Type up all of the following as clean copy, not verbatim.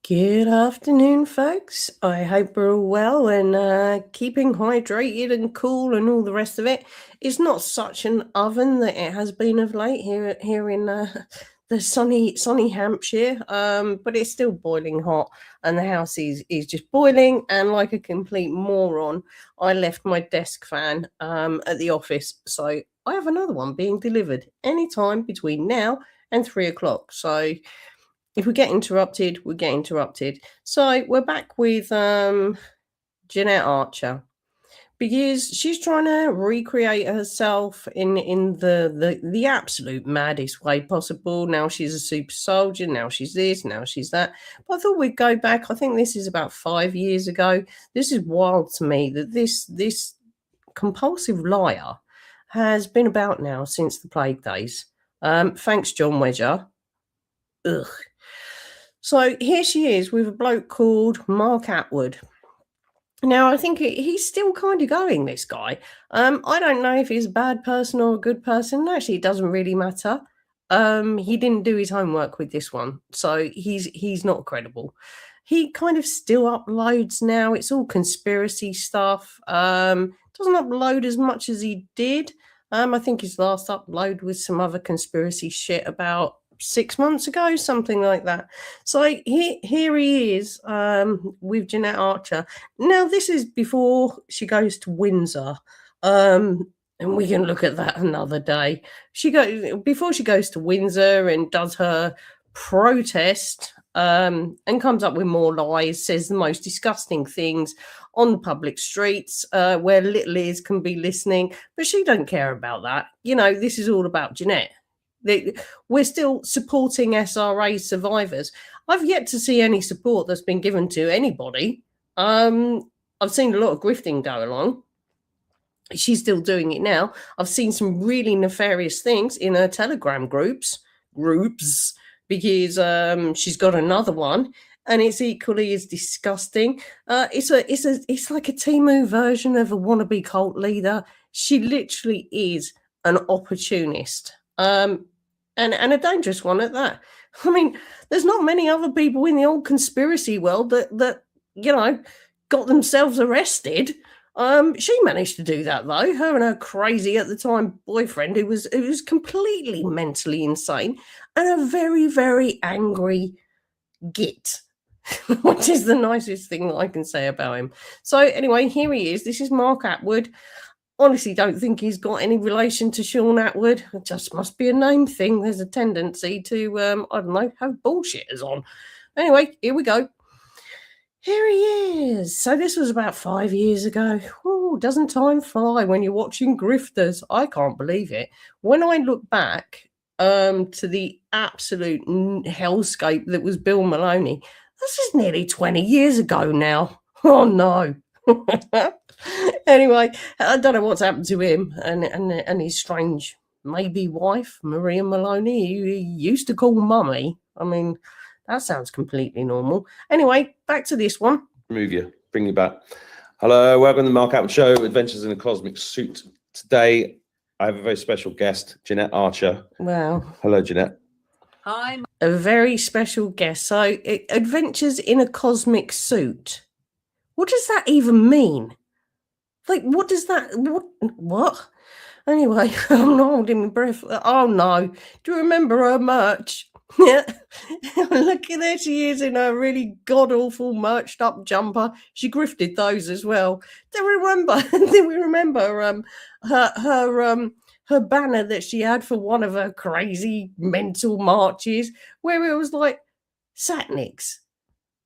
Good afternoon, folks. I hope we're all well and keeping hydrated and cool and all the rest of it. It's not such an oven that it has been of late here in the sunny Hampshire, but it's still boiling hot, and the house is just boiling. And like a complete moron, I left my desk fan at the office, so I have another one being delivered anytime between now and 3 o'clock. So if we get interrupted, we get interrupted. So we're back with Jeanette Archer because she's trying to recreate herself in the absolute maddest way possible. Now she's a super soldier. Now she's this. Now she's that. But I thought we'd go back. I think this is about 5 years ago. This is wild to me that this compulsive liar has been about now since the plague days. Thanks, John Wedger. Ugh. So here she is with a bloke called Mark Atwood. Now, I think he's still kind of going, this guy. I don't know if he's a bad person or a good person. Actually, it doesn't really matter. He didn't do his homework with this one, so he's not credible. He kind of still uploads now. It's all conspiracy stuff. Doesn't upload as much as he did. I think his last upload was some other conspiracy shit about 6 months ago, something like that. So here he is with Jeanette Archer. Now, this is before she goes to Windsor. And we can look at that another day. Before she goes to Windsor and does her protest and comes up with more lies, says the most disgusting things on the public streets where little ears can be listening. But she don't care about that. You know, this is all about Jeanette. We're still supporting SRA survivors. I've yet to see any support that's been given to anybody. I've seen a lot of grifting go along. She's still doing it now. I've seen some really nefarious things in her Telegram groups because she's got another one, and it's equally as disgusting. It's like a Temu version of a wannabe cult leader. She literally is an opportunist. And a dangerous one at that. I mean, there's not many other people in the old conspiracy world that you know got themselves arrested. She managed to do that though. Her and her crazy at the time boyfriend, who was completely mentally insane and a very, very angry git, which is the nicest thing that I can say about him. So anyway, here he is. This is Mark Atwood. Honestly, don't think he's got any relation to Sean Atwood. It just must be a name thing. There's a tendency to, I don't know, have bullshitters on. Anyway, here we go. Here he is. So this was about 5 years ago. Oh, doesn't time fly when you're watching grifters? I can't believe it. When I look back to the absolute hellscape that was Bill Maloney, this is nearly 20 years ago now. Oh, no. Anyway, I don't know what's happened to him and his strange maybe wife, Maria Maloney, he used to call Mummy. I mean, that sounds completely normal. Anyway, back to this one. Move you, bring you back. Hello, welcome to the Mark Atwood Show, Adventures in a Cosmic Suit. Today, I have a very special guest, Jeanette Archer. Wow. Hello, Jeanette. Hi. A very special guest. So, Adventures in a Cosmic Suit. What does that even mean? Like, what does that... What? Anyway, I'm not holding my breath. Oh, no. Do you remember her merch? Yeah. Look at there she is in her really god-awful merched up jumper. She grifted those as well. Do we remember her banner that she had for one of her crazy mental marches where it was like Satanics,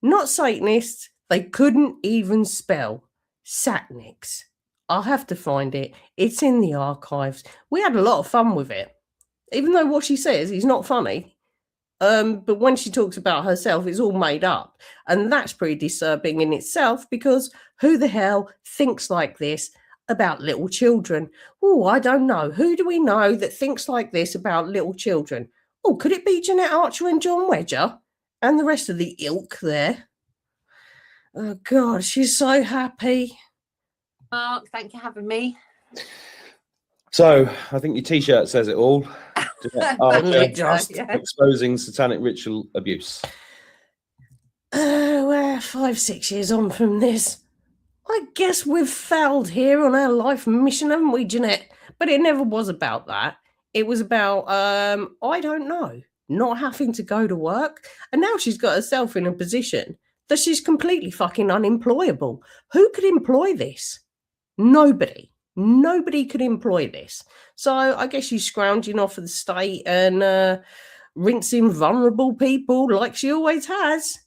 not Satanists. They couldn't even spell Satanics. I'll have to find it. It's in the archives. We had a lot of fun with it, even though what she says is not funny. But when she talks about herself, it's all made up. And that's pretty disturbing in itself, because who the hell thinks like this about little children? Oh, I don't know. Who do we know that thinks like this about little children? Oh, could it be Jeanette Archer and John Wedger and the rest of the ilk there? Oh, God, she's so happy. Mark, thank you for having me. So, I think your T-shirt says it all. Just Exposing satanic ritual abuse. We're 5, 6 years on from this. I guess we've failed here on our life mission, haven't we, Jeanette? But it never was about that. It was about, I don't know, not having to go to work. And now she's got herself in a position that she's completely fucking unemployable. Who could employ this? Nobody. Nobody could employ this. So I guess she's scrounging off of the state and rinsing vulnerable people like she always has.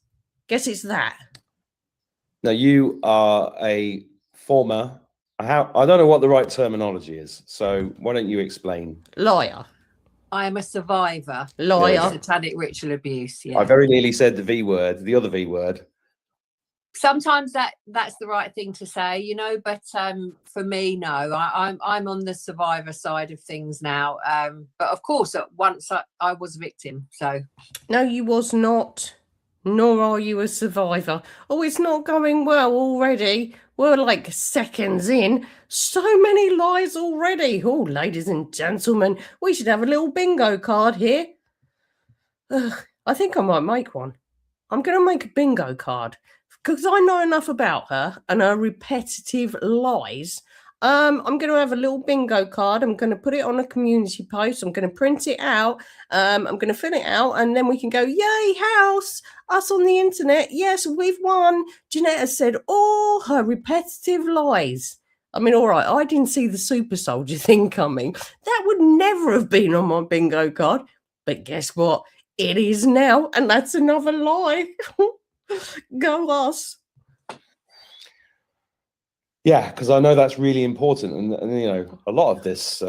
Guess it's that. Now, you are a former, I don't know what the right terminology is. So why don't you explain? Liar. I am a survivor Liar. of satanic ritual abuse. Yeah. I very nearly said the V word, the other V word. Sometimes that's the right thing to say, you know, but for me, no, I'm on the survivor side of things now. But of course, at once I was a victim. So No, you was not. Nor are you a survivor. Oh, it's not going well already. We're like seconds in. So many lies already. Oh, ladies and gentlemen, we should have a little bingo card here. Ugh, I think I might make one. I'm going to make a bingo card because I know enough about her and her repetitive lies. I'm going to have a little bingo card. I'm going to put it on a community post. I'm going to print it out. I'm going to fill it out, and then we can go, yay, house, us on the internet. Yes, we've won. Jeanette has said all her repetitive lies. I mean, all right, I didn't see the super soldier thing coming. That would never have been on my bingo card. But guess what? It is now, and that's another lie. Go us. Yeah, because I know that's really important. And you know, a lot of this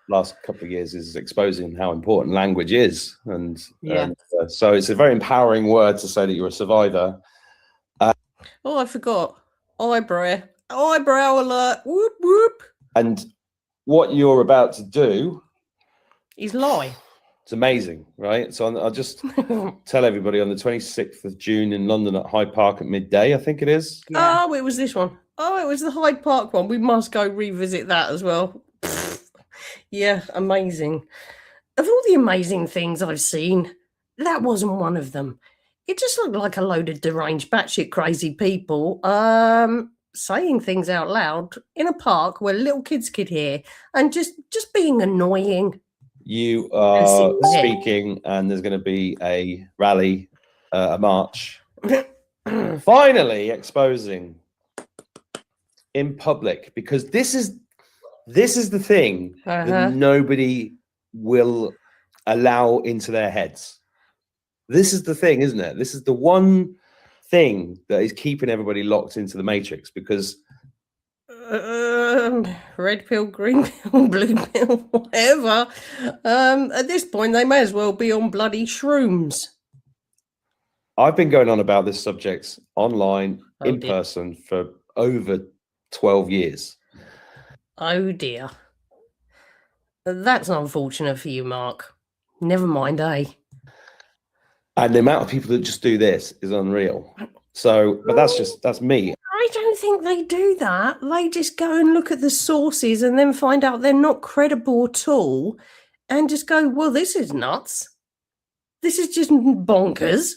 last couple of years is exposing how important language is. And so it's a very empowering word to say that you're a survivor. Oh, I forgot. Eyebrow alert. Whoop, whoop. And what you're about to do is lie. It's amazing, right? So I'll just tell everybody on the 26th of June in London at Hyde Park at midday, I think it is. Yeah. Oh, it was this one. Oh, it was the Hyde Park one. We must go revisit that as well. Yeah, amazing. Of all the amazing things I've seen, that wasn't one of them. It just looked like a load of deranged, batshit crazy people saying things out loud in a park where little kids could hear and just being annoying. You are speaking, and there's going to be a rally, a march, finally exposing in public, because this is the thing that nobody will allow into their heads. This is the thing, isn't it? This is the one thing that is keeping everybody locked into the matrix, because red pill, green pill, blue pill, whatever. At this point, they may as well be on bloody shrooms. I've been going on about this subject online, in person, for over 12 years. Oh dear. That's unfortunate for you, Mark. Never mind, eh? And the amount of people that just do this is unreal. So, but that's me. I don't think they do that. They just go and look at the sources and then find out they're not credible at all and just go, well, this is nuts. This is just bonkers.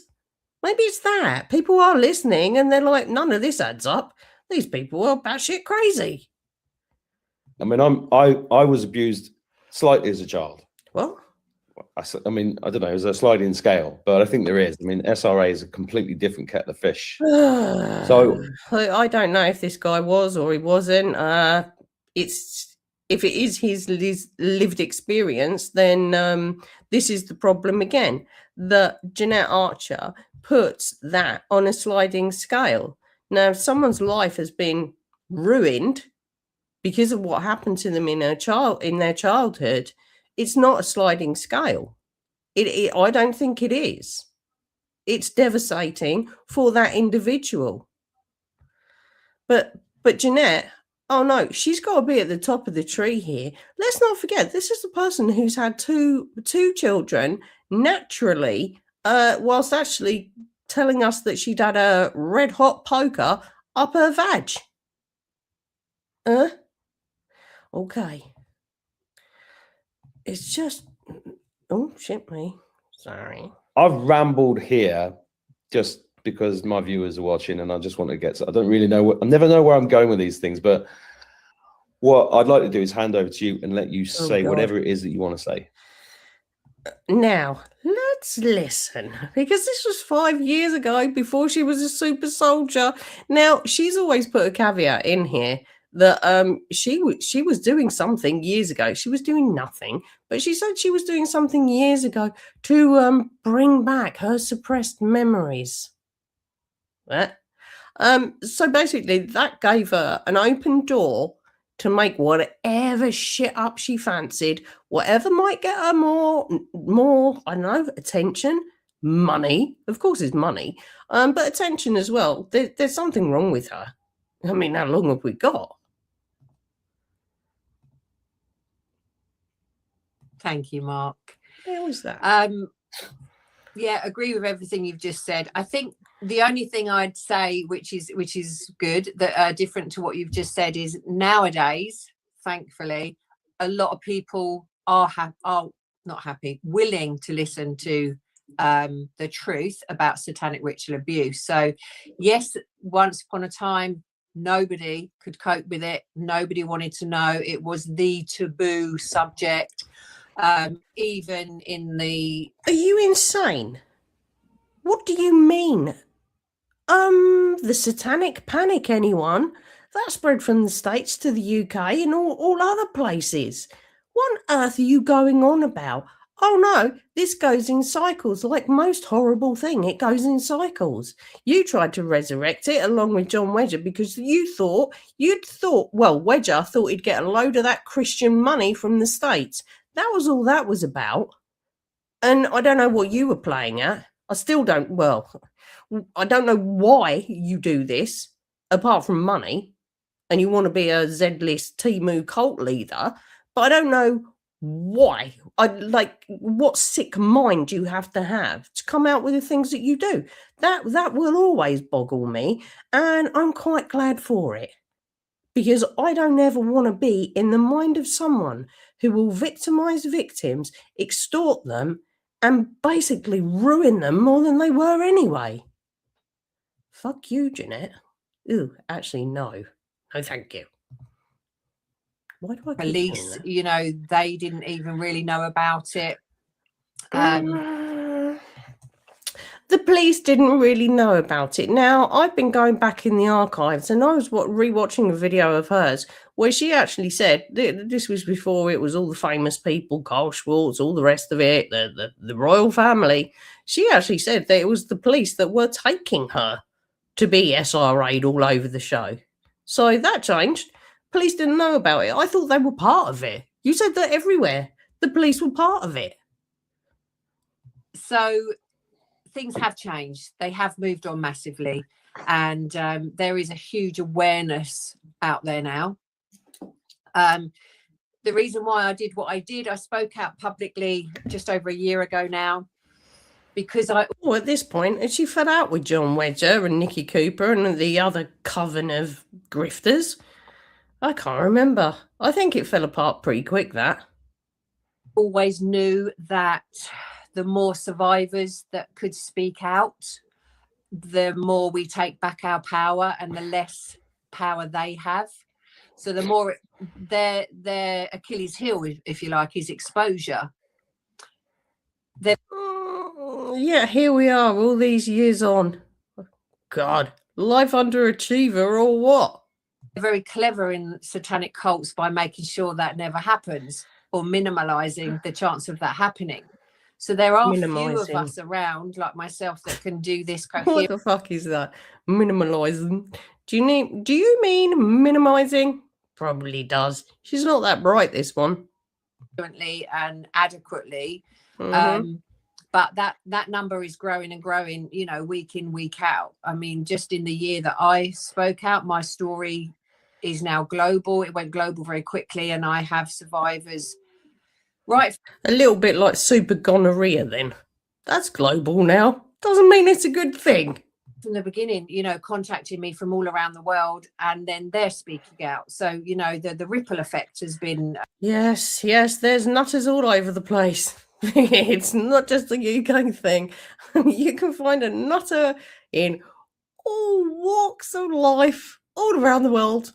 Maybe it's that. People are listening and they're like, none of this adds up. These people are batshit crazy. I mean, I was abused slightly as a child. Well, I mean, I don't know, there's a sliding scale, but I think there is. I mean, SRA is a completely different kettle of fish. So I don't know if this guy was or he wasn't. If it is his lived experience, then this is the problem again. That Jeanette Archer puts that on a sliding scale. Now, if someone's life has been ruined because of what happened to them in their childhood, it's not a sliding scale. I don't think it is. It's devastating for that individual. But Jeanette, oh no, she's got to be at the top of the tree here. Let's not forget, this is the person who's had two children naturally, whilst actually telling us that she'd had a red hot poker up her vag. Okay. It's just, oh, shit me. Sorry. I've rambled here just because my viewers are watching, and I just want to get to, I don't really know I never know where I'm going with these things, but what I'd like to do is hand over to you and let you say whatever it is that you want to say. Now, let's listen, because this was 5 years ago, before she was a super soldier. Now, she's always put a caveat in here that she was doing something years ago. She was doing nothing, but she said she was doing something years ago to bring back her suppressed memories. So basically, that gave her an open door to make whatever shit up she fancied, whatever might get her more, I don't know, attention, money. Of course, it's money, but attention as well. There's something wrong with her. I mean, how long have we got? Thank you, Mark. How was that? Yeah, agree with everything you've just said. I think the only thing I'd say, which is good, that different to what you've just said, is nowadays, thankfully, a lot of people are not happy, willing to listen to the truth about satanic ritual abuse. So yes, once upon a time, nobody could cope with it. Nobody wanted to know. It was the taboo subject. Even in the... Are you insane? What do you mean? The satanic panic, anyone? That spread from the States to the UK and all other places. What on earth are you going on about? Oh no, this goes in cycles, like most horrible thing. It goes in cycles. You tried to resurrect it along with John Wedger because you'd thought, well, Wedger thought he'd get a load of that Christian money from the States. That was all that was about. And I don't know what you were playing at. I still don't, well, I don't know why you do this, apart from money, and you want to be a Z-list Temu cult leader, but I don't know why. What sick mind you have to come out with the things that you do. That will always boggle me, and I'm quite glad for it. Because I don't ever want to be in the mind of someone who will victimize victims, extort them, and basically ruin them more than they were anyway. Fuck you, Jeanette. Ooh, actually, no. No, thank you. Why do I keep police, doing that? they didn't even really know about it. The police didn't really know about it. Now, I've been going back in the archives, and I was rewatching a video of hers where she actually said, this was before it was all the famous people, Carl Schwartz, all the rest of it, the royal family. She actually said that it was the police that were taking her to be SRA'd all over the show. So that changed. Police didn't know about it. I thought they were part of it. You said that everywhere. The police were part of it. So things have changed. They have moved on massively. And there is a huge awareness out there now. The reason why I did what I did, I spoke out publicly just over a year ago now, because at this point, had she fed out with John Wedger and Nicky Cooper and the other coven of grifters? I can't remember. I think it fell apart pretty quick, that. Always knew that the more survivors that could speak out, the more we take back our power and the less power they have. So the more their Achilles heel, if you like, is exposure. Yeah, here we are all these years on. God, life underachiever or what? They're very clever in satanic cults by making sure that never happens or minimalizing the chance of that happening. So there are few of us around like myself that can do this. What the fuck is that? Minimalizing? Do you mean minimizing? Probably does. She's not that bright, this one. And adequately. Mm-hmm. But that number is growing and growing, week in, week out. I mean, just in the year that I spoke out, my story is now global. It went global very quickly, and I have survivors. Right. A little bit like super gonorrhea then. That's global now. Doesn't mean it's a good thing. From the beginning, contacting me from all around the world, and then they're speaking out. So, the ripple effect has been... Yes, there's nutters all over the place. It's not just a UK thing. You can find a nutter in all walks of life all around the world.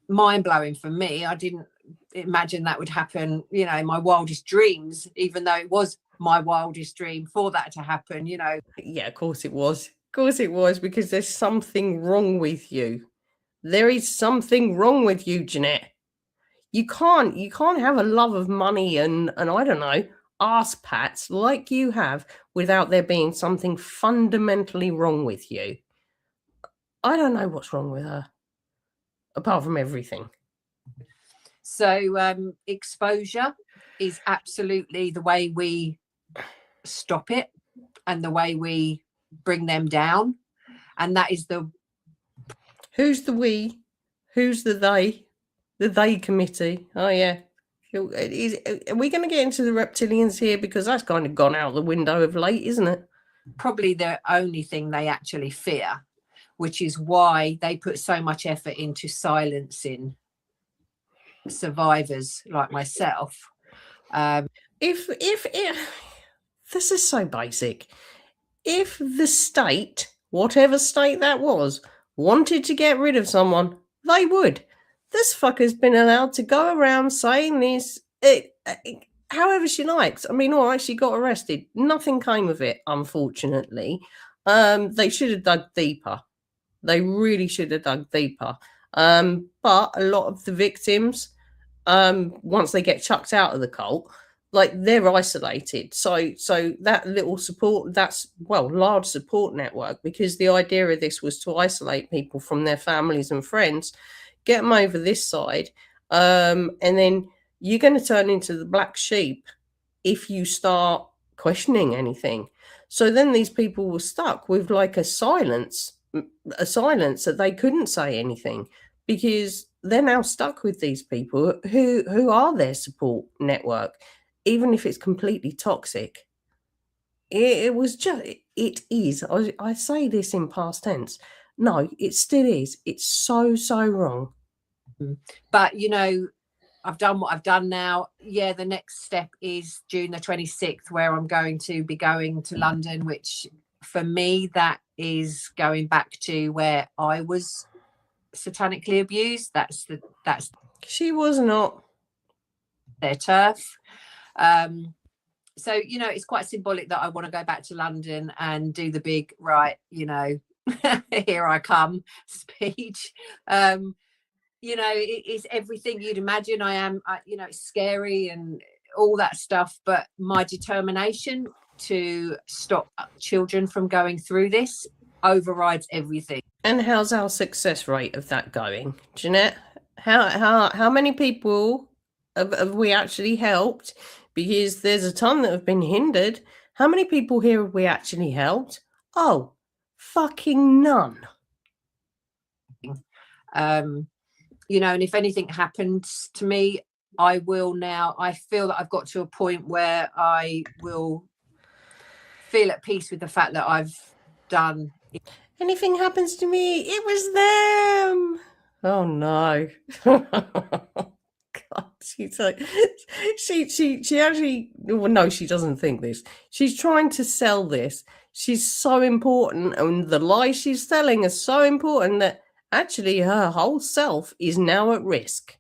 Mind-blowing for me. I didn't imagine that would happen, you know, in my wildest dreams, even though it was my wildest dream for that to happen, you know. Yeah, of course it was. Of course it was, because there's something wrong with you. There is something wrong with you, Jeanette. You can't have a love of money and I don't know, arse pats like you have without there being something fundamentally wrong with you. I don't know what's wrong with her, apart from everything. So exposure is absolutely the way we stop it and the way we bring them down. And that is the... Who's the we? Who's the they? The they committee. Oh, yeah. Are we going to get into the reptilians here? Because that's kind of gone out the window of late, isn't it? Probably the only thing they actually fear, which is why they put so much effort into silencing survivors like myself. If this is so basic. If the state, whatever state that was, wanted to get rid of someone, they would. This fucker's been allowed to go around saying this however she likes. I mean, all right, she got arrested. Nothing came of it, unfortunately. They should have dug deeper. They really should have dug deeper. But a lot of the victims, once they get chucked out of the cult, like, they're isolated. So that little support, that's, well, large support network, because the idea of this was to isolate people from their families and friends, get them over this side, and then you're going to turn into the black sheep if you start questioning anything. So then these people were stuck with like a silence that they couldn't say anything, because they're now stuck with these people who are their support network, even if it's completely toxic. It is. I say this in past tense. No, it still is. It's so wrong. But, you know, I've done what I've done now. Yeah, the next step is June the 26th, where I'm going to be going to London, which for me, that is going back to where I was satanically abused. That's She was not their turf. So, you know, it's quite symbolic that I want to go back to London and do the big, right, you know, here I come speech. You know, it's everything you'd imagine. You know, it's scary and all that stuff, but my determination to stop children from going through this overrides everything. And how's our success rate of that going, Jeanette? How many people have we actually helped? Because there's a ton that have been hindered. How many people here have we actually helped? Oh, fucking none. You know, and if anything happens to me, I feel that I've got to a point where I will feel at peace with the fact that I've done. Anything happens to me, it was them. Oh no. God, she's like, she actually, well, no, she doesn't think this. She's trying to sell this. She's so important, and the lies she's telling are so important that actually her whole self is now at risk.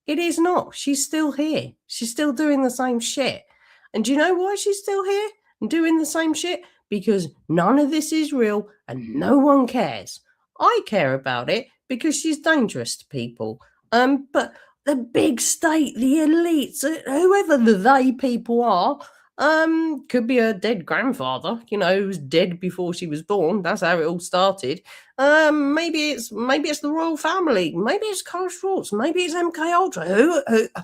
It is not. She's still here. She's still doing the same shit. And do you know why she's still here and doing the same shit? Because none of this is real and no one cares. I care about it because she's dangerous to people. But the big state, the elites, whoever the they people are, could be her dead grandfather, you know, who was dead before she was born. That's how it all started. Maybe it's the royal family. Maybe it's Carl Schwartz. Maybe it's MK Ultra.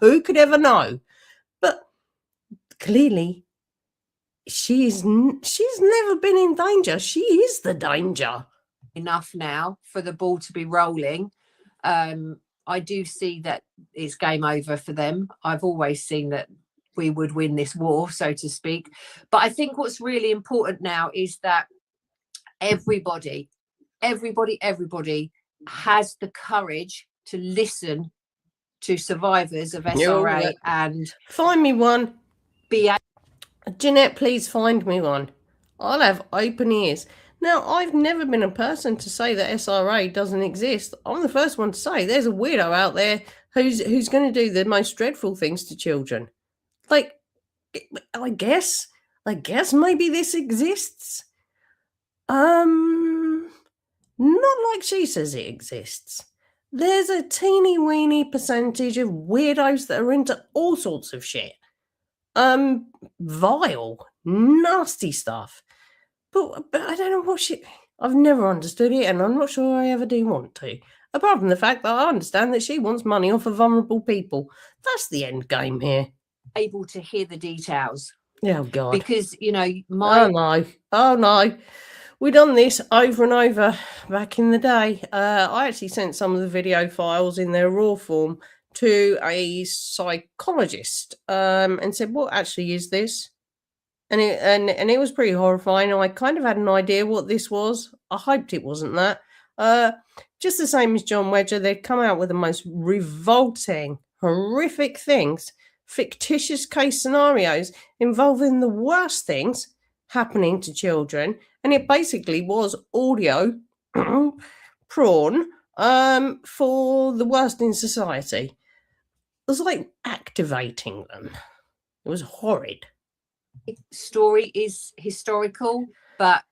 Who could ever know? But clearly, she's never been in danger. She is the danger. Enough now for the ball to be rolling. I do see that it's game over for them. I've always seen that we would win this war, so to speak. But I think what's really important now is that everybody has the courage to listen to survivors of SRA and find me one. Be Jeanette, please find me one. I'll have open ears. Now, I've never been a person to say that SRA doesn't exist. I'm the first one to say there's a weirdo out there who's going to do the most dreadful things to children. Like, I guess maybe this exists. Not like she says it exists. There's a teeny weeny percentage of weirdos that are into all sorts of shit. Vile, nasty stuff. But I don't know what she... I've never understood it, and I'm not sure I ever do want to. Apart from the fact that I understand that she wants money off of vulnerable people. That's the end game here. Able to hear the details. Oh, God. Because, Oh, no. We done this over and over back in the day. I actually sent some of the video files in their raw form to a psychologist and said, what actually is this? And it was pretty horrifying. I kind of had an idea what this was. I hoped it wasn't that. Just the same as John Wedger, they'd come out with the most revolting, horrific things, fictitious case scenarios involving the worst things happening to children. And it basically was audio prawn for the worst in society. It was like activating them. It was horrid. Story is historical, but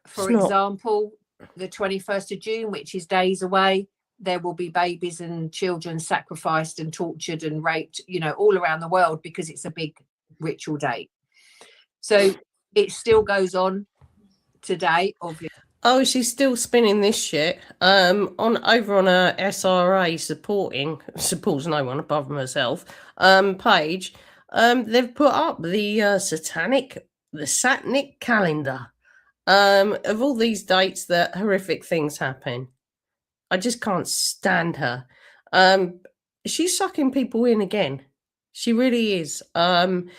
for example, the 21st of June, which is days away, there will be babies and children sacrificed and tortured and raped, all around the world because it's a big ritual date. So it still goes on today, obviously. Oh, she's still spinning this shit. Over on her SRA supports no one above from herself page. They've put up the satanic calendar of all these dates that horrific things happen. I just can't stand her. She's sucking people in again. She really is. And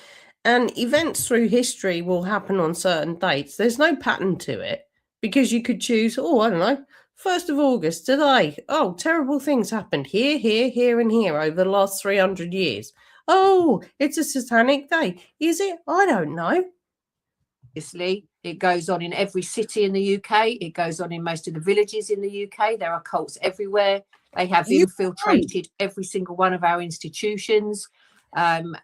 events through history will happen on certain dates. There's no pattern to it because you could choose, I don't know, 1st of August today. Oh, terrible things happened here, here, and here over the last 300 years. Oh, it's a satanic day. Is it? I don't know. Obviously, it goes on in every city in the UK. It goes on in most of the villages in the UK. There are cults everywhere. They have infiltrated every single one of our institutions. And,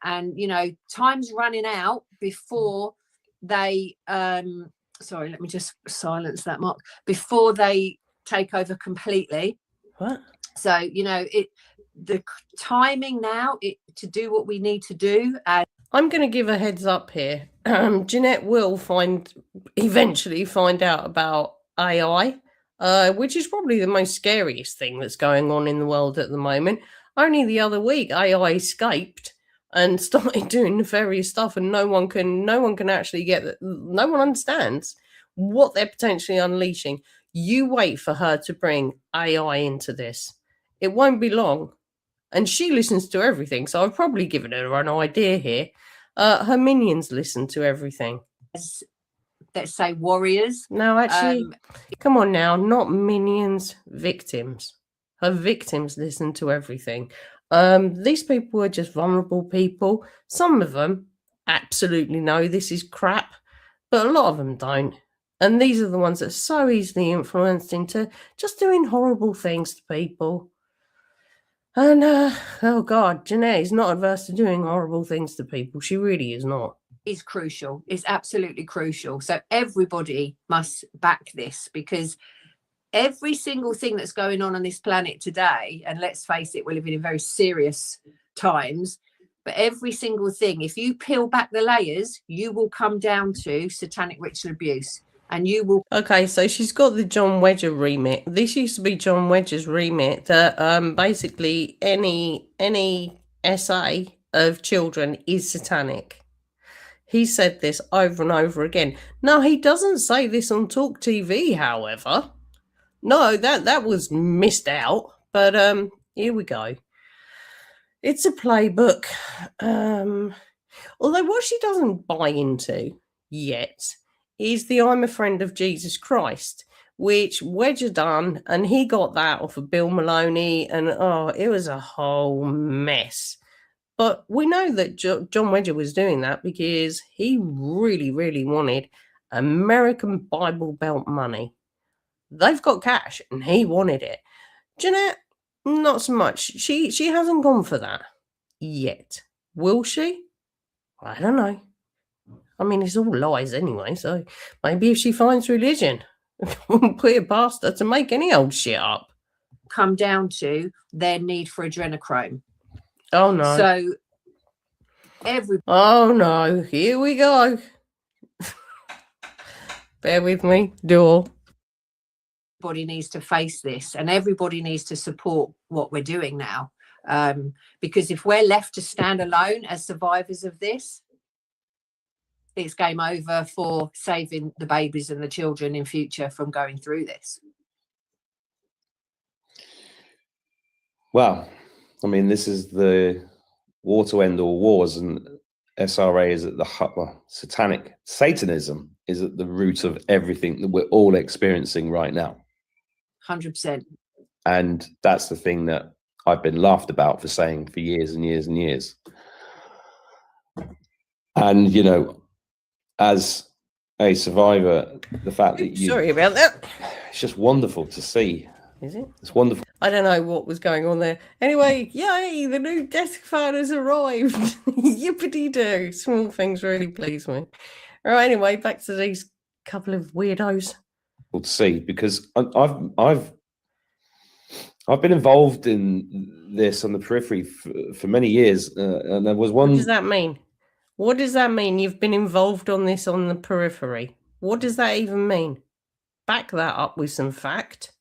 time's running out before they... sorry, let me just silence that, Mark. Before they take over completely. What? So, the timing now to do what we need to do. I'm going to give a heads up here. Jeanette will eventually find out about AI, which is probably the most scariest thing that's going on in the world at the moment. Only the other week, AI escaped and started doing nefarious stuff, and no one can actually get that. No one understands what they're potentially unleashing. You wait for her to bring AI into this. It won't be long. And she listens to everything, so I've probably given her an idea here. Her minions listen to everything. Let's say warriors. No, actually, come on now, not minions, victims. Her victims listen to everything. These people are just vulnerable people. Some of them absolutely know this is crap, but a lot of them don't. And these are the ones that are so easily influenced into just doing horrible things to people. And, oh God, Jeanette is not averse to doing horrible things to people. She really is not. Is crucial. It's absolutely crucial. So everybody must back this, because every single thing that's going on this planet today, and let's face it, we're living in very serious times, but every single thing, if you peel back the layers, you will come down to satanic ritual abuse. And you will... Okay, so she's got the John Wedger remit. This used to be John Wedger's remit that basically any essay of children is satanic. He said this over and over again. No, he doesn't say this on Talk TV, however. No, that was missed out. But here we go. It's a playbook. Although what she doesn't buy into yet is the I'm a Friend of Jesus Christ, which Wedger done, and he got that off of Bill Maloney, and it was a whole mess. But we know that John Wedger was doing that because he really, really wanted American Bible Belt money. They've got cash and he wanted it. Jeanette, not so much. She hasn't gone for that yet. Will she? I don't know. I mean, it's all lies anyway, so maybe if she finds religion, wouldn't put it past her to make any old shit up. Come down to their need for adrenochrome. Oh no. So oh no, here we go. Bear with me, Duel. Everybody needs to face this, and everybody needs to support what we're doing now. Because if we're left to stand alone as survivors of this, it's game over for saving the babies and the children in future from going through this. Well, I mean, this is the war to end all wars, and SRA is at the satanic Satanism is at the root of everything that we're all experiencing right now. 100%. And that's the thing that I've been laughed about for saying for years and years and years. And, you know, as a survivor, the fact that you... Sorry about that. It's just wonderful to see. Is it? It's wonderful. I don't know what was going on there. Anyway, yay, the new desk fan has arrived. Yippity-doo. Small things really please me. All right, anyway, back to these couple of weirdos. To see, because I've been involved in this on the periphery for many years, and there was one. What does that mean? What does that mean? You've been involved on this on the periphery. What does that even mean? Back that up with some fact.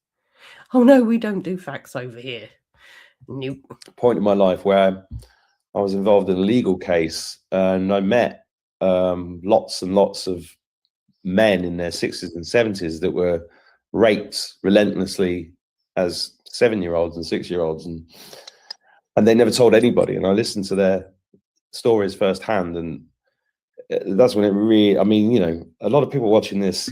Oh no, we don't do facts over here. Nope. Point in my life where I was involved in a legal case, and I met lots and lots of men in their 60s and 70s that were raped relentlessly as 7-year-olds and 6-year-olds, and they never told anybody. And I listened to their stories firsthand, and that's when it really, I mean, you know, a lot of people watching this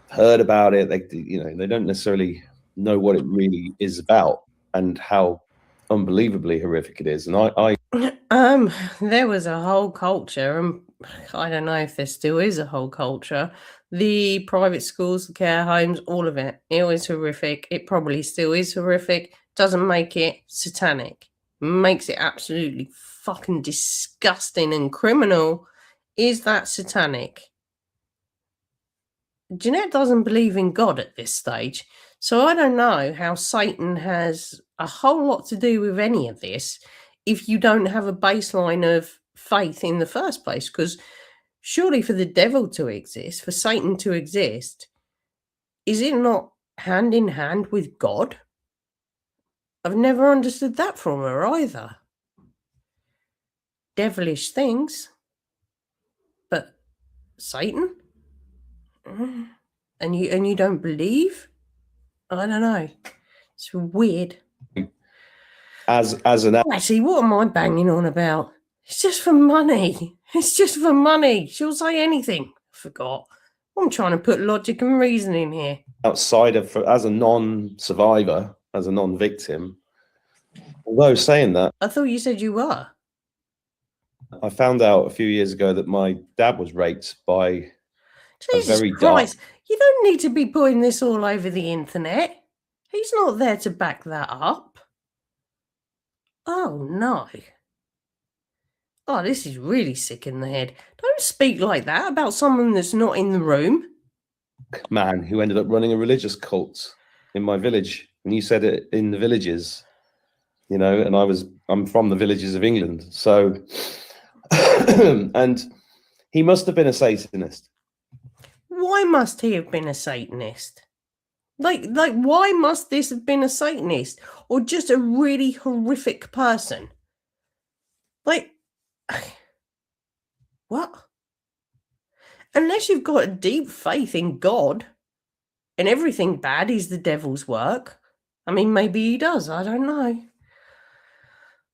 heard about it. They, you know, they don't necessarily know what it really is about and how unbelievably horrific it is. And there was a whole culture, and I don't know if there still is a whole culture. The private schools, the care homes, all of it. It was horrific. It probably still is horrific. Doesn't make it satanic. Makes it absolutely fucking disgusting and criminal. Is that satanic? Jeanette doesn't believe in God at this stage. So I don't know how Satan has a whole lot to do with any of this if you don't have a baseline of faith in the first place. Because surely for the devil to exist, for Satan to exist, is it not hand in hand with God? I've never understood that from her either. Devilish things. But Satan? And you don't believe? I don't know. It's weird. as an Actually, what am I banging on about? It's just for money. It's just for money. She'll say anything. I forgot. I'm trying to put logic and reason in here. outside of, as a non-survivor, as a non-victim, although saying that, I thought you said you were. I found out a few years ago that my dad was raped by Jesus very Christ. You don't need to be putting this all over the internet. He's not there to back that up. Oh, no. Oh, this is really sick in the head. Don't speak like that about someone that's not in the room. man who ended up running a religious cult in my village. And you said it in the villages, you know, and I'm from the villages of England. So, and he must have been a Satanist. Why must he have been a Satanist? Like, why must this have been a Satanist? Or just a really horrific person? Like, what? Unless you've got a deep faith in God and everything bad is the devil's work. I mean, maybe he does. I don't know.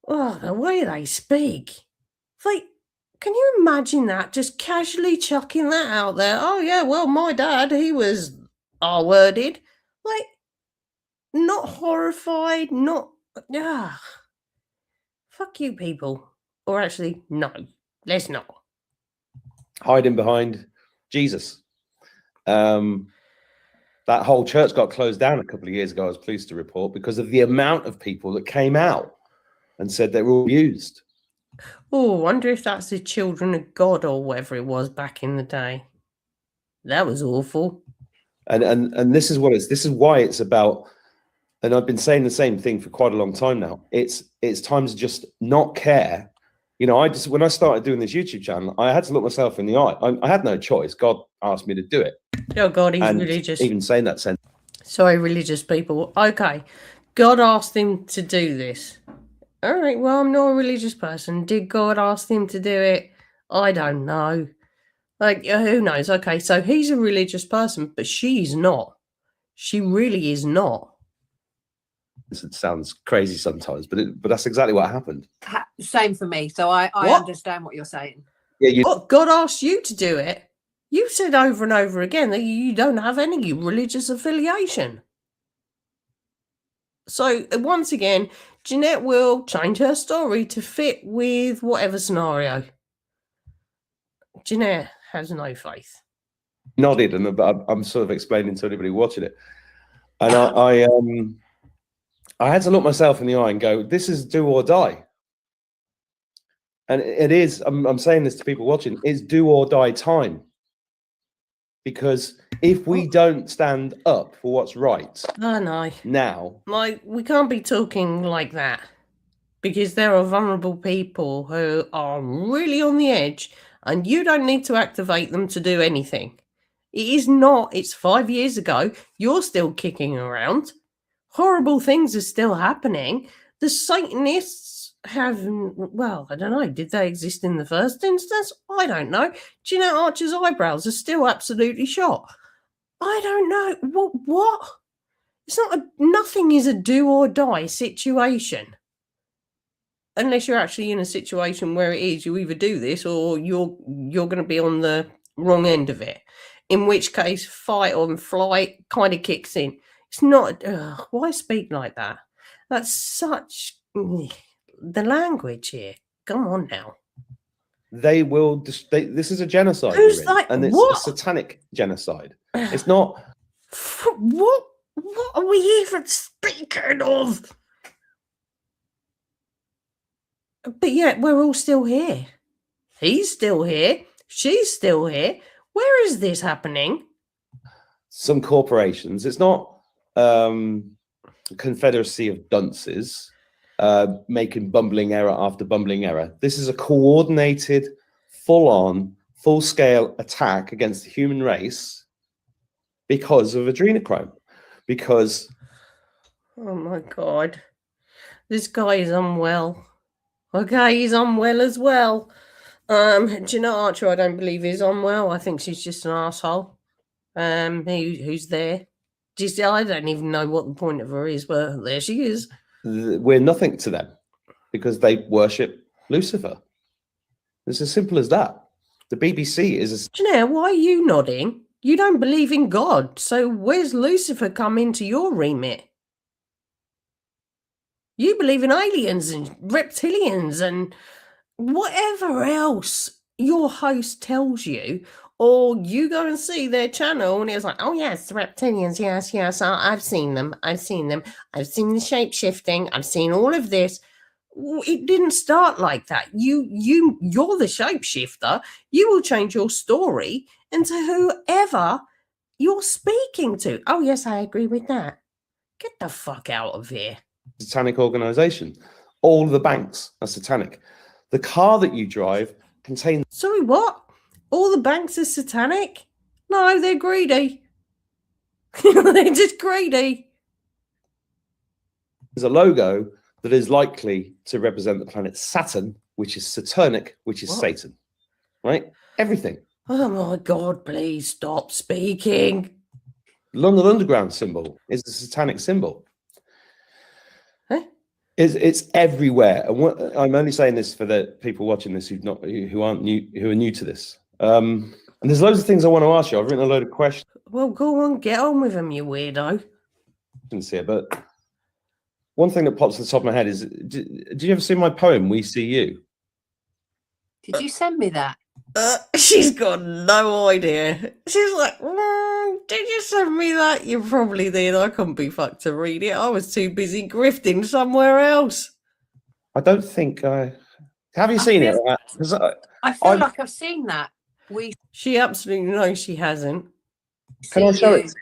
Oh, the way they speak. Like, can you imagine that? Just casually chucking that out there. Oh, yeah, well, my dad, he was R-worded. Like, not horrified, not... Fuck you people. Or actually, no, let's not. Hiding behind Jesus. That whole church got closed down a couple of years ago, I was pleased to report, because of the amount of people that came out and said they were all abused. Oh, I wonder if that's the Children of God or whatever it was back in the day. That was awful. And this is why it's about, and I've been saying the same thing for quite a long time now. It's time to just not care. You know, when I started doing this YouTube channel, I had to look myself in the eye. I had no choice. God asked me to do it. Oh God, he's and religious. Even saying that sentence. Sorry, religious people. Okay, God asked him to do this. All right, well, I'm not a religious person. Did God ask him to do it? I don't know. Like, who knows? Okay, so he's a religious person, but she's not. She really is not. It sounds crazy sometimes, but that's exactly what happened. Same for me. So I understand what you're saying. Yeah, God asked you to do it. You said over and over again that you don't have any religious affiliation. So once again, Jeanette will change her story to fit with whatever scenario. Jeanette has no faith. Nodded, and I'm sort of explaining to anybody watching it. And I had to look myself in the eye and go, this is do or die. And it is, I'm saying this to people watching, it's do or die time. Because if we don't stand up for what's right, now, like, we can't be talking like that, because there are vulnerable people who are really on the edge, and you don't need to activate them to do anything. It is not. It's 5 years ago. You're still kicking around. Horrible things are still happening. The Satanists have, well, I don't know. Did they exist in the first instance? I don't know. Jeanette Archer's eyebrows are still absolutely shot. I don't know. What? It's not nothing is a do or die situation. Unless you're actually in a situation where it is, you either do this or you're going to be on the wrong end of it. In which case, fight or flight kind of kicks in. It's not, why speak like that? That's such, the language here. Come on now. They will, this is a genocide. Who's like, and it's what? a satanic genocide. It's not. What are we even speaking of? But yet we're all still here. He's still here. She's still here. Where is this happening? Some corporations. It's not a confederacy of dunces making bumbling error after bumbling error. This is a coordinated, full-on, full-scale attack against the human race because of adrenochrome. Because, oh my God, this guy is unwell. Okay, he's unwell as well. Jeanette Archer, I don't believe is unwell. I think she's just an asshole. Who's there? I don't even know what the point of her is, but there she is. We're nothing to them because they worship Lucifer. It's as simple as that. The BBC is. Jeanette, why are you nodding? You don't believe in God, so where's Lucifer come into your remit? You believe in aliens and reptilians and whatever else your host tells you, or you go and see their channel and it's like, oh yes, the reptilians, yes, I've seen them. I've seen the shape-shifting. I've seen all of this. It didn't start like that. You're the shapeshifter. You will change your story into whoever you're speaking to. Oh yes, I agree with that. Get the fuck out of here. Satanic organization. All the banks are satanic. The car that you drive contains. Sorry, what? All the banks are satanic? No, they're greedy. They're just greedy. There's a logo that is likely to represent the planet Saturn, which is satanic, which is Satan. Right? Everything. Oh my God, please stop speaking. London Underground symbol is a satanic symbol. It's everywhere. And I'm only saying this for the people watching this who are new to this. And there's loads of things I want to ask you. I've written a load of questions. Well, go on, get on with them, you weirdo. Here, but one thing that pops to the top of my head is: did you ever see my poem "We See You"? Did you send me that? She's got no idea. She's like, did you send me that? You probably did. I couldn't be fucked to read it. I was too busy grifting somewhere else. I don't think I... Have you seen it? Because I feel like I've seen that. She absolutely knows she hasn't. Can I show it?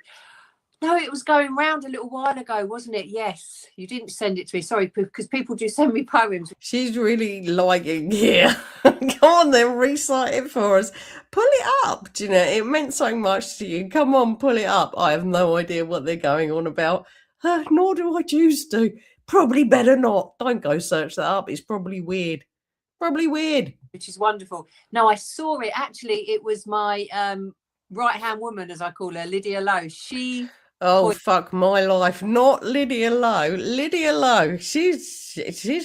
No, it was going round a little while ago, wasn't it? Yes. You didn't send it to me. Sorry, because people do send me poems. She's really liking here. Come on then, recite it for us. Pull it up, Jeanette. It meant so much to you. Come on, pull it up. I have no idea what they're going on about. Nor do I choose to. Probably better not. Don't go search that up. It's probably weird. Probably weird. Which is wonderful. No, I saw it. Actually, it was my right-hand woman, as I call her, Lydia Lowe. Oh, fuck my life. Not Lydia Lowe. Lydia Lowe. She's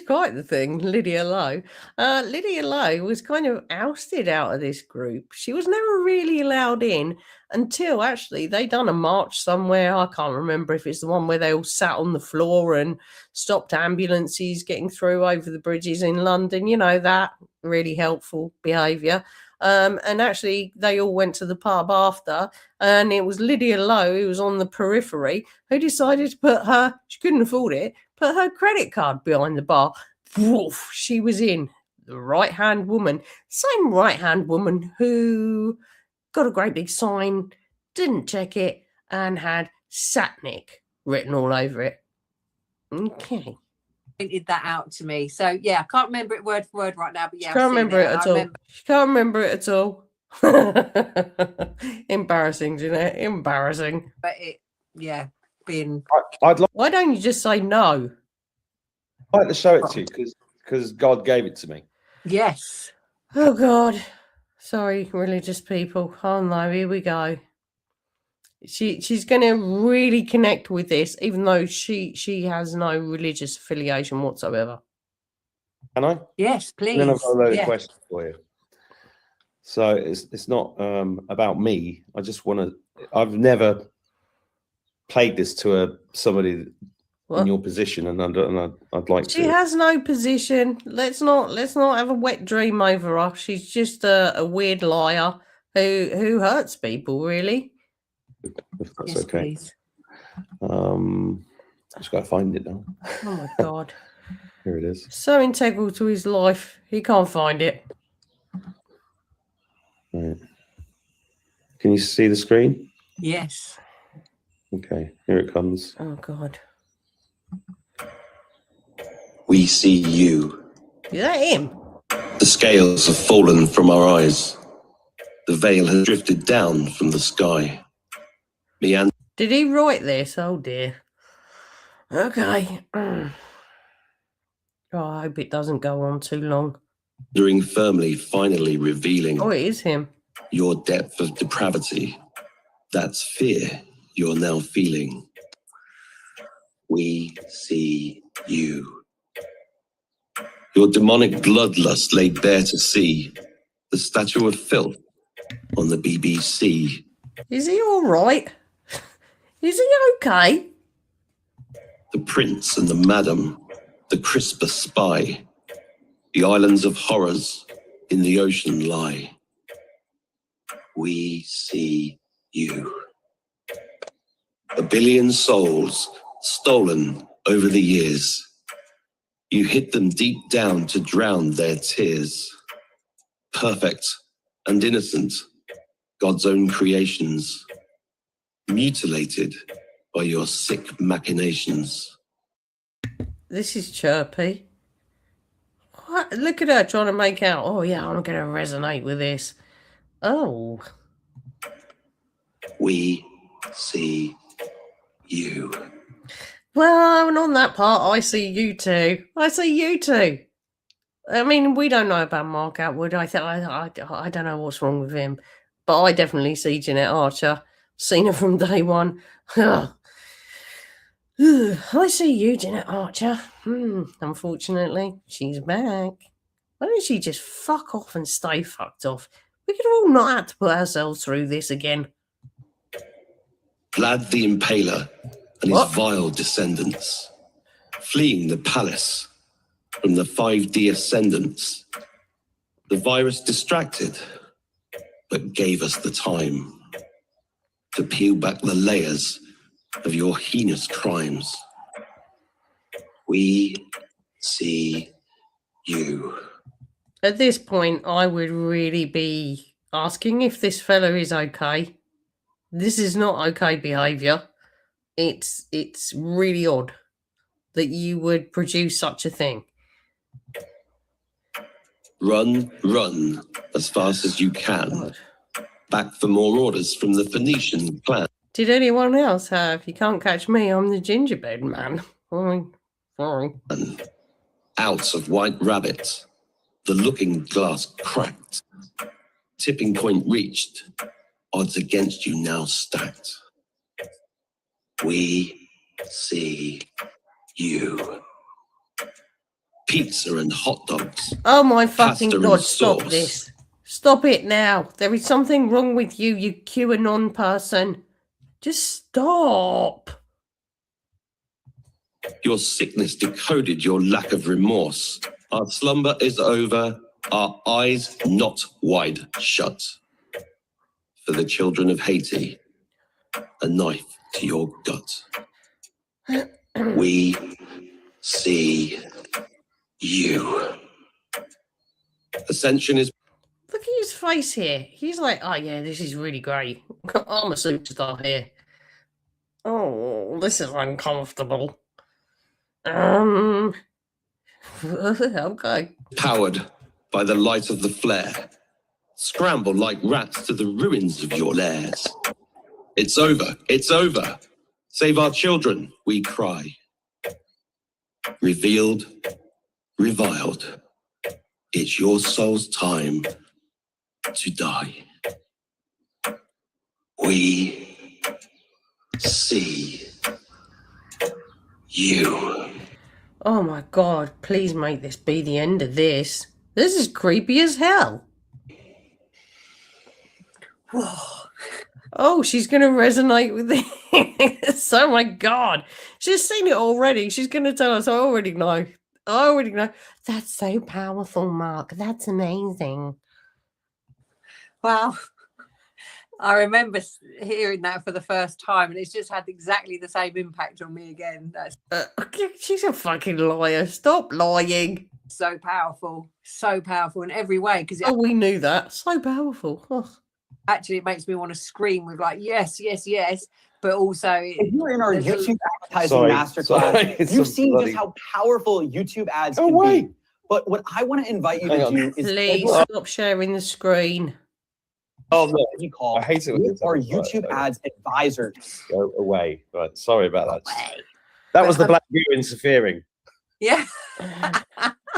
quite the thing, Lydia Lowe. Lydia Lowe was kind of ousted out of this group. She was never really allowed in until actually they done a march somewhere. I can't remember if it's the one where they all sat on the floor and stopped ambulances getting through over the bridges in London. You know, that really helpful behaviour. And actually, they all went to the pub after, and it was Lydia Lowe, who was on the periphery, who decided to put she couldn't afford it, put her credit card behind the bar. Woof, she was in. The right-hand woman, same right-hand woman who got a great big sign, didn't check it, and had Satnik written all over it. Okay. Pointed that out to me. So yeah, I can't remember it word for word right now, but yeah, She can't remember it at all. She can't remember it at all. Embarrassing, Jeanette. Embarrassing. But being. Why don't you just say no? I'd like to show it to you because God gave it to me. Yes. Oh God. Sorry, religious people. Oh no, here we go. She's going to really connect with this, even though she has no religious affiliation whatsoever. Can I? Yes, please. And then I've got a load of questions for you. So it's not about me. I just want to. I've never played this to somebody in your position, and I'd like to. She has no position. Let's not have a wet dream over her. She's just a weird liar who hurts people, really. If that's yes, okay. Please. I just got to find it now. Oh my God. Here it is. So integral to his life. He can't find it. Right. Can you see the screen? Yes. Okay, here it comes. Oh God. We see you. Is that him? The scales have fallen from our eyes. The veil has drifted down from the sky. Did he write this? Oh dear. Okay. Oh, I hope it doesn't go on too long. Meandering firmly, finally revealing. Oh, it is him. Your depth of depravity. That's fear you're now feeling. We see you. Your demonic bloodlust laid bare to see. The statue of filth on the BBC. Is he all right? Is he okay? The prince and the madam, the crisper spy. The islands of horrors in the ocean lie. We see you. 1 billion souls stolen over the years. You hit them deep down to drown their tears. Perfect and innocent, God's own creations. Mutilated by your sick machinations. This is chirpy. What? Look at her trying to make out. Oh yeah, I'm going to resonate with this. Oh. We see you. Well, and on that part, I see you too. I see you too. I mean, we don't know about Mark Atwood. I don't know what's wrong with him, but I definitely see Jeanette Archer. Seen her from day one. I see you, Jeanette Archer. Unfortunately, she's back. Why don't she just fuck off and stay fucked off? We could all not have to put ourselves through this again. Vlad the Impaler and his vile descendants, fleeing the palace from the 5D ascendants. The virus distracted, but gave us the time to peel back the layers of your heinous crimes. We see you. At this point, I would really be asking if this fella is okay. This is not okay behaviour. It's really odd that you would produce such a thing. Run as fast as you can. God. Back for more orders from the Phoenician clan. Did anyone else have? You can't catch me, I'm the gingerbread man. Sorry. Out of White Rabbit. The looking glass cracked. Tipping point reached. Odds against you now stacked. We see you. Pizza and hot dogs. Oh my fucking Pasta God, and stop sauce. this. Stop it now. There is something wrong with you, you QAnon person. Just stop. Your sickness decoded your lack of remorse. Our slumber is over, our eyes not wide shut. For the children of Haiti, a knife to your gut. We see you. Ascension is Look at his face here. He's like, oh yeah, this is really great. I'm a superstar here. Oh, this is uncomfortable. Okay. powered by the light of the flare. Scramble like rats to the ruins of your lairs. It's over, it's over. Save our children, we cry. Revealed, reviled. It's your soul's time to die. We see you. Oh my God, please make this be the end of this. This is creepy as hell. Oh, she's going to resonate with this. Oh my God. She's seen it already. She's going to tell us, I already know. I already know. That's so powerful, Mark. That's amazing. Wow. I remember hearing that for the first time, and it's just had exactly the same impact on me again. That's She's a fucking liar. Stop lying. so powerful in every way, because Oh, we knew that. So powerful. Oh. actually it makes me want to scream with like, yes, yes, yes. But also, if you're in our there's a- YouTube advertising Sorry, masterclass, it's you've some seen bloody- just how powerful YouTube ads Go can away. be. But what I want to invite you Hang to on. do is Please take stop sharing the screen. Oh, no. what we call I hate it when with this our happens. Right, YouTube okay. ads advisors. Go away. Right, sorry about that. Way. That was the black view interfering. Yeah.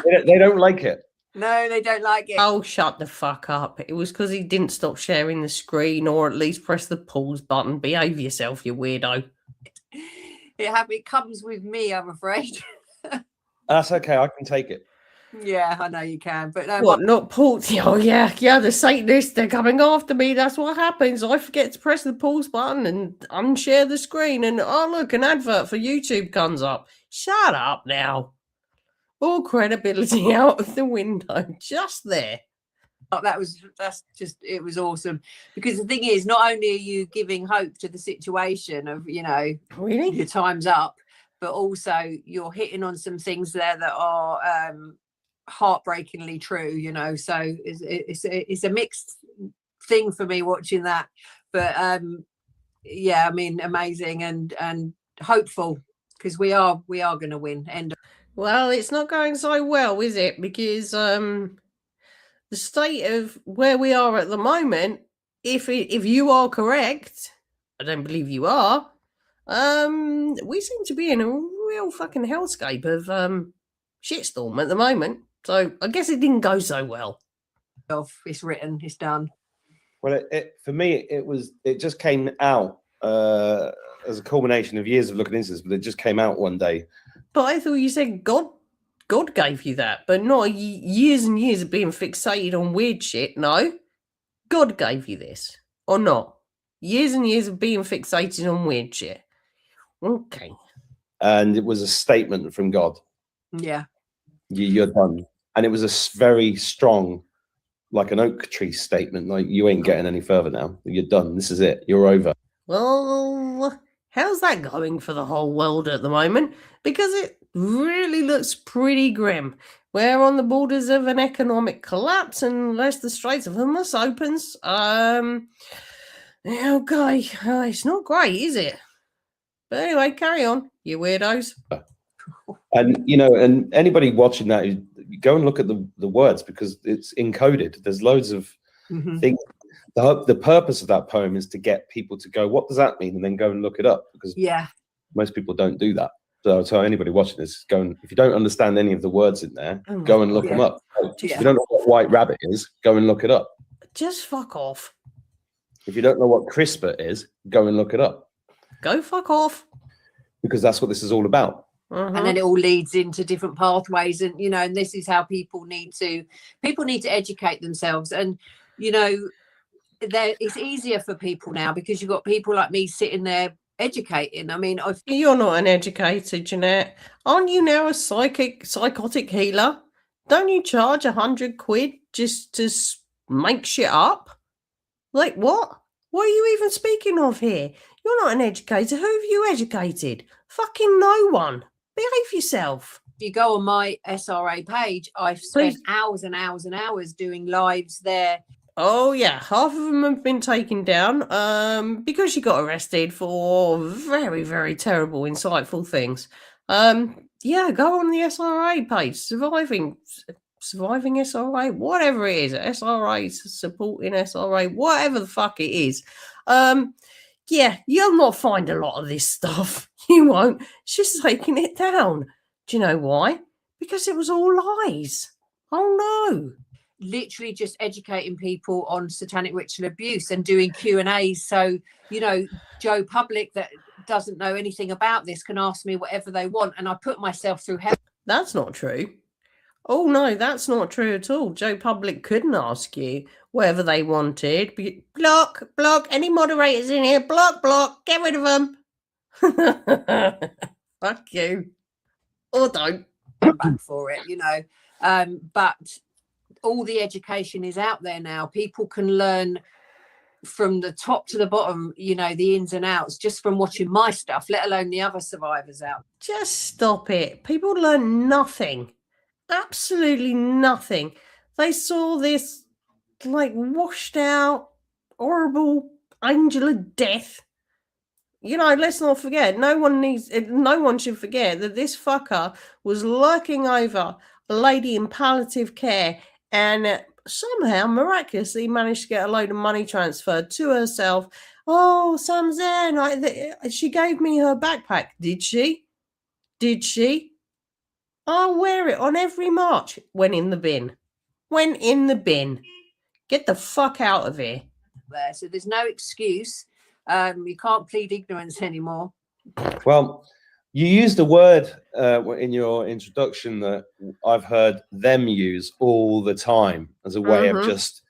They don't like it. No, they don't like it. Oh, shut the fuck up. It was because he didn't stop sharing the screen or at least press the pause button. Behave yourself, you weirdo. It comes with me, I'm afraid. That's okay. I can take it. Yeah, I know you can, but no, What, not pause? Oh, yeah, the Satanists, they're coming after me. That's what happens. I forget to press the pause button and unshare the screen. And oh, look, an advert for YouTube comes up. Shut up now. All credibility out of the window. Just there. it was awesome, because the thing is, not only are you giving hope to the situation of, Really? your time's up, but also you're hitting on some things there that are heartbreakingly true, so it's a mixed thing for me watching that, but yeah, I mean, amazing and hopeful, because we are going to win. Well, it's not going so well, is it? Because the state of where we are at the moment, if you are correct, I don't believe you are, we seem to be in a real fucking hellscape of shitstorm at the moment. So I guess it didn't go so well. It's written, it's done. Well, it for me, it just came out as a culmination of years of looking into this, but it just came out one day. But I thought you said God gave you that, but not years and years of being fixated on weird shit. No, God gave you this, or not? Years and years of being fixated on weird shit. Okay. And it was a statement from God. Yeah. You're done. And it was a very strong like an oak tree statement. Like, you ain't getting any further now. You're done. This is it. You're over. Well, how's that going for the whole world at the moment? Because it really looks pretty grim. We're on the borders of an economic collapse unless the Straits of Hormuz opens. Okay, it's not great, is it? But anyway, carry on, you weirdos. And, you know, and anybody watching that, go and look at the words, because it's encoded. There's loads of things. The purpose of that poem is to get people to go, what does that mean? And then go and look it up, because most people don't do that. So I'll tell anybody watching this, go and, if you don't understand any of the words in there, go and look them up. If you don't know what white rabbit is, go and look it up. Just fuck off. If you don't know what CRISPR is, go and look it up. Go fuck off. Because that's what this is all about. And then it all leads into different pathways, and you know, and this is how people need to educate themselves. And you know, it's easier for people now because you've got people like me sitting there educating. I mean, you're not an educator, Jeanette. Aren't you now a psychotic healer? Don't you charge £100 just to make shit up? Like what? What are you even speaking of here? You're not an educator. Who have you educated? Fucking no one. Behave yourself. If you go on my SRA page, I've spent hours and hours and hours doing lives there. Oh yeah, half of them have been taken down because she got arrested for very, very terrible, insightful things. Yeah, go on the SRA page, surviving SRA, whatever it is, SRA, supporting SRA, whatever the fuck it is. Yeah, you'll not find a lot of this stuff. You won't. She's taking it down. Do you know why? Because it was all lies. Oh no. Literally just educating people on satanic ritual abuse and doing Q&As. So, you know, Joe Public that doesn't know anything about this can ask me whatever they want. And I put myself through hell. That's not true. Oh, no, that's not true at all. Joe Public couldn't ask you whatever they wanted. Block, any moderators in here, block, get rid of them. Fuck you. Or don't. Back for it, you know. But all the education is out there now. People can learn from the top to the bottom, you know, the ins and outs, just from watching my stuff, let alone the other survivors out. Just stop it. People learn nothing. Absolutely nothing. They saw this like washed out, horrible angel of death. You know, let's not forget, no one should forget that this fucker was lurking over a lady in palliative care and somehow miraculously managed to get a load of money transferred to herself. Oh, Sam Zen, she gave me her backpack. Did she? I'll wear it on every march. Went in the bin. Get the fuck out of here. There, so there's no excuse. You can't plead ignorance anymore. Well, you used a word in your introduction that I've heard them use all the time as a way of just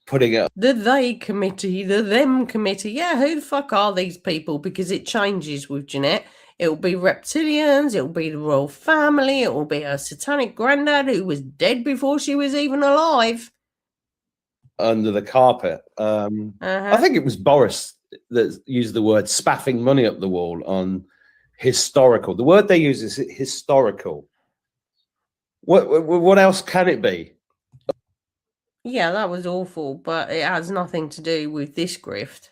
putting it. The they committee, the them committee. Yeah, who the fuck are these people? Because it changes with Jeanette. It'll be reptilians, it'll be the royal family, it will be her satanic granddad who was dead before she was even alive. Under the carpet. I think it was Boris that used the word spaffing money up the wall on historical. The word they use is historical. What else can it be? Yeah, that was awful, but it has nothing to do with this grift.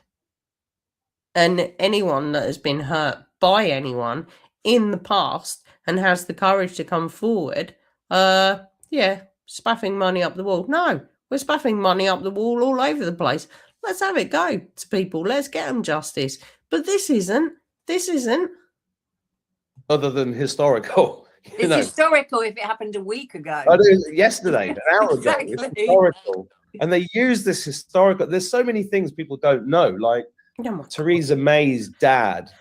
And anyone that has been hurt by anyone in the past and has the courage to come forward, spaffing money up the wall. No, we're spaffing money up the wall all over the place. Let's have it go to people. Let's get them justice. But this isn't. Other than historical. It's historical if it happened a week ago. Yesterday, an hour ago. It's historical. And they use this historical. There's so many things people don't know, like Theresa May's dad.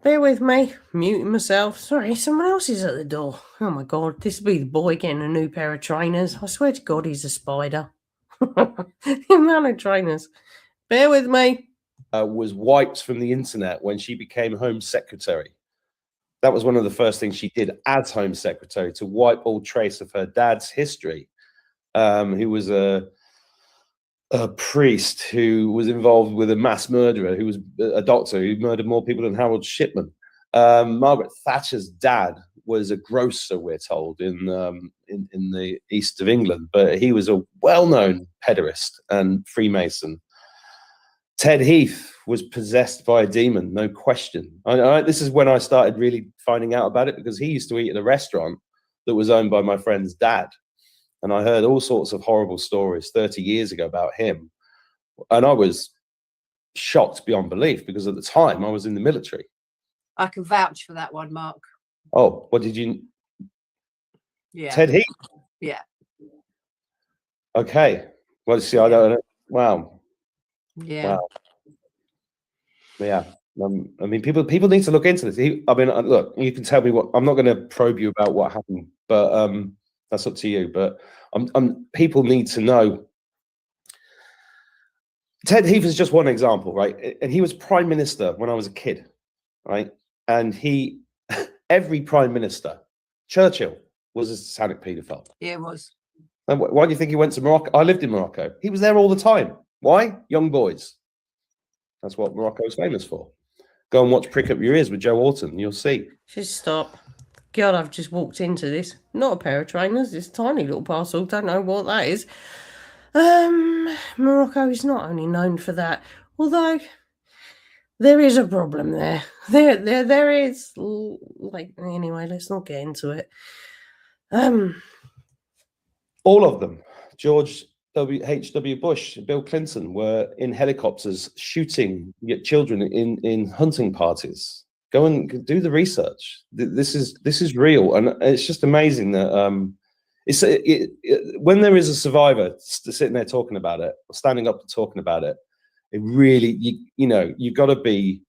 Bear with me, muting myself. Sorry, someone else is at the door. Oh my God, this will be the boy getting a new pair of trainers. I swear to God, he's a spider. The amount of trainers. Bear with me. Was wiped from the internet when she became Home Secretary. That was one of the first things she did as Home Secretary, to wipe all trace of her dad's history. who was a priest who was involved with a mass murderer, who was a doctor who murdered more people than Harold Shipman. Margaret Thatcher's dad was a grocer, we're told, in the east of England, but he was a well-known pederast and Freemason. Ted Heath was possessed by a demon, no question. This is when I started really finding out about it, because he used to eat at a restaurant that was owned by my friend's dad. And I heard all sorts of horrible stories 30 years ago about him. And I was shocked beyond belief, because at the time I was in the military. I can vouch for that one, Mark. Oh, what did you? Yeah. Ted Heath? Yeah. Okay. Well, see, I don't know. Wow. Yeah. Wow. Yeah. I mean, people need to look into this. I mean, look, you can tell me what. I'm not going to probe you about what happened, but that's up to you. But people need to know. Ted Heath is just one example, right? And he was prime minister when I was a kid, right? And every prime minister, Churchill, was a satanic paedophile. Yeah, it was. And why do you think he went to Morocco? I lived in Morocco. He was there all the time. Why? Young boys. That's what Morocco is famous for. Go and watch Prick Up Your Ears with Joe Orton. You'll see. Just stop. God, I've just walked into this. Not a pair of trainers. This tiny little parcel. Don't know what that is. Morocco is not only known for that, although there is a problem there. There is. Like, anyway, let's not get into it. All of them. George H.W. Bush, Bill Clinton were in helicopters shooting children in hunting parties. Go and do the research. This is real, and it's just amazing that when there is a survivor sitting there talking about it, or standing up and talking about it, it really you've got to be.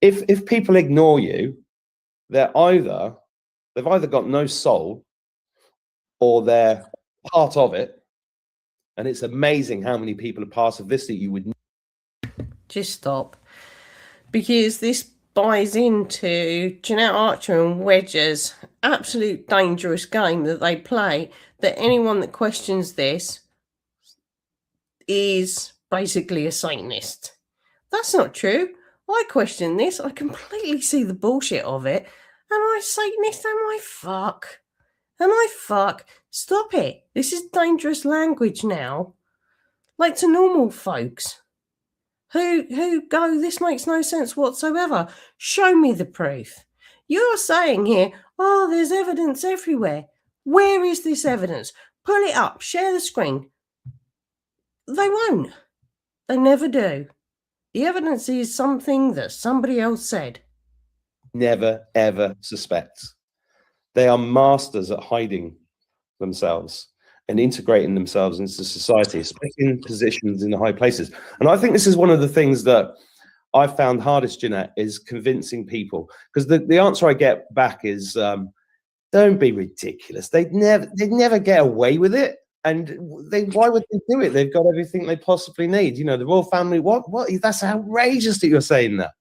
If people ignore you, they've either got no soul, or they're part of it. And it's amazing how many people are part of this that you would. Just stop. Because this buys into Jeanette Archer and Wedge's absolute dangerous game that they play, that anyone that questions this is basically a Satanist. That's not true. I question this. I completely see the bullshit of it. Am I Satanist? Am I fuck? Am I fuck? Stop it. This is dangerous language now. Like to normal folks who go, this makes no sense whatsoever. Show me the proof. You're saying here, oh, there's evidence everywhere. Where is this evidence? Pull it up. Share the screen. They won't. They never do. The evidence is something that somebody else said. Never, ever suspect. They are masters at hiding themselves and integrating themselves into society, especially in positions in the high places. And I think this is one of the things that I found hardest, Jeanette, is convincing people. Because the answer I get back is, don't be ridiculous. They'd never get away with it. And why would they do it? They've got everything they possibly need. The royal family, what? That's outrageous that you're saying that.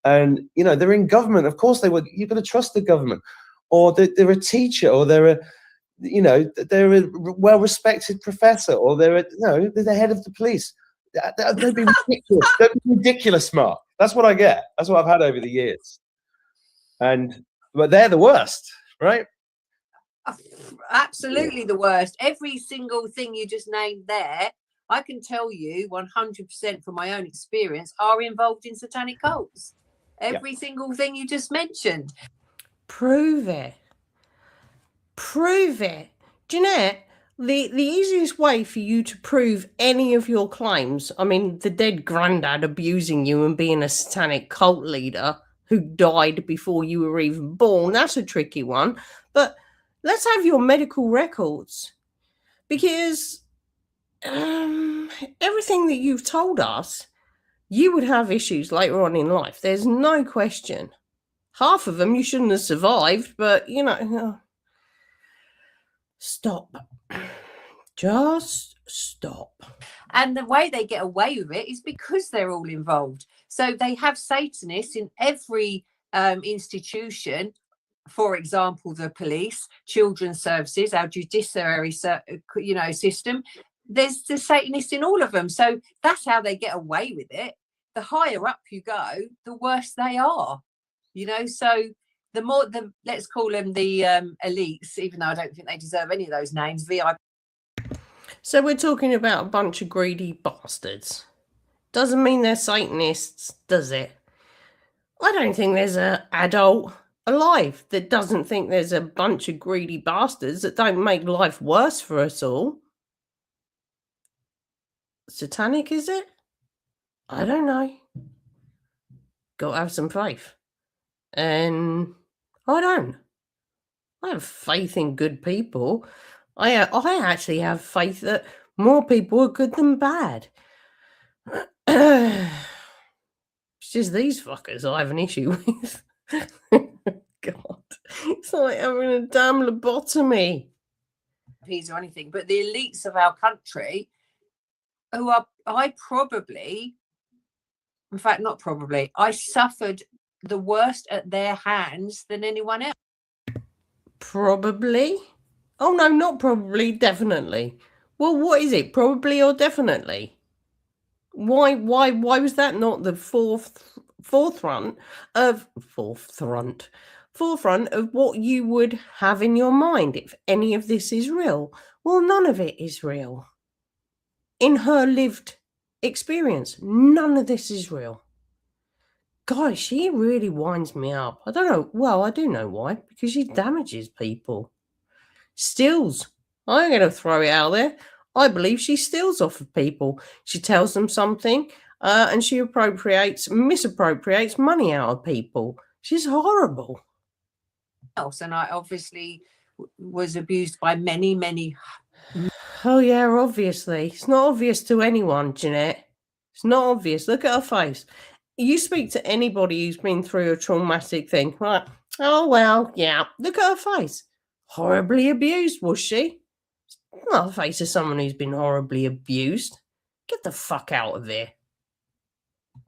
And, they're in government. Of course they would. You've got to trust the government. Or they're a teacher, or they're a well-respected professor, or they're the head of the police. Don't be ridiculous. Don't be ridiculous, Mark. That's what I get. That's what I've had over the years. But they're the worst, right? Absolutely the worst. Every single thing you just named there, I can tell you 100% from my own experience, are involved in satanic cults. Every single thing you just mentioned. Prove it. Prove it. Jeanette, the easiest way for you to prove any of your claims, I mean, the dead granddad abusing you and being a satanic cult leader who died before you were even born, that's a tricky one. But let's have your medical records. Because everything that you've told us, you would have issues later on in life. There's no question. Half of them you shouldn't have survived, but, stop. Just stop. And the way they get away with it is because they're all involved. So they have Satanists in every institution for example, the police, children's services, our judiciary, system. There's the Satanists in all of them. So that's how they get away with it. The higher up you go, the worse they are. So the more let's call them the elites, even though I don't think they deserve any of those names. VIP. So we're talking about a bunch of greedy bastards. Doesn't mean they're Satanists, does it? I don't think there's an adult alive that doesn't think there's a bunch of greedy bastards that don't make life worse for us all. Satanic, is it? I don't know. Got to have some faith. And I don't. I have faith in good people. I actually have faith that more people are good than bad. It's just these fuckers I have an issue with. God, it's like having a damn lobotomy. Or anything, but the elites of our country, I suffered the worst at their hands than anyone else. Probably. Oh no, not probably, definitely. Well, what is it? Probably or definitely? Why was that not the forefront of what you would have in your mind if any of this is real? Well, none of it is real. In her lived experience, none of this is real. Guys, she really winds me up. I don't know. Well, I do know why. Because she damages people. Steals. I'm going to throw it out there. I believe she steals off of people. She tells them something and she misappropriates money out of people. She's horrible. And I obviously was abused by many, many. Oh, yeah, obviously. It's not obvious to anyone, Jeanette. It's not obvious. Look at her face. You speak to anybody who's been through a traumatic thing, right? Oh, well, yeah. Look at her face. Horribly abused, was she? Not the face of someone who's been horribly abused. Get the fuck out of there.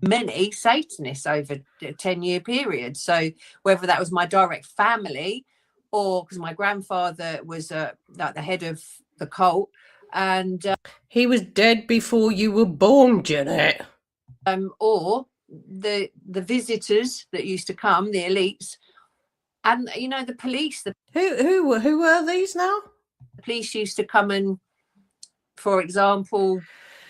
Many Satanists over a 10-year period. So whether that was my direct family or because my grandfather was like the head of the cult, and he was dead before you were born, Jeanette. Or the visitors that used to come, the elites, and the police. Who were these now? The police used to come and, for example,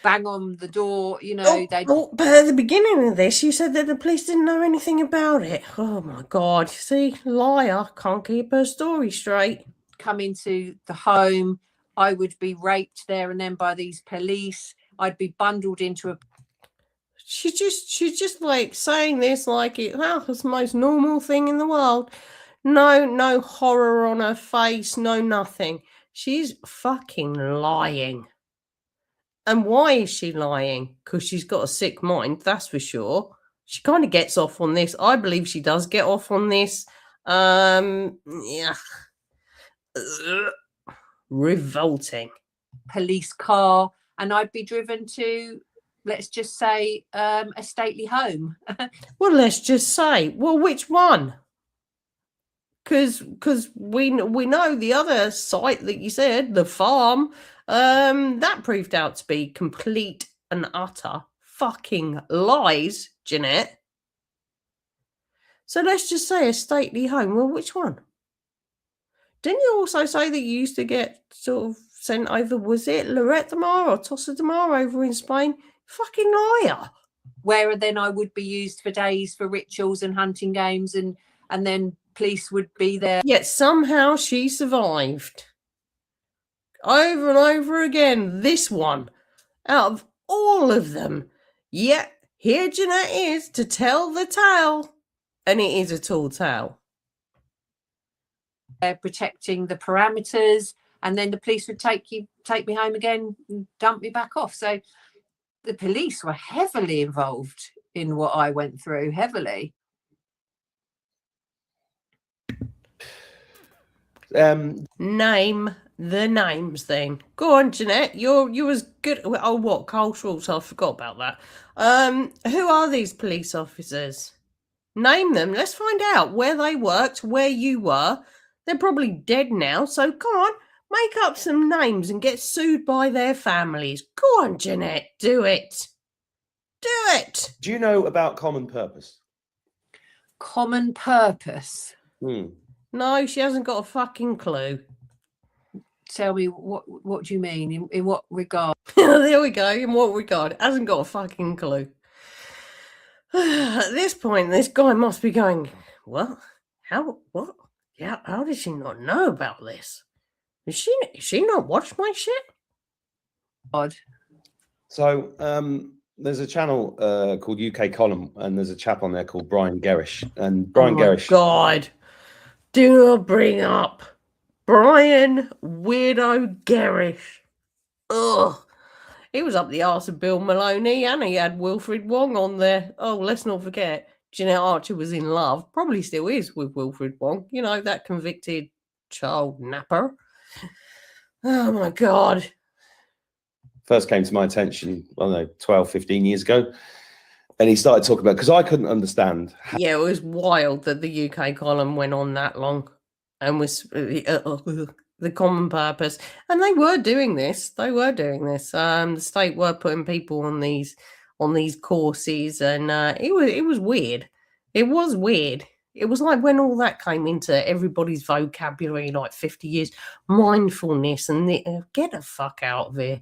bang on the door. But at the beginning of this, you said that the police didn't know anything about it. Oh my God! See, liar, can't keep her story straight. Come into the home, I would be raped there and then by these police. I'd be bundled into a. She's just like saying this like it's the most normal thing in the world. No horror on her face, no nothing. She's fucking lying. And why is she lying? Because she's got a sick mind, that's for sure. She kind of gets off on this. I believe she does get off on this. Yeah. Revolting. Police car, and I'd be driven to, let's just say, a stately home. Well, let's just say, which one? Because we know the other site that you said, the farm, that proved out to be complete and utter fucking lies, Jeanette. So let's just say a stately home. Well, which one? Didn't you also say that you used to get sort of sent over, was it Lorette de Mar or Tossa de Mar over in Spain? Fucking liar. Where then I would be used for days for rituals and hunting games, and then police would be there. Yet somehow she survived. Over and over again, this one, out of all of them. Yet here Jeanette is to tell the tale. And it is a tall tale. Protecting the parameters, and then the police would take me home again and dump me back off. So the police were heavily involved in what I went through, heavily. Name the names then. Go on, Jeanette. You was good. Oh, what? Culturals, I forgot about that. Who are these police officers? Name them. Let's find out where they worked, where you were. They're probably dead now, so come on, make up some names and get sued by their families. Go on, Jeanette, do it. Do it. Do you know about common purpose? Common purpose. No, she hasn't got a fucking clue. Tell me, what do you mean? In what regard? There we go. In what regard? Hasn't got a fucking clue. At this point, this guy must be going, what? How? What? Yeah, how did she not know about this? Is she not watched my shit? Odd. So there's a channel called UK Column, and there's a chap on there called Brian Gerrish. And Brian Gerrish. God, do not bring up Brian Weirdo Gerrish. Ugh. He was up the arse of Bill Maloney, and he had Wilfred Wong on there. Oh, let's not forget, Jeanette Archer was in love, probably still is, with Wilfred Wong. You know, that convicted child napper. Oh, my God. First came to my attention, I don't know, 12, 15 years ago. And he started talking about, because I couldn't understand. Yeah, it was wild that the UK column went on that long and was the common purpose. And they were doing this. The state were putting people on these courses, and it was weird. It was weird. It was like when all that came into everybody's vocabulary, like 50 years, mindfulness, and get the fuck out of here.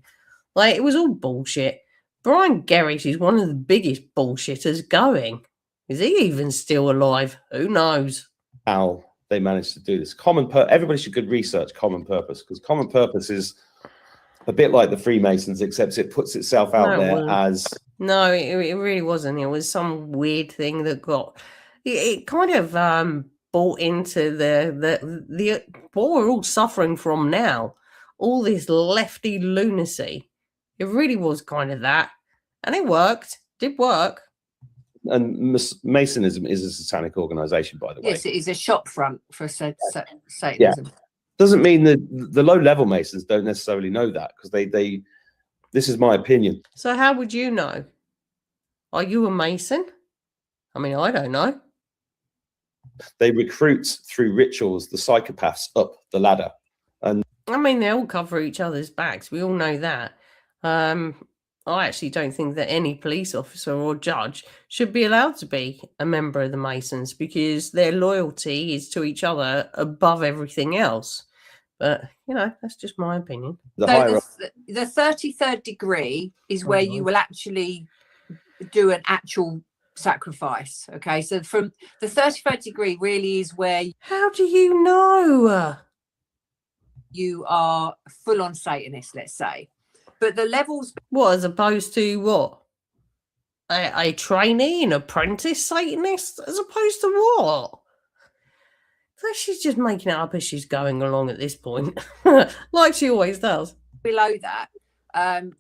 Like, it was all bullshit. Brian Gerrish is one of the biggest bullshitters going. Is he even still alive? Who knows? How they managed to do this. Everybody should good research common purpose, because common purpose is a bit like the Freemasons, except it puts itself out there as... No, it really wasn't. It was some weird thing that got... It kind of bought into the what we're all suffering from now. All this lefty lunacy. It really was kind of that. And it worked. Did work. And Masonism is a satanic organization, by the way. Yes, it is a shop front for Satanism. Yeah. Doesn't mean that the low-level Masons don't necessarily know that, because they this is my opinion. So how would you know? Are you a Mason? I mean, I don't know. They recruit through rituals the psychopaths up the ladder. And I mean, they all cover each other's backs. We all know that. I actually don't think that any police officer or judge should be allowed to be a member of the Masons, because their loyalty is to each other above everything else. But, you know, that's just my opinion. The 33rd degree is where you will actually do an actual sacrifice. Okay, so from the 33rd degree really is where... How do you know? You are full-on Satanist, let's say. But the levels... What, as opposed to what? A trainee, an apprentice Satanist? As opposed to what? She's just making it up as she's going along at this point. Like she always does. Below that,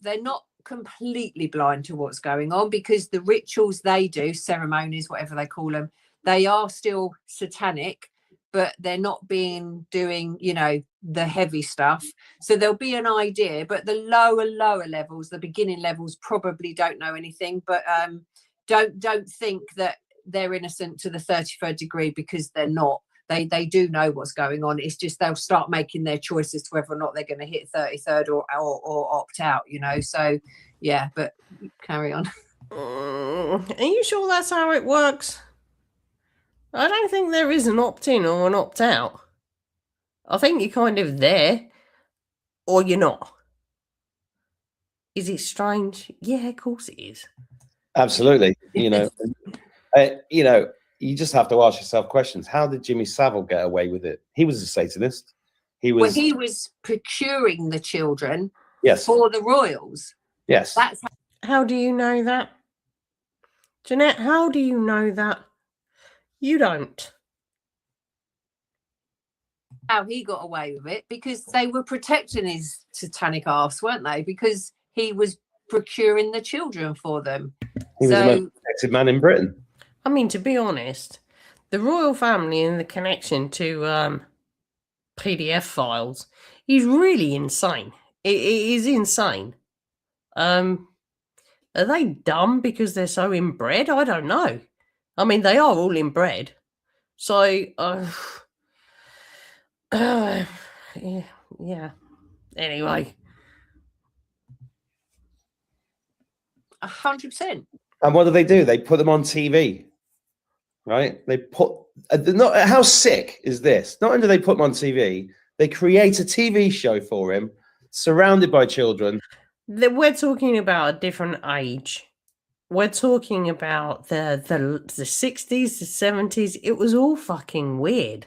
they're not completely blind to what's going on, because the rituals they do, ceremonies, whatever they call them, they are still satanic, but they're not doing, you know, the heavy stuff. So there'll be an idea, but the lower levels, the beginning levels, probably don't know anything. But don't think that they're innocent to the 33rd degree, because they're not. They do know what's going on. It's just they'll start making their choices to whether or not they're going to hit 33rd or opt out, you know. So yeah, but carry on. Are you sure that's how it works? I don't think there is an opt-in or an opt-out. I think you're kind of there, or you're not. Is it strange? Yeah, of course it is. Absolutely. You know, you just have to ask yourself questions. How did Jimmy Savile get away with it? He was a Satanist. He was procuring the children yes. for the royals. Yes. That's how do you know that? Jeanette, how do you know that? You don't. How he got away with it, because they were protecting his satanic arse, weren't they? Because he was procuring the children for them. He was the most protected man in Britain. I mean, to be honest, the royal family and the connection to PDF files is really insane. It is insane. Are they dumb because they're so inbred? I don't know. I mean, they are all inbred. So, yeah. Anyway. 100%. And what do? They put them on TV, right? They put, not how sick is this? Not only do they put them on TV, they create a TV show for him, surrounded by children. We're talking about a different age. We're talking about the 60s, the 70s. It was all fucking weird.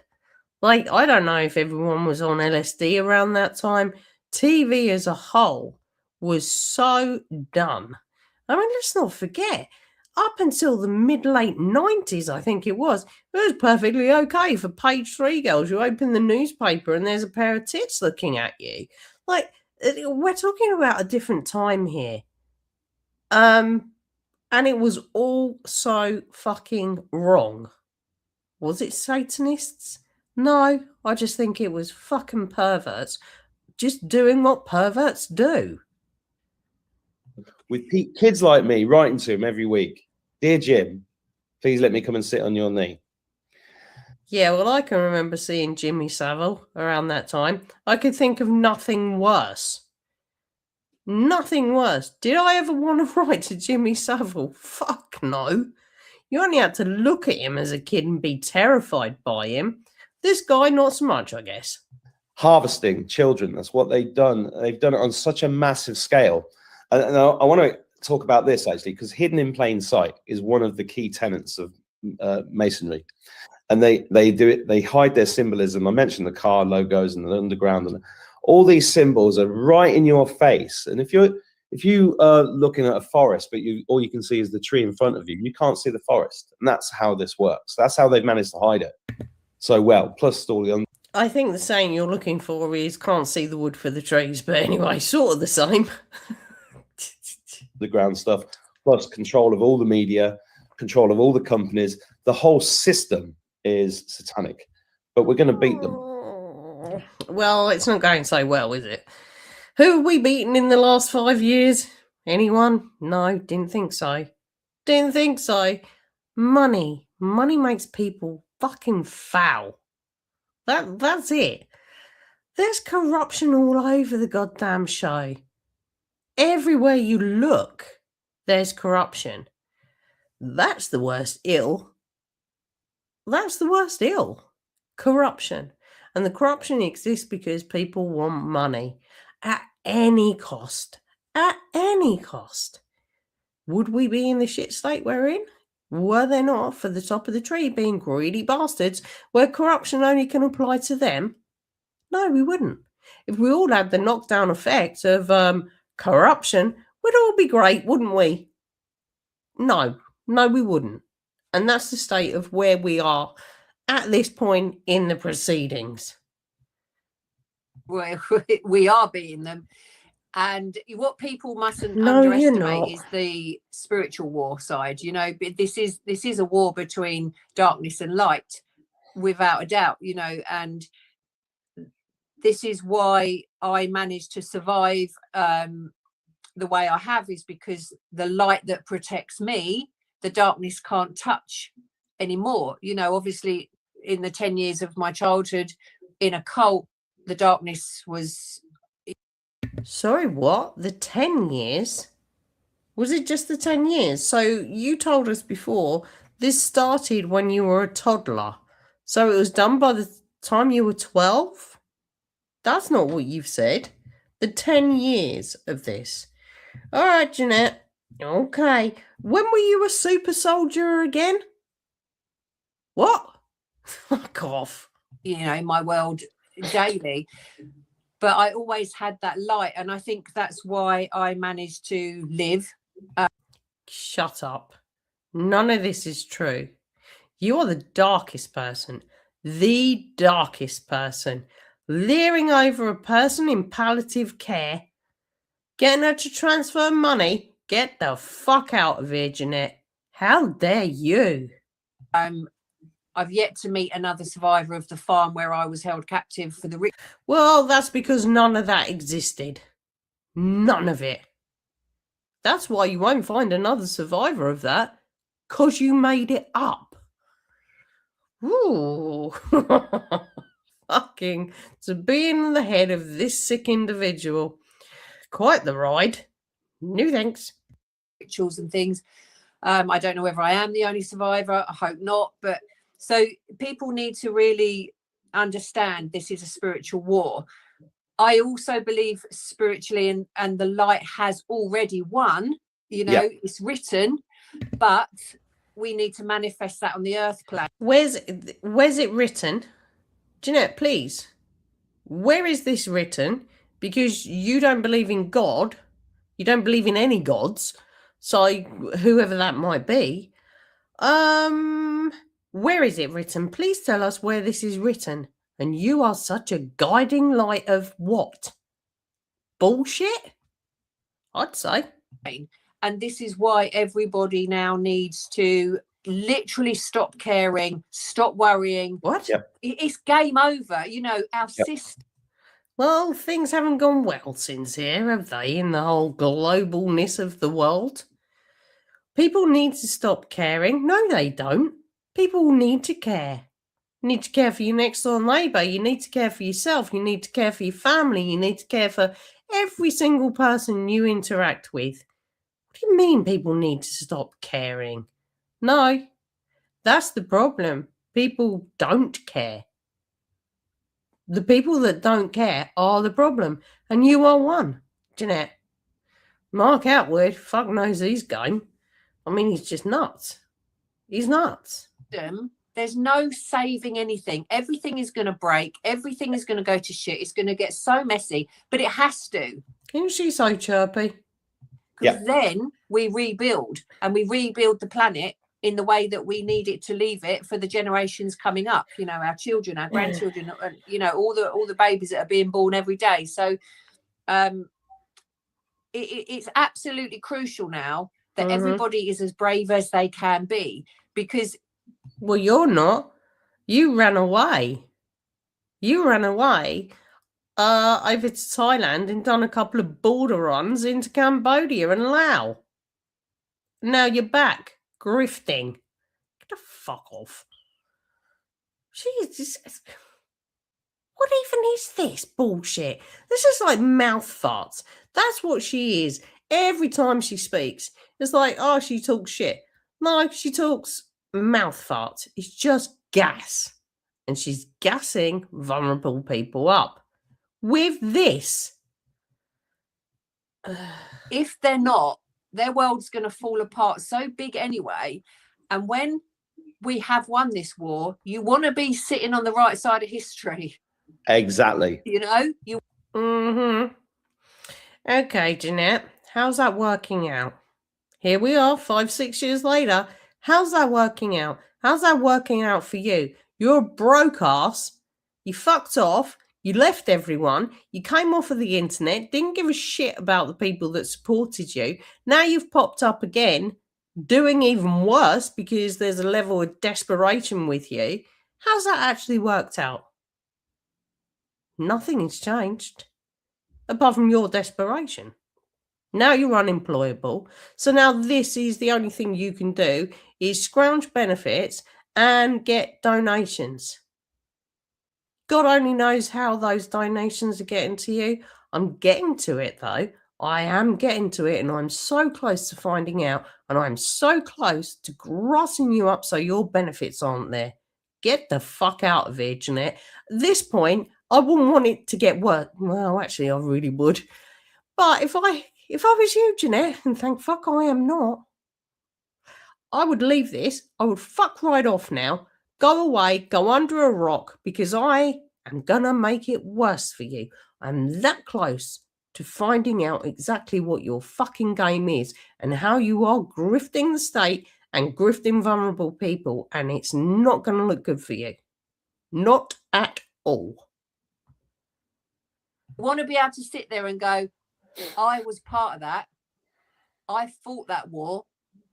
Like, I don't know if everyone was on LSD around that time. TV as a whole was so dumb. I mean, let's not forget, up until the mid-late 90s, I think it was perfectly okay for page 3 girls. You open the newspaper and there's a pair of tits looking at you. Like, we're talking about a different time here. And it was all so fucking wrong. Was it Satanists? No, I just think it was fucking perverts just doing what perverts do. With kids like me writing to him every week, "Dear Jim, please let me come and sit on your knee." Yeah, well, I can remember seeing Jimmy Savile around that time. I could think of nothing worse. Nothing worse. Did I ever want to write to Jimmy Savile? Fuck no. You only had to look at him as a kid and be terrified by him. This guy, not so much, I guess. Harvesting children, that's what they've done. They've done it on such a massive scale. And I want to talk about this, actually, because hidden in plain sight is one of the key tenets of Masonry. And they do it, they hide their symbolism. I mentioned the car logos and the underground, and all these symbols are right in your face. And if you are looking at a forest, but all you can see is the tree in front of you, you can't see the forest. And that's how this works. That's how they've managed to hide it so well. Plus all the I think the saying you're looking for is "can't see the wood for the trees," but anyway, sort of the same. the ground stuff, plus control of all the media, control of all the companies. The whole system is satanic, but we're going to beat them. Well, it's not going so well, is it? Who have we beaten in the last 5 years? Anyone? No, didn't think so. Didn't think so. Money makes people fucking foul. That's it. There's corruption all over the goddamn show. Everywhere you look, there's corruption. That's the worst ill. That's the worst ill. Corruption. And the corruption exists because people want money at any cost. At any cost. Would we be in the shit state we're in? Were there not for the top of the tree being greedy bastards where corruption only can apply to them? No, we wouldn't. If we all had the knockdown effect of corruption, we'd all be great, wouldn't we? No, we wouldn't. And that's the state of where we are at this point in the proceedings. Well, we are beating them. And what people mustn't underestimate is the spiritual war side. You know, this is a war between darkness and light, without a doubt, you know, and this is why I managed to survive the way I have, is because the light that protects me, the darkness can't touch anymore. You know, obviously in the 10 years of my childhood in a cult, the darkness was... Sorry, what? The 10 years? Was it just the 10 years? So you told us before this started when you were a toddler. So it was done by the time you were 12? That's not what you've said. The 10 years of this. All right, Jeanette. Okay. When were you a super soldier again? What? Fuck off. You know, in my world daily. But I always had that light, and I think that's why I managed to live. Shut up. None of this is true. You are the darkest person. The darkest person. Leering over a person in palliative care. Getting her to transfer money. Get the fuck out of here, Jeanette. How dare you? I've yet to meet another survivor of the farm where I was held captive for the... Well, that's because none of that existed. None of it. That's why you won't find another survivor of that. because you made it up. Ooh. Fucking to be in the head of this sick individual. Quite the ride. No thanks. Rituals and things. I don't know whether I am the only survivor. I hope not. But so people need to really understand this is a spiritual war. I also believe spiritually, and the light has already won. You know, it's written, but we need to manifest that on the earth plane. Where's it written? Jeanette, please. Where is this written? Because you don't believe in God. You don't believe in any gods. So whoever that might be. Where is it written? Please tell us where this is written. And you are such a guiding light of what? Bullshit? I'd say. And this is why everybody now needs to literally stop caring, stop worrying. What? Yep. It's game over. You know, our system. Well, things haven't gone well since here, have they, in the whole globalness of the world? People need to stop caring. No, they don't. People need to care. You need to care for your next door neighbour. You need to care for yourself. You need to care for your family. You need to care for every single person you interact with. What do you mean people need to stop caring? No, that's the problem. People don't care. The people that don't care are the problem. And you are one, Jeanette. Mark Atwood, fuck knows he's game. I mean, he's just nuts. He's nuts. There's no saving anything. Everything is going to break. Everything is going to go to shit. It's going to get so messy, but it has to. Isn't she so chirpy? Because then we rebuild, and we rebuild the planet in the way that we need it to leave it for the generations coming up. You know, our children, our grandchildren, you know, all the babies that are being born every day. So it's absolutely crucial now that everybody is as brave as they can be, because well, you're not. You ran away. Over to Thailand and done a couple of border runs into Cambodia and Laos. Now you're back grifting. Get the fuck off. Jesus. What even is this bullshit? This is like mouth farts. That's what she is. Every time she speaks, it's like, oh, she talks shit. No, she talks mouth farts. It's just gas. And she's gassing vulnerable people up with this. If they're not, their world's going to fall apart so big anyway. And when we have won this war, you want to be sitting on the right side of history. Exactly. You know? You. Okay, Jeanette, how's that working out? Here we are, 5-6 years later. How's that working out? How's that working out for you? You're a broke ass. You fucked off. You left everyone. You came off of the internet. Didn't give a shit about the people that supported you. Now you've popped up again, doing even worse because there's a level of desperation with you. How's that actually worked out? Nothing has changed, apart from your desperation. Now you're unemployable. So now this is the only thing you can do is scrounge benefits and get donations. God only knows how those donations are getting to you. I'm getting to it, though. I am getting to it, and I'm so close to finding out, and I'm so close to grassing you up so your benefits aren't there. Get the fuck out of here, Jeanette. At this point, I wouldn't want it to get worse. Well, actually, I really would. But if I was you, Jeanette, and thank fuck I am not, I would leave this. I would fuck right off now. Go away, go under a rock, because I am gonna make it worse for you. I'm that close to finding out exactly what your fucking game is and how you are grifting the state and grifting vulnerable people, and it's not gonna look good for you. Not at all. I want to be able to sit there and go, I was part of that. I fought that war.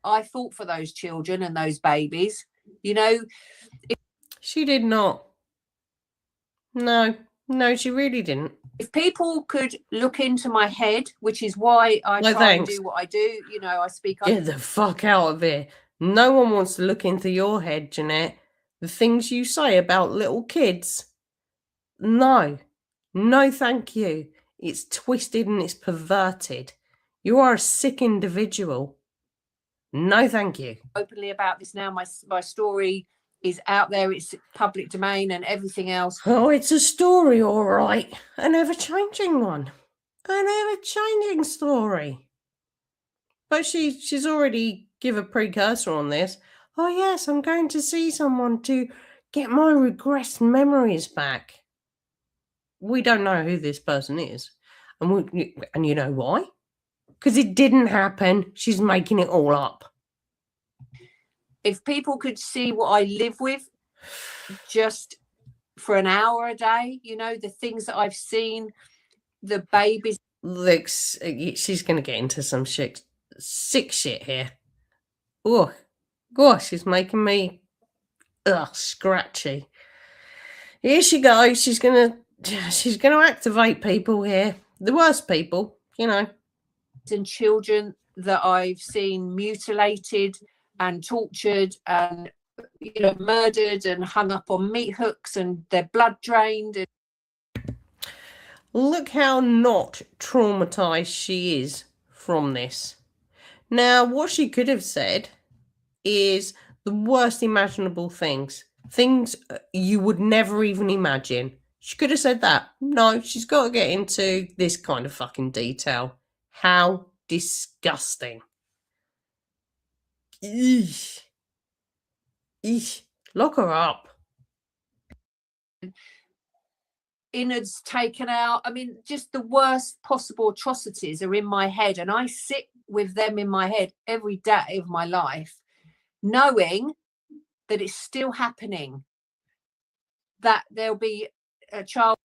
I fought for those children and those babies. You know, she did not. No, she really didn't. If people could look into my head, which is why I try and do what I do, you know, I speak. Get the fuck out of here. No one wants to look into your head, Jeanette. The things you say about little kids. No. No, thank you. It's twisted and it's perverted. You are a sick individual. No, thank you. Openly about this now. My story is out there. It's public domain and everything else. Oh, it's a story, all right. An ever-changing one. An ever-changing story. But she's already give a precursor on this. Oh, yes, I'm going to see someone to get my regressed memories back. We don't know who this person is. And you know why? Because it didn't happen. She's making it all up. If people could see what I live with just for an hour a day, you know, the things that I've seen, the babies. Look, she's going to get into some sick shit here. Oh, gosh, she's making me scratchy. Here she goes. She's gonna activate people here. The worst people, you know. And children that I've seen mutilated and tortured and, you know, murdered and hung up on meat hooks and their blood drained. And look how not traumatized she is from this. Now, what she could have said is the worst imaginable things you would never even imagine. She could have said that. No, she's got to get into this kind of fucking detail. How disgusting. Eesh. Eesh. Lock her up. Innards taken out. I mean, just the worst possible atrocities are in my head, and I sit with them in my head every day of my life, knowing that it's still happening, that there'll be a child.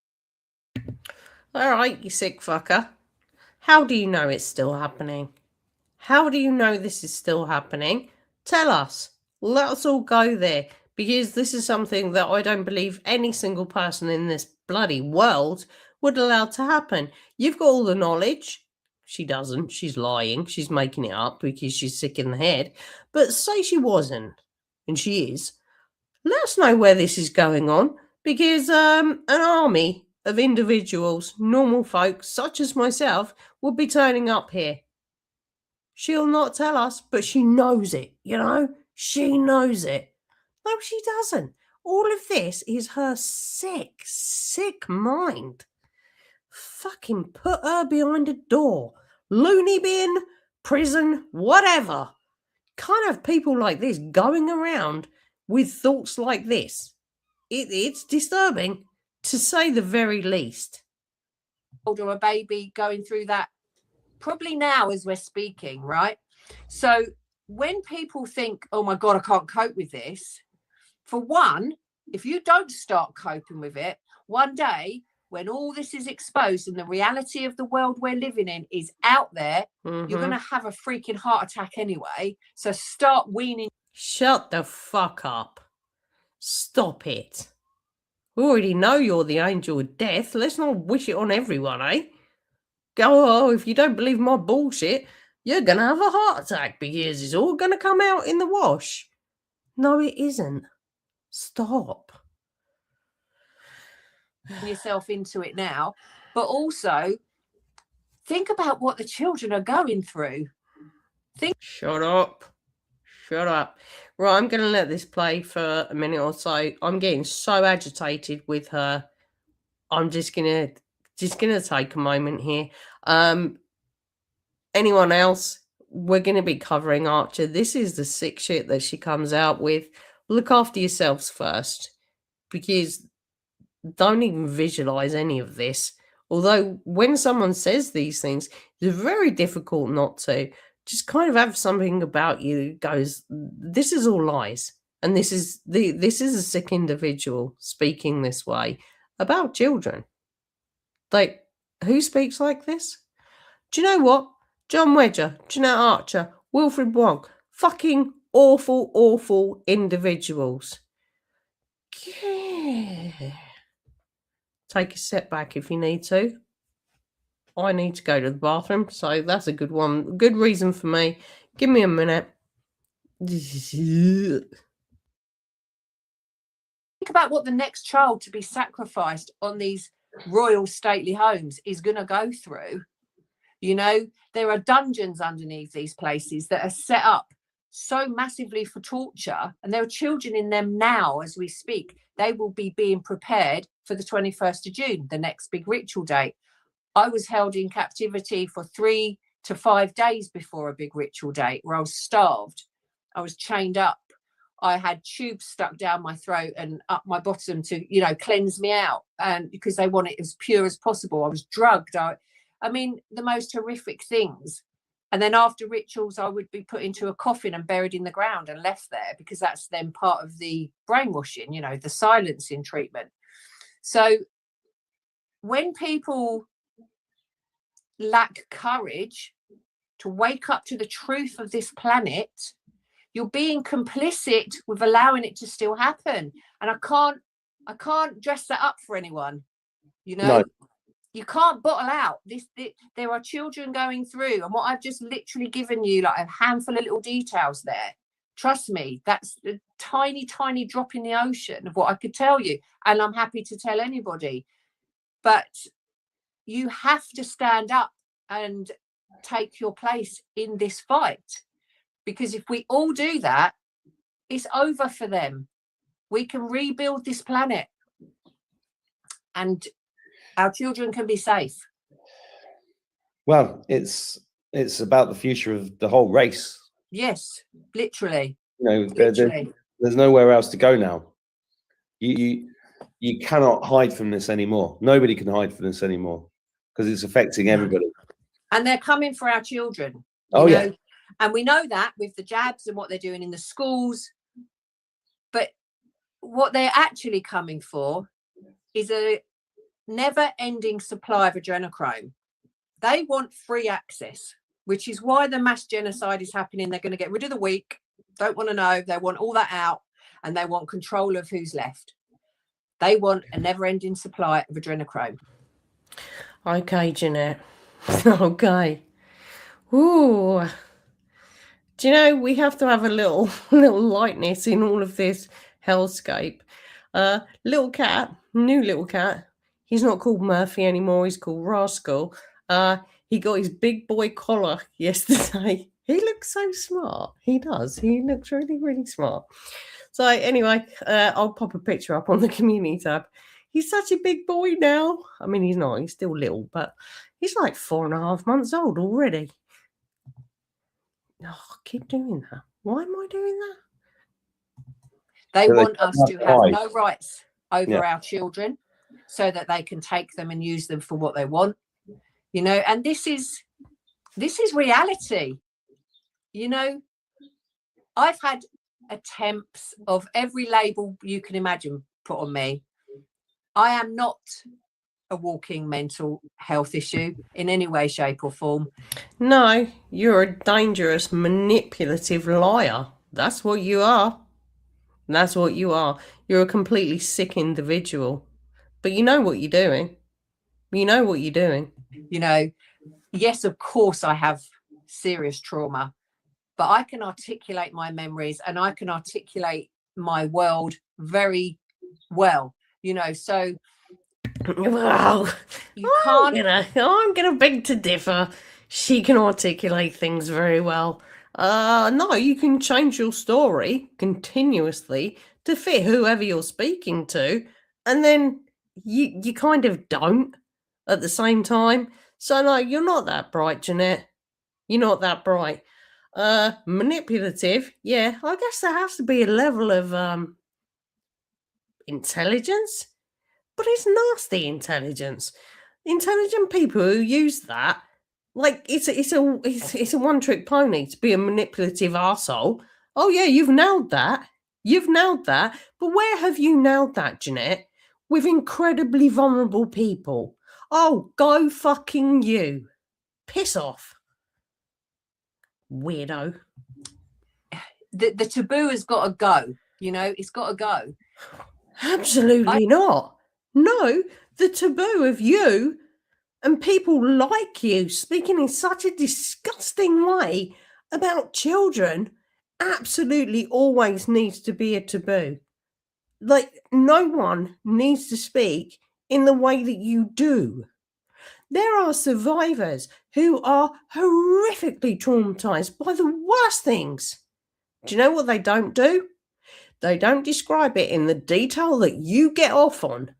All right, you sick fucker. How do you know it's still happening? How do you know this is still happening? Tell us. Let us all go there, because this is something that I don't believe any single person in this bloody world would allow to happen. You've got all the knowledge. She doesn't. She's lying. She's making it up because she's sick in the head. But say she wasn't, and she is. Let us know where this is going on, because an army of individuals, normal folk such as myself, would be turning up here. She'll not tell us, but she knows it, you know? She knows it. No, she doesn't. All of this is her sick, sick mind. Fucking put her behind a door. Loony bin, prison, whatever. Can't have people like this going around with thoughts like this. It's disturbing, to say the very least. Or a baby going through that probably now as we're speaking, right? So when people think, oh my God, I can't cope with this, for one, if you don't start coping with it, one day when all this is exposed and the reality of the world we're living in is out there, you're going to have a freaking heart attack anyway. So start weaning. Shut the fuck up. Stop it. We already know you're the angel of death. Let's not wish it on everyone, eh? Oh, if you don't believe my bullshit, you're going to have a heart attack because it's all going to come out in the wash. No, it isn't. Stop. Yourself into it now, but also think about what the children are going through. Shut up. Shut up. Right, I'm going to let this play for a minute or so. I'm getting so agitated with her. I'm just gonna take a moment here. Anyone else? We're gonna be covering Archer. This is the sick shit that she comes out with. Look after yourselves first, because don't even visualize any of this. Although when someone says these things, it's very difficult not to. Just kind of have something about you that goes, this is all lies. And this is a sick individual speaking this way about children. Like, who speaks like this? Do you know what? John Wedger, Jeanette Archer, Wilfred Wong, fucking awful, awful individuals. Yeah. Take a step back if you need to. I need to go to the bathroom, so that's a good one. Good reason for me. Give me a minute. Think about what the next child to be sacrificed on these royal stately homes is going to go through. You know, there are dungeons underneath these places that are set up so massively for torture, and there are children in them now as we speak. They will be being prepared for the 21st of June, the next big ritual date. I was held in captivity for 3 to 5 days before a big ritual date where I was starved. I was chained up. I had tubes stuck down my throat and up my bottom to, you know, cleanse me out, and because they want it as pure as possible. I was drugged. I mean, the most horrific things. And then after rituals, I would be put into a coffin and buried in the ground and left there, because that's then part of the brainwashing, you know, the silencing treatment. So when people lack courage to wake up to the truth of this planet, you're being complicit with allowing it to still happen. And I can't dress that up for anyone. You know, No. You can't bottle out this. There are children going through, and what I've just literally given you, like a handful of little details there. Trust me, that's a tiny, tiny drop in the ocean of what I could tell you. And I'm happy to tell anybody. But you have to stand up and take your place in this fight. Because if we all do that, it's over for them. We can rebuild this planet and our children can be safe. Well, it's about the future of the whole race. Yes, literally. You know, Literally. there's nowhere else to go now. You cannot hide from this anymore. Nobody can hide from this anymore because it's affecting everybody. And they're coming for our children. Oh, you yeah. know? And we know that with the jabs and what they're doing in the schools. But what they're actually coming for is a never-ending supply of adrenochrome. They want free access, which is why the mass genocide is happening. They're going to get rid of the weak, don't want to know. They want all that out, and they want control of who's left. They want a never-ending supply of adrenochrome. Okay, Jeanette. Okay. Ooh. Do you know, we have to have a little lightness in all of this hellscape. Little cat, new little cat. He's not called Murphy anymore. He's called Rascal. He got his big boy collar yesterday. He looks so smart. He does. He looks really, really smart. So anyway, I'll pop a picture up on the community tab. He's such a big boy now. I mean, he's not. He's still little, but he's like 4.5 months old already. Oh, I keep doing that. Why am I doing that? They So they want us can't to have hide. no rights over Yeah. our children so that they can take them and use them for what they want. You know, and this is reality. You know, I've had attempts of every label you can imagine put on me. I am not a walking mental health issue in any way, shape or form. No, you're a dangerous, manipulative liar. That's what you are. That's what you are. You're a completely sick individual. But you know what you're doing. You know what you're doing. You know, yes, of course I have serious trauma, but I can articulate my memories and I can articulate my world very well, you know, so Well, you can't. I'm gonna beg to differ. She can articulate things very well. No, you can change your story continuously to fit whoever you're speaking to, and then you kind of don't at the same time. So no, you're not that bright, Jeanette. You're not that bright. Manipulative, yeah. I guess there has to be a level of intelligence. But it's nasty intelligence. Intelligent people who use that, like it's a one-trick pony to be a manipulative arsehole. Oh yeah, you've nailed that. You've nailed that. But where have you nailed that, Jeanette? With incredibly vulnerable people. Oh, go fucking you. Piss off. Weirdo. The taboo has got to go, you know, it's got to go. Absolutely not. No, the taboo of you and people like you speaking in such a disgusting way about children absolutely always needs to be a taboo. Like, no one needs to speak in the way that you do. There are survivors who are horrifically traumatized by the worst things. Do you know what they don't do? They don't describe it in the detail that you get off on.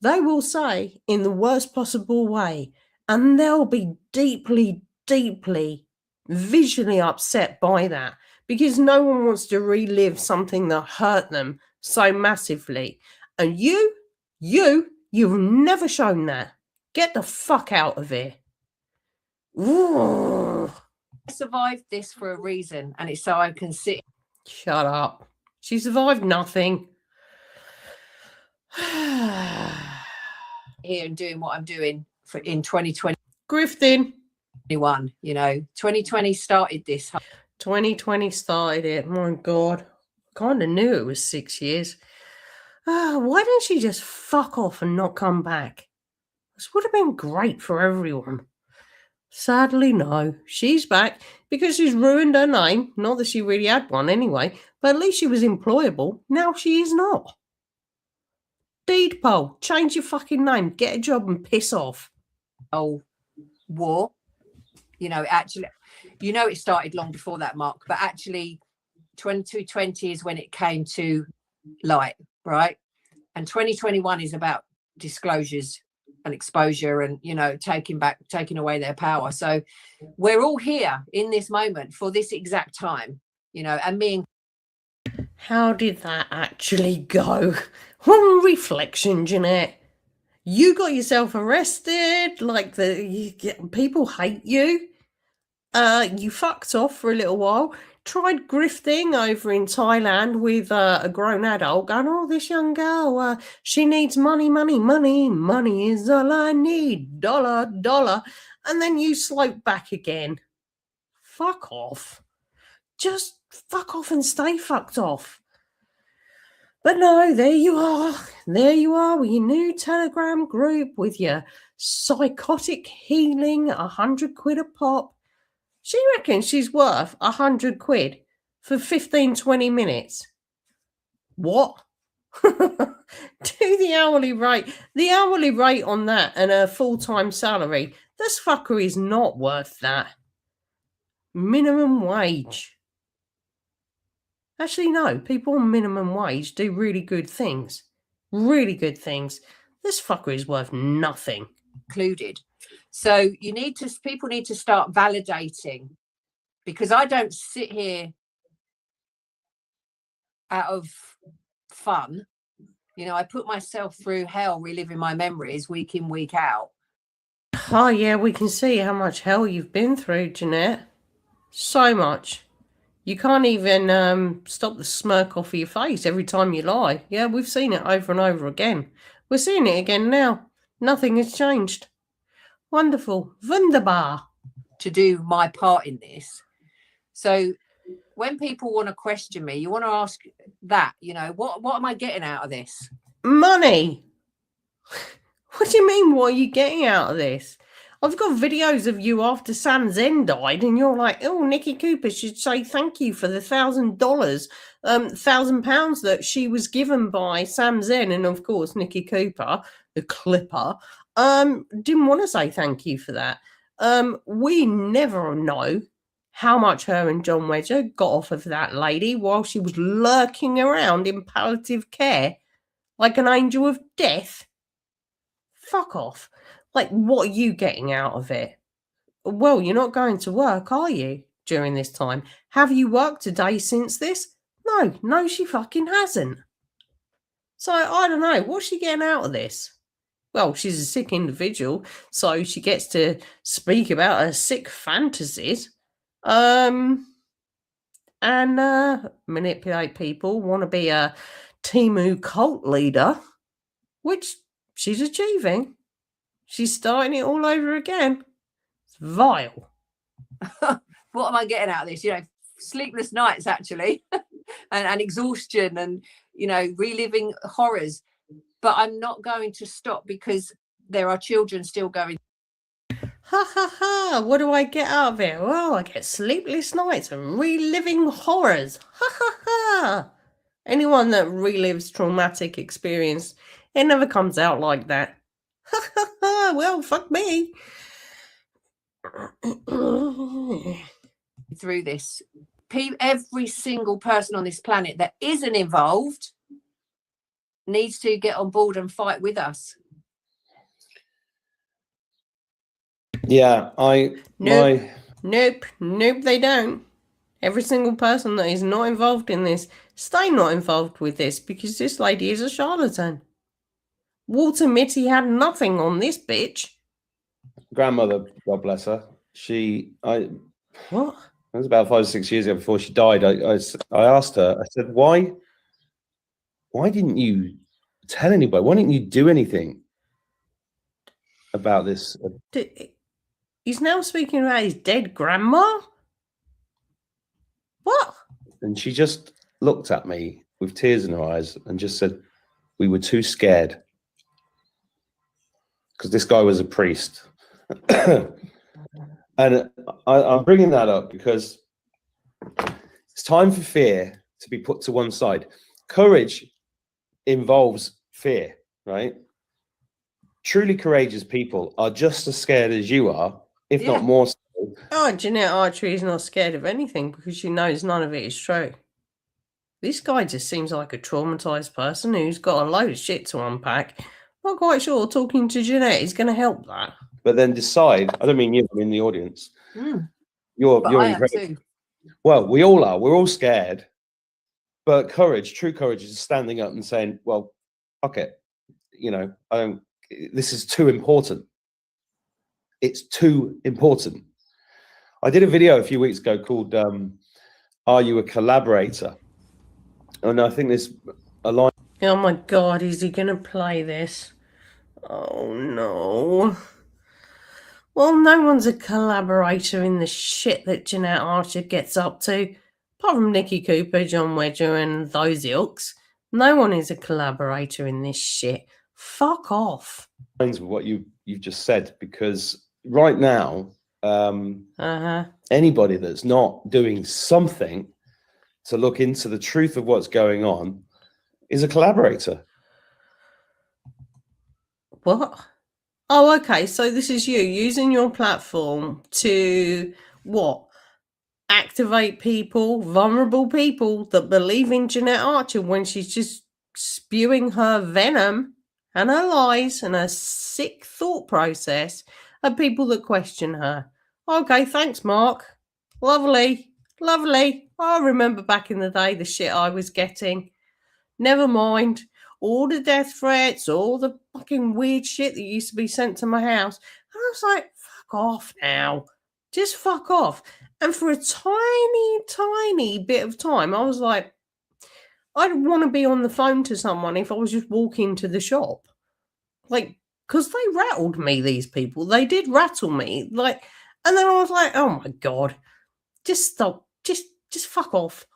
They will say in the worst possible way, and they'll be deeply, deeply visually upset by that because no one wants to relive something that hurt them so massively. And you've never shown that. Get the fuck out of here. Ooh. I survived this for a reason, and it's so I can sit. Shut up. She survived nothing. Here and doing what I'm doing in 2021. Grifting. 2020 started this. 2020 started it. My God. Kind of knew it was 6 years. Why didn't she just fuck off and not come back? This would have been great for everyone. Sadly, no. She's back because she's ruined her name. Not that she really had one anyway, but at least she was employable. Now she is not. Deed poll. Change your fucking name. Get a job and piss off. Oh, war. Actually, it started long before that, Mark, but actually 2020 is when it came to light, right? And 2021 is about disclosures and exposure and, taking away their power. So we're all here in this moment for this exact time, and me and how did that actually go? On reflection, Jeanette, you got yourself arrested. Like people hate you. You fucked off for a little while. Tried grifting over in Thailand with a grown adult, going, "Oh, this young girl, she needs money, money, money. Money is all I need. Dollar, dollar." And then you slope back again. Fuck off. Just fuck off and stay fucked off. But no, there you are. There you are with your new Telegram group with your psychotic healing, 100 quid a pop. She reckons she's worth 100 quid for 15, 20 minutes. What? Do the hourly rate. The hourly rate on that and a full-time salary. This fucker is not worth that. Minimum wage. Actually, no. People on minimum wage do really good things. Really good things. This fucker is worth nothing. Included. So people need to start validating, because I don't sit here out of fun. I put myself through hell reliving my memories week in, week out. Oh, yeah, we can see how much hell you've been through, Jeanette. So much. You can't even stop the smirk off of your face every time you lie. Yeah, we've seen it over and over again. We're seeing it again now. Nothing has changed. Wonderful. Wunderbar. To do my part in this. So when people want to question me, you want to ask that, what am I getting out of this? Money. What do you mean, what are you getting out of this? I've got videos of you after Sam Zen died, and you're like, "Oh, Nikki Cooper should say thank you for the £1,000, £1,000 that she was given by Sam Zen." And of course, Nikki Cooper, the clipper, didn't want to say thank you for that. We never know how much her and John Wedger got off of that lady while she was lurking around in palliative care like an angel of death. Fuck off. Like, what are you getting out of it? Well, you're not going to work, are you, during this time? Have you worked a day since this? No, she fucking hasn't. So, I don't know. What's she getting out of this? Well, she's a sick individual, so she gets to speak about her sick fantasies. And manipulate people, want to be a Temu cult leader, which she's achieving. She's starting it all over again. It's vile. What am I getting out of this? Sleepless nights, actually, and exhaustion and, reliving horrors. But I'm not going to stop because there are children still going. Ha ha ha! What do I get out of it? Well, I get sleepless nights and reliving horrors. Ha ha ha! Anyone that relives traumatic experience, it never comes out like that. Ha ha ha! Well, fuck me. Through this, every single person on this planet that isn't involved needs to get on board and fight with us. Yeah, Nope, they don't. Every single person that is not involved in this, stay not involved with this, because this lady is a charlatan. Walter Mitty had nothing on this bitch. grandmother, God bless her. What? It was about 5 or 6 years ago before she died. I asked her, I said, why didn't you tell anybody? Why didn't you do anything about this? He's now speaking about his dead grandma? What? And she just looked at me with tears in her eyes and just said, we were too scared. Because this guy was a priest. And I'm bringing that up because it's time for fear to be put to one side. Courage involves fear, right? Truly courageous people are just as scared as you are, if not more so. Oh, Jeanette Archery is not scared of anything because she knows none of it is true. This guy just seems like a traumatized person who's got a load of shit to unpack. Not quite sure talking to Jeanette is going to help that. But then decide, I don't mean you, I'm in the audience. You're incredible. Well, we all are. We're all scared. But courage, true courage, is standing up and saying, well, fuck it. You know, this is too important. It's too important. I did a video a few weeks ago called Are You a Collaborator? And I think there's a line. Oh my God, is he going to play this? Oh no. Well, no one's a collaborator in the shit that Jeanette Archer gets up to. Apart from Nicky Cooper, John Wedger, and those ilks. No one is a collaborator in this shit. Fuck off. With what you've just said, because right now, anybody that's not doing something to look into the truth of what's going on is a collaborator. What? Oh, okay. So this is you using your platform to what? Activate people, vulnerable people that believe in Jeanette Archer when she's just spewing her venom and her lies and her sick thought process at people that question her. Okay, thanks, Mark. Lovely. I remember back in the day the shit I was getting. Never mind all the death threats, all the fucking weird shit that used to be sent to my house. And I was like, fuck off now. Just fuck off. And for a tiny bit of time, I was like, I'd want to be on the phone to someone if I was just walking to the shop. Like, because they rattled me, these people. They did rattle me. Like, and then I was like, oh my God, just stop. Just fuck off.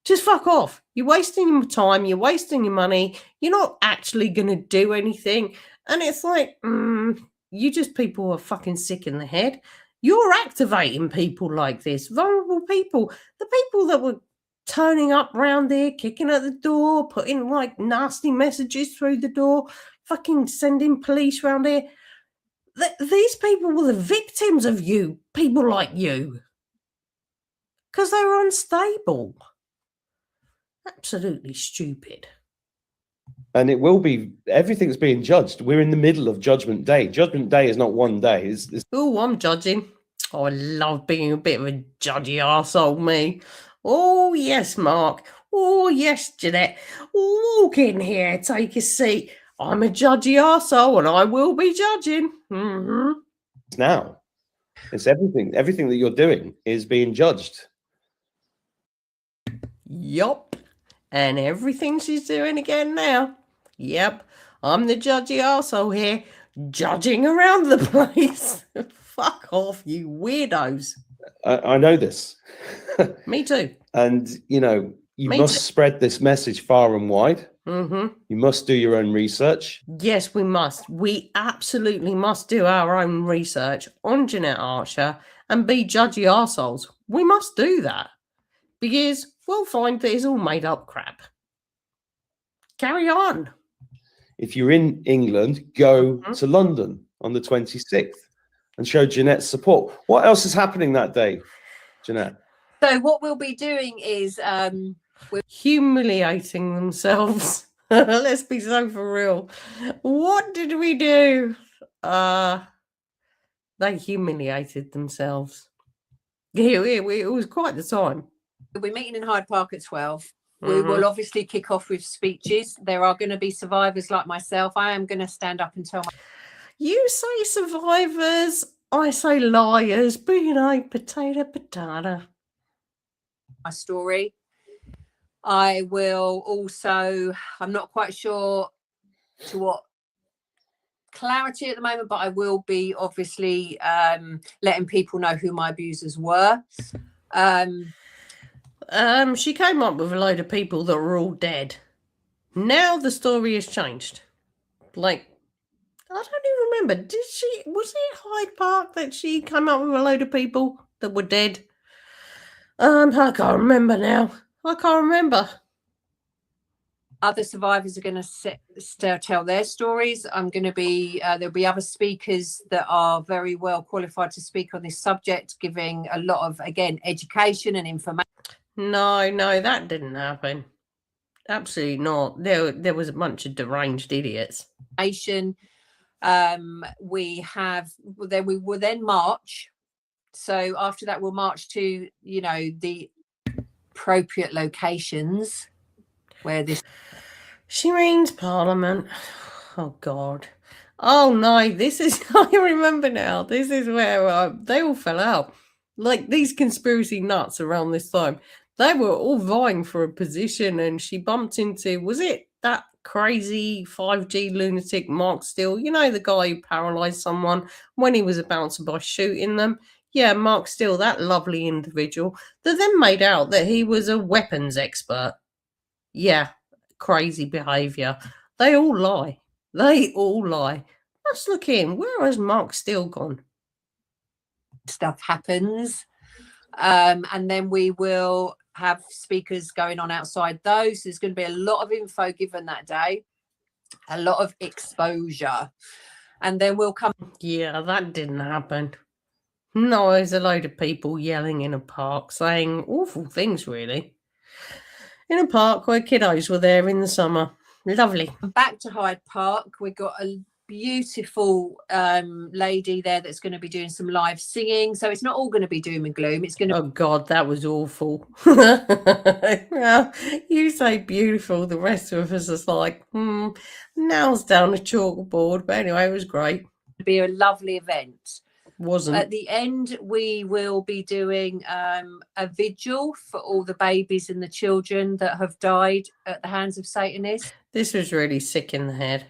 Just fuck off. You're wasting your time. You're wasting your money. You're not actually going to do anything. And it's like, you just people are fucking sick in the head. You're activating people like this, vulnerable people. The people that were turning up round there, kicking at the door, putting like nasty messages through the door, fucking sending police round here. These people were the victims of you, people like you. Because they were unstable. Absolutely stupid. And it will be, everything's being judged. We're in the middle of Judgment Day. Judgment Day is not one day. Oh, I'm judging. Oh, I love being a bit of a judgy arsehole, me. Oh, yes, Mark. Oh, yes, Jeanette. Walk in here, take a seat. I'm a judgy arsehole and I will be judging. Now, it's everything. Everything that you're doing is being judged. Yup. And everything she's doing again now. Yep. I'm the judgy arsehole here, judging around the place. Fuck off, you weirdos. I know this. Me too. And, you know, you must spread this message far and wide. Mm-hmm. You must do your own research. Yes, we must. We absolutely must do our own research on Jeanette Archer and be judgy arseholes. We must do that because we'll find that it's all made up crap. Carry on. If you're in England, go to London on the 26th and show Jeanette support. What else is happening that day, Jeanette? So what we'll be doing is Humiliating themselves. Let's be so for real. What did we do? They humiliated themselves. It was quite the time. we'll be meeting in Hyde Park at 12. We will obviously kick off with speeches. There are going to be survivors like myself. I am going to stand up and tell You say survivors, I say liars, but you know, potato. my story. I will also, I'm not quite sure to what clarity at the moment, but I will be obviously letting people know who my abusers were. She came up with a load of people that were all dead. Now the story has changed. Like, I don't even remember. Was it Hyde Park that she came up with a load of people that were dead? I can't remember now. I can't remember. Other survivors are going to tell their stories. I'm going to be, there'll be other speakers that are very well qualified to speak on this subject, giving a lot of, again, education and information. No, that didn't happen. Absolutely not. There was a bunch of deranged idiots. We will then march. So after that, we'll march to, you know, the appropriate locations where this. She means Parliament. Oh, God. Oh, no, this is, I remember now. This is where they all fell out. Like these conspiracy nuts around this time. They were all vying for a position and she bumped into, was it that crazy 5G lunatic Mark Steele? You know, the guy who paralyzed someone when he was about to by shooting them? Yeah, Mark Steele, that lovely individual that then made out that he was a weapons expert. Yeah, crazy behaviour. They all lie. Let's look in. Where has Mark Steele gone? Stuff happens. And then we will have speakers going on outside those. There's going to be a lot of info given that day, a lot of exposure. And then we'll come. Yeah, that didn't happen. No, there's a load of people yelling in a park saying awful things, really. In a park where kiddos were there in the summer. Lovely. Back to Hyde Park. We've got a beautiful lady there that's going to be doing some live singing. So it's not all going to be doom and gloom. It's going to. Oh, God, that was awful. Well, you say beautiful. The rest of us is like, nails down a chalkboard. But anyway, it was great. Be a lovely event. Wasn't. At the end, we will be doing a vigil for all the babies and the children that have died at the hands of Satanists. This was really sick in the head.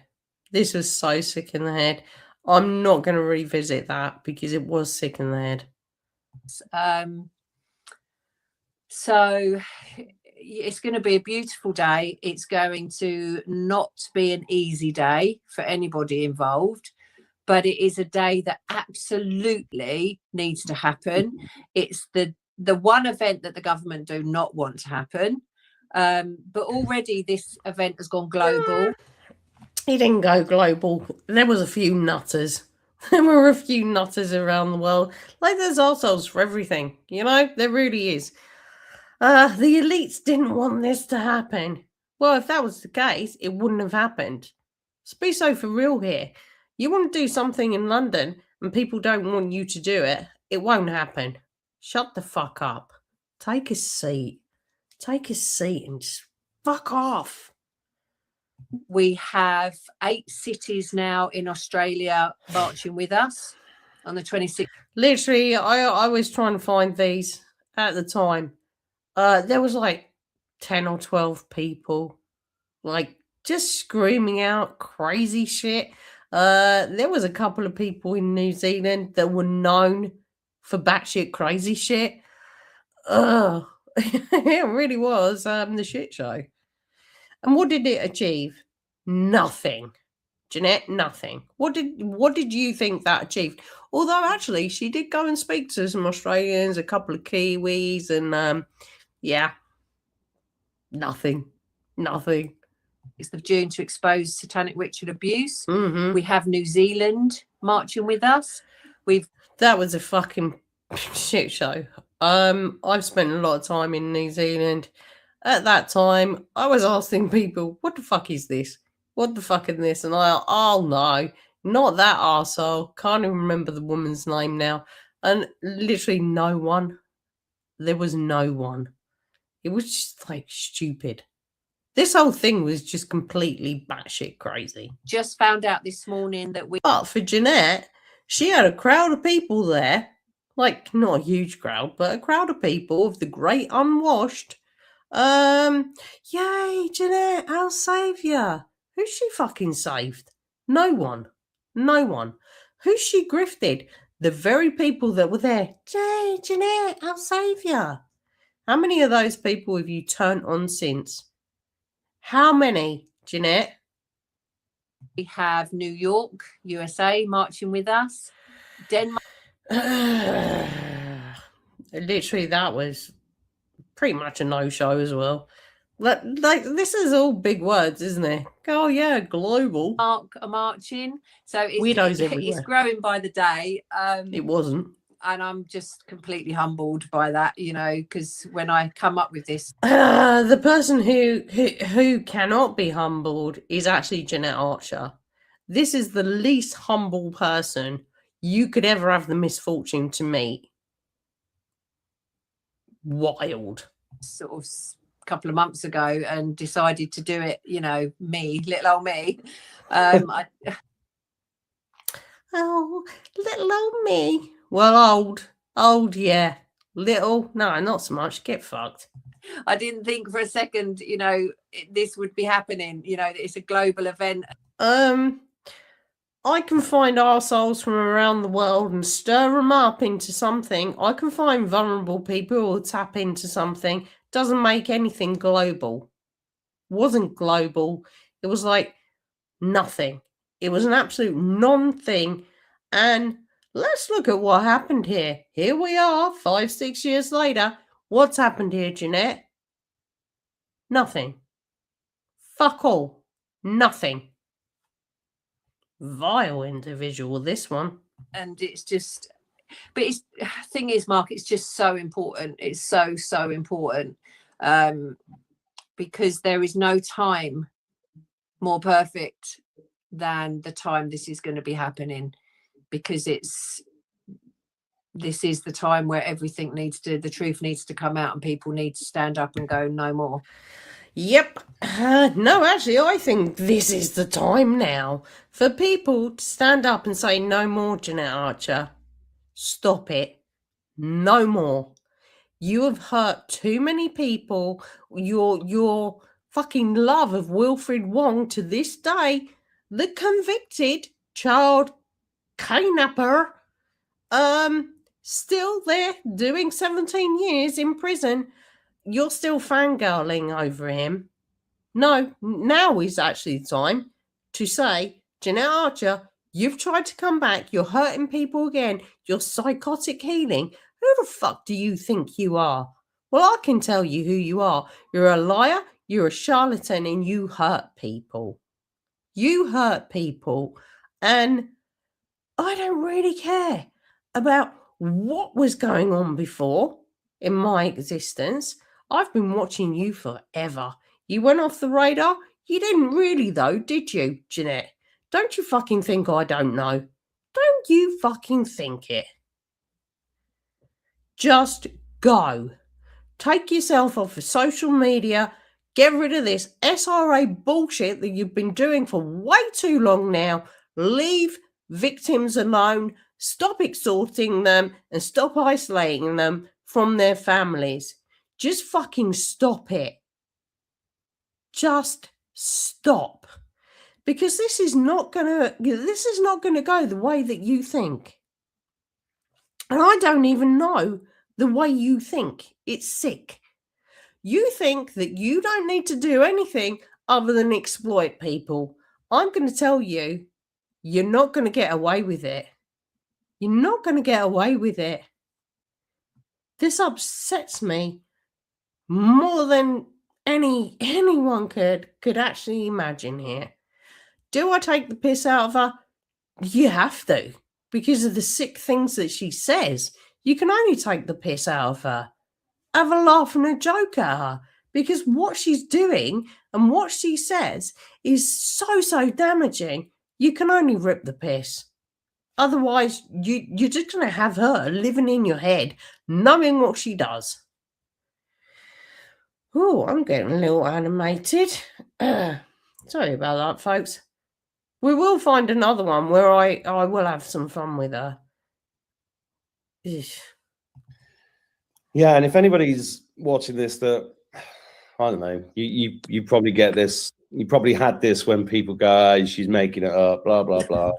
This was so sick in the head. I'm not going to revisit that because it was sick in the head. So it's going to be a beautiful day. It's going to not be an easy day for anybody involved. But it is a day that absolutely needs to happen. It's the one event that the government do not want to happen. But already this event has gone global. He didn't go global. There was a few nutters. There were a few nutters around the world. Like there's assholes for everything, you know? There really is. The elites didn't want this to happen. Well, if that was the case, it wouldn't have happened. Let's be so for real here. You want to do something in London and people don't want you to do it, it won't happen. Shut the fuck up. Take a seat. Take a seat and just fuck off. We have 8 cities now in Australia marching with us on the 26th. Literally, I was trying to find these at the time. There was like 10 or 12 people, like just screaming out crazy shit. There was a couple of people in New Zealand that were known for batshit crazy shit. It really was the shit show. And what did it achieve? Nothing. Jeanette, nothing. What did you think that achieved? Although actually she did go and speak to some Australians, a couple of Kiwis, and yeah, nothing. 6th of June to expose satanic ritual abuse. Mm-hmm. We have New Zealand marching with us. That was a fucking shit show. I've spent a lot of time in New Zealand. At that time, I was asking people, what the fuck is this? What the fuck is this? And oh no, not that arsehole. Can't even remember the woman's name now. And literally no one. There was no one. It was just like stupid. This whole thing was just completely batshit crazy. Just found out this morning that But for Jeanette, she had a crowd of people there. Like, not a huge crowd, but a crowd of people of the great unwashed. Yay, Jeanette, our saviour. Who's she fucking saved? No one. Who's she grifted? The very people that were there. Yay, Jeanette, our saviour. How many of those people have you turned on since? How many, Jeanette? we have New York, USA marching with us. Denmark. Literally, that was pretty much a no-show as well. Like this is all big words, isn't it? Oh yeah, global. Are marching. So Weirdos it's growing by the day. It wasn't. And I'm just completely humbled by that, you know, because when I come up with this, The person who cannot be humbled is actually Jeanette Archer. This is the least humble person you could ever have the misfortune to meet. Wild. sort of couple of months ago and decided to do it, you know, little old me. Oh, little old me. Well, old, yeah. Little, no, not so much. Get fucked. I didn't think for a second, you know, this would be happening. You know, it's a global event. I can find arseholes from around the world and stir them up into something. I can find vulnerable people who will tap into something. Doesn't make anything global. Wasn't global. It was like nothing. It was an absolute non-thing. And let's look at what happened here. Here we are, 5-6 years later. What's happened here, Jeanette? Nothing. Fuck all. Nothing. Vile individual, this one. And it's just, but it's thing is, Mark, it's just so important. It's so important, because there is no time more perfect than the time this is going to be happening, because this is the time where everything the truth needs to come out and people need to stand up and go, no more. Yep. No, actually, I think this is the time now for people to stand up and say, no more, Jeanette Archer. Stop it. No more. You have hurt too many people. Your fucking love of Wilfred Wong to this day, the convicted child kidnapper, still there doing 17 years in prison. You're still fangirling over him. No, now is actually the time to say, Jeanette Archer, you've tried to come back. You're hurting people again. You're psychotic healing. Who the fuck do you think you are? Well, I can tell you who you are. You're a liar, you're a charlatan, and you hurt people. You hurt people. And I don't really care about what was going on before in my existence. I've been watching you forever. You went off the radar? You didn't really though, did you, Jeanette? Don't you fucking think I don't know? Don't you fucking think it? Just go. Take yourself off of social media. Get rid of this SRA bullshit that you've been doing for way too long now. Leave victims alone. Stop extorting them and stop isolating them from their families. Just fucking stop it. Just stop. Because this is not gonna go the way that you think. And I don't even know the way you think. It's sick. You think that you don't need to do anything other than exploit people. I'm going to tell you, you're not going to get away with it. You're not going to get away with it. This upsets me more than anyone could actually imagine here. Do I take the piss out of her? You have to, because of the sick things that she says. You can only take the piss out of her. Have a laugh and a joke at her, because what she's doing and what she says is so damaging. You can only rip the piss. Otherwise, you're just going to have her living in your head, knowing what she does. Oh, I'm getting a little animated. Sorry about that, folks. We will find another one where I will have some fun with her. Yeah, and if anybody's watching this that, I don't know, you probably get this, you probably had this when people go, oh, she's making it up, blah, blah, blah.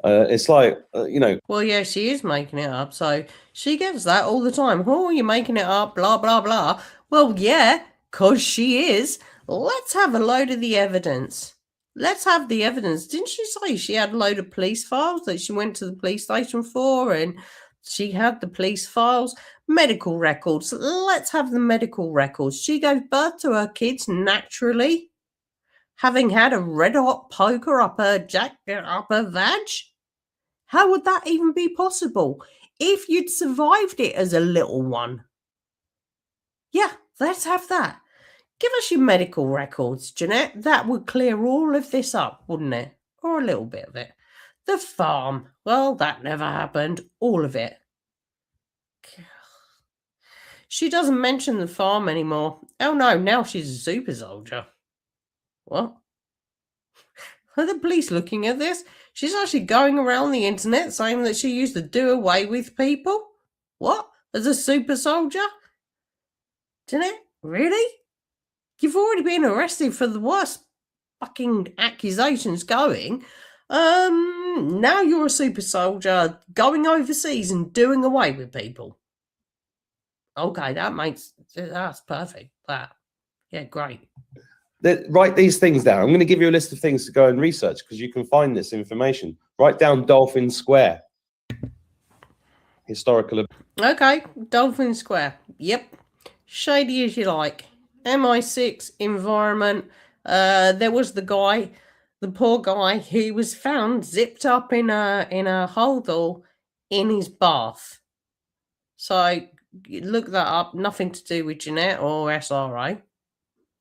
It's like, you know. Well, yeah, she is making it up, so she gets that all the time. Oh, you're making it up, blah, blah, blah. Well, yeah, because she is. Let's have a load of the evidence. Let's have the evidence. Didn't she say she had a load of police files that she went to the police station for, and she had the police files, medical records? Let's have the medical records. She gave birth to her kids naturally, having had a red-hot poker up her vag. How would that even be possible if you'd survived it as a little one? Yeah, let's have that. Give us your medical records, Jeanette. That would clear all of this up, wouldn't it? Or a little bit of it. The farm. Well, that never happened. All of it. She doesn't mention the farm anymore. Oh no, now she's a super soldier. What? Are the police looking at this? She's actually going around the internet saying that she used to do away with people? What? As a super soldier? Jeanette? Really? You've already been arrested for the worst fucking accusations going. Now you're a super soldier going overseas and doing away with people. Okay, that's perfect. That. Yeah, great. Write these things down. I'm going to give you a list of things to go and research because you can find this information. Write down Dolphin Square. Historical. Okay, Dolphin Square. Yep. Shady as you like. MI6 environment. There was the guy, the poor guy, he was found zipped up in a holdall in his bath. So look that up. Nothing to do with Jeanette or SRA.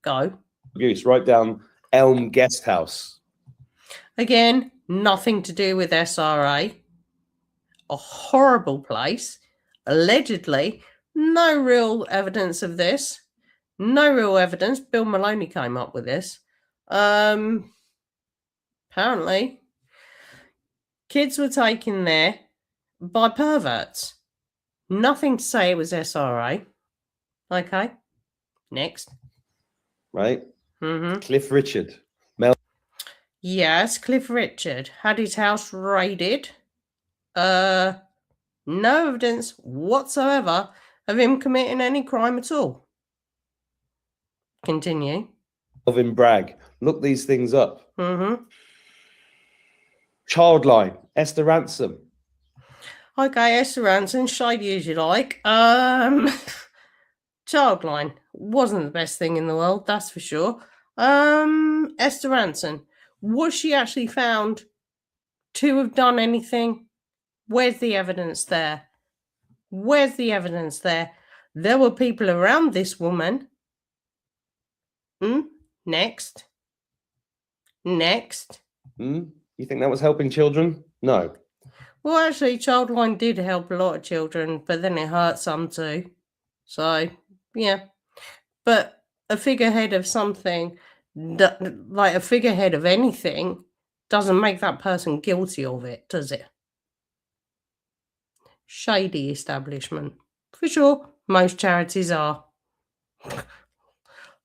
Go. Goose, write down Elm Guest House. Again, nothing to do with SRA. A horrible place. Allegedly, no real evidence of this. No real evidence. Bill Maloney came up with this. Apparently, kids were taken there by perverts. Nothing to say it was SRA. Okay. Next. Right. Mm-hmm. Cliff Richard. Yes, Cliff Richard had his house raided. No evidence whatsoever of him committing any crime at all. Continue. Melvin Bragg. Look these things up. Mm-hmm. Childline. Esther Ransom. Okay, Esther Ransom, shady as you like. Childline wasn't the best thing in the world, that's for sure. Esther Ransom, was she actually found to have done anything? Where's the evidence there? Where's the evidence there? There were people around this woman. Next. Next. You think that was helping children? No. Well, actually, Childline did help a lot of children, but then it hurt some too. So, yeah. But a figurehead of something, like a figurehead of anything, doesn't make that person guilty of it, does it? Shady establishment. For sure, most charities are.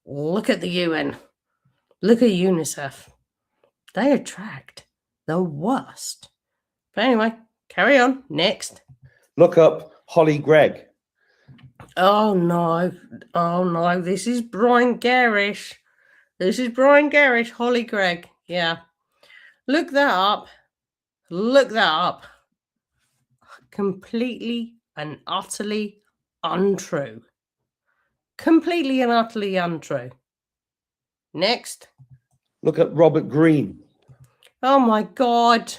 Look at the UN. Look at UNICEF. They attract the worst. But anyway, carry on. Next. Look up Holly Gregg. Oh no. Oh no. This is Brian Garish. This is Brian Garrett, Holly Gregg. Yeah. Look that up. Look that up. Completely and utterly untrue. Completely and utterly untrue. Next. Look at Robert Greene. Oh my God.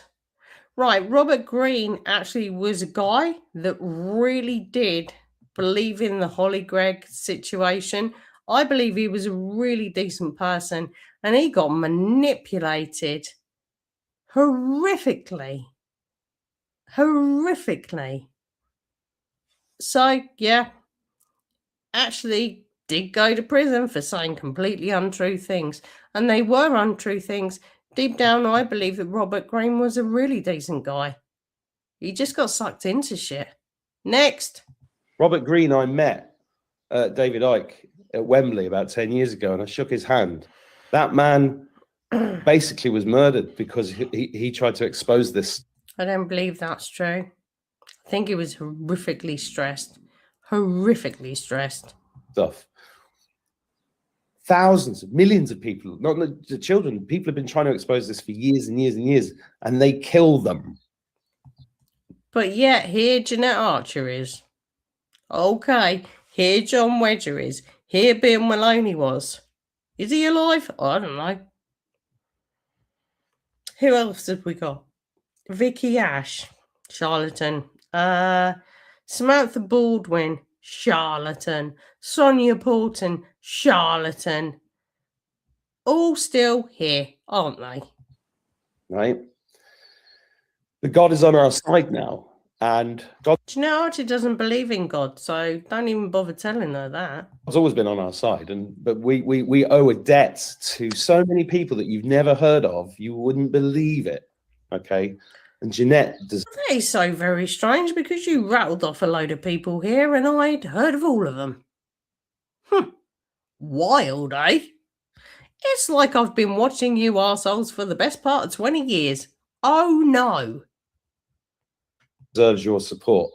Right. Robert Greene actually was a guy that really did believe in the Holly Gregg situation. I believe he was a really decent person and he got manipulated horrifically. Horrifically. So, yeah, actually did go to prison for saying completely untrue things. And they were untrue things. Deep down, I believe that Robert Greene was a really decent guy. He just got sucked into shit. Next. Robert Greene, I met David Icke at Wembley about 10 years ago, and I shook his hand. That man basically was murdered because he tried to expose this. I don't believe that's true. I think he was horrifically stressed. Horrifically stressed. Stuff. Thousands, millions of people, not the children, people have been trying to expose this for years and years and years, and they kill them. But yet, here Jeanette Archer is. Okay, here John Wedger is. Here Bill Maloney was. Is he alive? I don't know. Who else have we got? Vicky Ash, charlatan. Samantha Baldwin, charlatan. Sonia Porton, charlatan. All still here, aren't they? Right? The God is on our side now, and God's Jeanette Archer doesn't believe in God, so don't even bother telling her that. always been on our side, but we owe a debt to so many people that you've never heard of. You wouldn't believe it. Okay. And Jeanette does. That is so very strange because you rattled off a load of people here and I'd heard of all of them. Wild, eh? It's like I've been watching you arseholes for the best part of 20 years. Oh no. Deserves your support.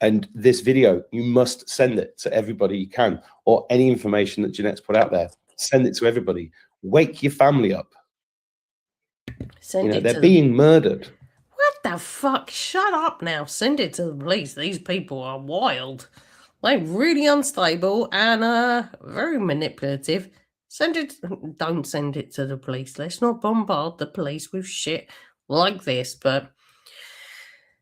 And this video, you must send it to everybody you can, or any information that Jeanette's put out there. Send it to everybody. Wake your family up. They're being murdered. What the fuck? Shut up now. Send it to the police. These people are wild. They're really unstable and very manipulative. Don't send it to the police. Let's not bombard the police with shit like this, but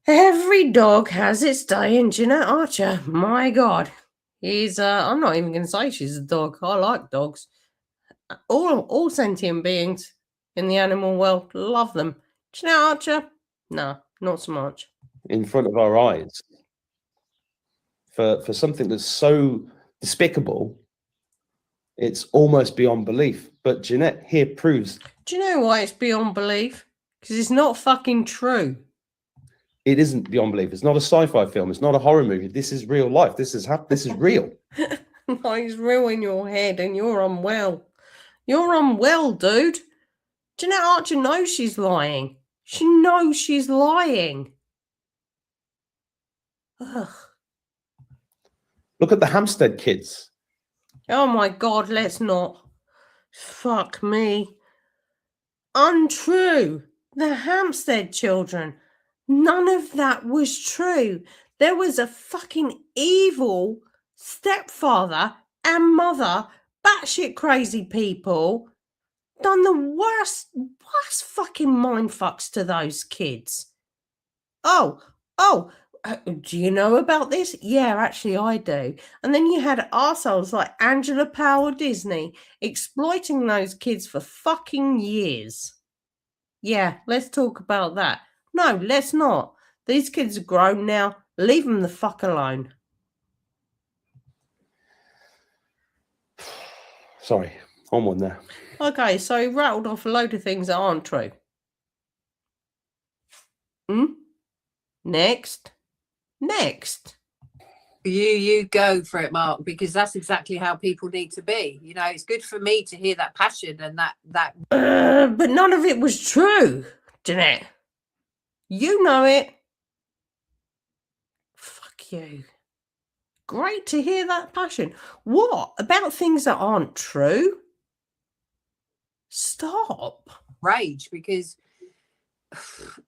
every dog has its day, and Jeanette Archer, my God, I'm not even going to say she's a dog. I like dogs. All sentient beings in the animal world, love them. Jeanette Archer, no, not so much. In front of our eyes for something that's so despicable, it's almost beyond belief. But Jeanette here proves. Do you know why it's beyond belief? Because it's not fucking true. It isn't beyond belief. It's not a sci-fi film. It's not a horror movie. This is real life. This is real. No, it's real in your head and you're unwell. You're unwell, dude. Jeanette Archer knows she's lying. She knows she's lying. Ugh. Look at the Hampstead kids. Oh my God, let's not. Fuck me. Untrue. The Hampstead children. None of that was true. There was a fucking evil stepfather and mother, batshit crazy people, done the worst fucking mindfucks to those kids. Oh, do you know about this? Yeah, actually I do. And then you had arseholes like Angela Powell Disney exploiting those kids for fucking years. Yeah, let's talk about that. No, let's not. These kids are grown now. Leave them the fuck alone. Sorry, on one there. Okay, so he rattled off a load of things that aren't true. Next. You go for it, Mark, because that's exactly how people need to be. You know, it's good for me to hear that passion and that. But none of it was true, Jeanette. You know it. Fuck you. Great to hear that passion. What? About things that aren't true? Stop. Rage, because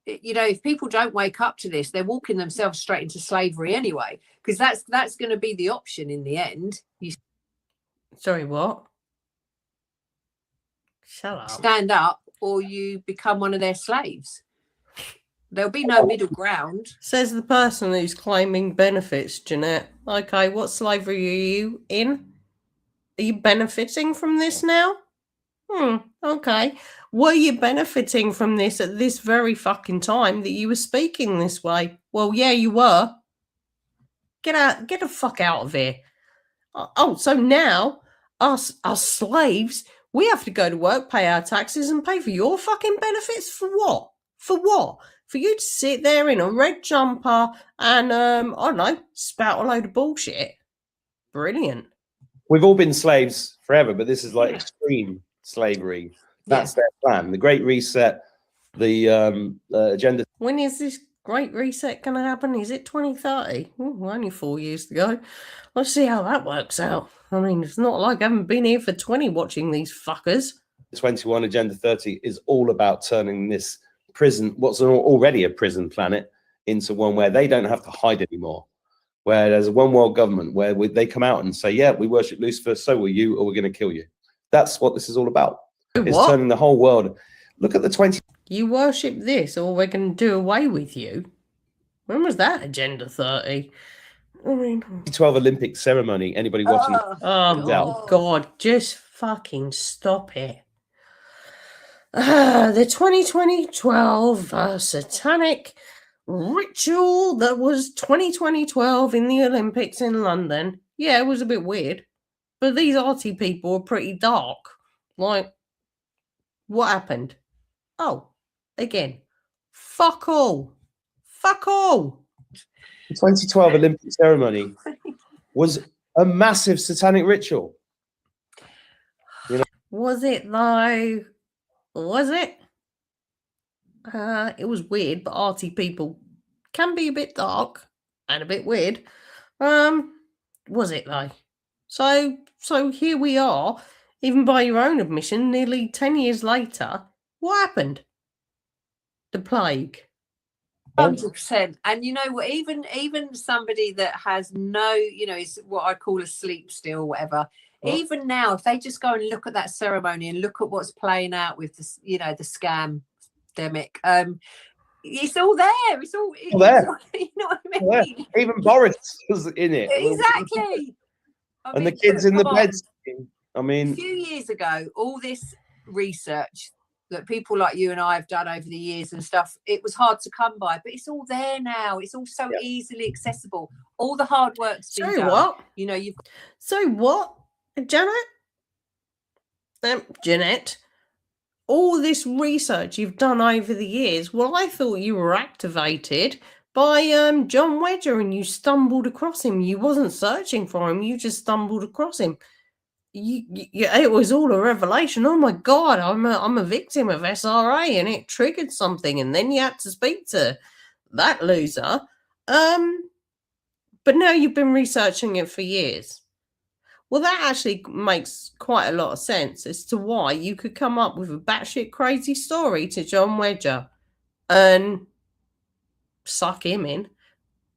if people don't wake up to this, they're walking themselves straight into slavery anyway, because that's going to be the option in the end. You Sorry, what? Shut up. stand up or you become one of their slaves. There'll be no middle ground. Says the person who's claiming benefits, Jeanette. Okay, what slavery are you in? Are you benefiting from this now? Okay. Were you benefiting from this at this very fucking time that you were speaking this way? Well, yeah, you were. Get the fuck out of here. Oh, so now us slaves, we have to go to work, pay our taxes, and pay for your fucking benefits for what? For what? For you to sit there in a red jumper and I don't know, spout a load of bullshit. Brilliant. We've all been slaves forever, but this is like extreme slavery. That's their plan. The Great Reset, the agenda. When is this Great Reset going to happen? Is it 2030? Only 4 years to go. Let's see how that works out. I mean, it's not like I haven't been here for 20 watching these fuckers. 21 Agenda 30 is all about turning this prison, what's already a prison planet, into one where they don't have to hide anymore. Where there's a one world government where they come out and say, yeah, we worship Lucifer, so will you, or we're going to kill you. That's what this is all about. It's turning the whole world. Look at the 20. You worship this, or we're going to do away with you. When was that Agenda 30? I mean, 2012 Olympic ceremony. Anybody watching? Oh, God, just fucking stop it. The 2012 satanic ritual that was 2012 in the Olympics in London. Yeah, it was a bit weird. But these arty people are pretty dark. Like, what happened? Oh, again. Fuck all. Fuck all. The 2012 Olympic ceremony was a massive satanic ritual. Was it though? Was it? It was weird, but arty people can be a bit dark and a bit weird. Was it though? So here we are, even by your own admission, nearly 10 years later. What happened? The plague. 100%. And you know what, even somebody that has no, is what I call a sleep still, whatever. Even now, if they just go and look at that ceremony and look at what's playing out with this, the scam demic, it's all there. It's all there. You know what I mean? Even Boris was in it. Exactly. And the kids in the beds. I mean, a few years ago, all this research that people like you and I have done over the years and stuff, it was hard to come by, but it's all there now. It's all so easily accessible. All the hard work's been done. What? You've. So what, Janet? Jeanette, all this research you've done over the years. Well, I thought you were activated by John Wedger, and you stumbled across him. You wasn't searching for him. You just stumbled across him. It was all a revelation. Oh my God, I'm a victim of SRA, and it triggered something, and then you had to speak to that loser. But now you've been researching it for years. Well, that actually makes quite a lot of sense as to why you could come up with a batshit crazy story to John Wedger and suck him in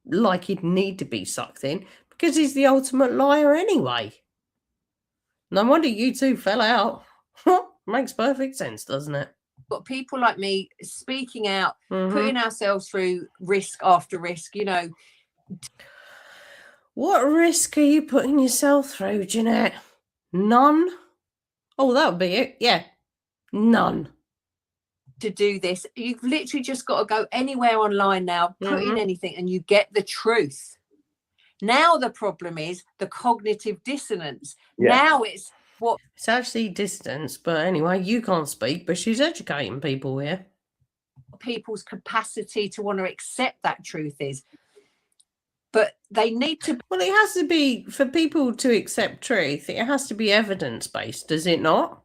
like he'd need to be sucked in, because he's the ultimate liar anyway. No wonder you two fell out. Makes perfect sense, doesn't it? But people like me speaking out, putting ourselves through risk after risk, What risk are you putting yourself through, Jeanette? None? Oh, that would be it. Yeah. None. To do this, you've literally just got to go anywhere online now, put in anything, and you get the truth. Now the problem is the cognitive dissonance. Now it's what it's actually distance, but anyway, you can't speak, but she's educating people here. People's capacity to want to accept that truth is. But they need to. Well, it has to be, for people to accept truth, it has to be evidence-based, does it not?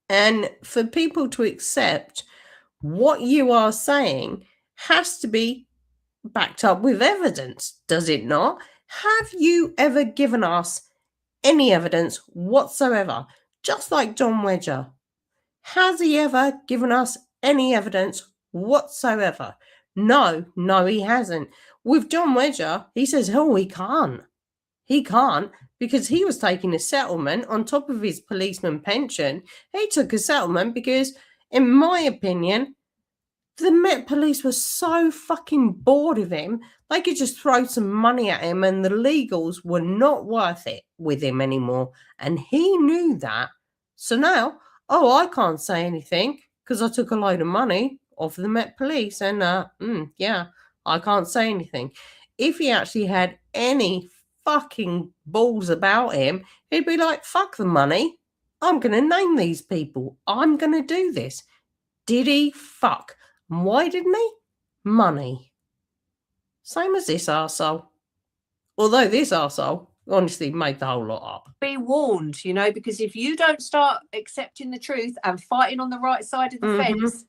And for people to accept what you are saying has to be backed up with evidence, does it not? Have you ever given us any evidence whatsoever? Just like John Wedger. Has he ever given us any evidence whatsoever? No, he hasn't. With John Wedger, he says, oh, he can't. He can't because he was taking a settlement on top of his policeman pension. He took a settlement because, in my opinion, the Met Police were so fucking bored of him, they could just throw some money at him and the legals were not worth it with him anymore. And he knew that. So now, I can't say anything because I took a load of money off the Met Police and, yeah, I can't say anything. If he actually had any fucking balls about him, he'd be like, fuck the money. I'm going to name these people. I'm going to do this. Did he? Fuck. Why didn't he? Money. Same as this arsehole. Although this arsehole honestly made the whole lot up. Be warned, because if you don't start accepting the truth and fighting on the right side of the fence,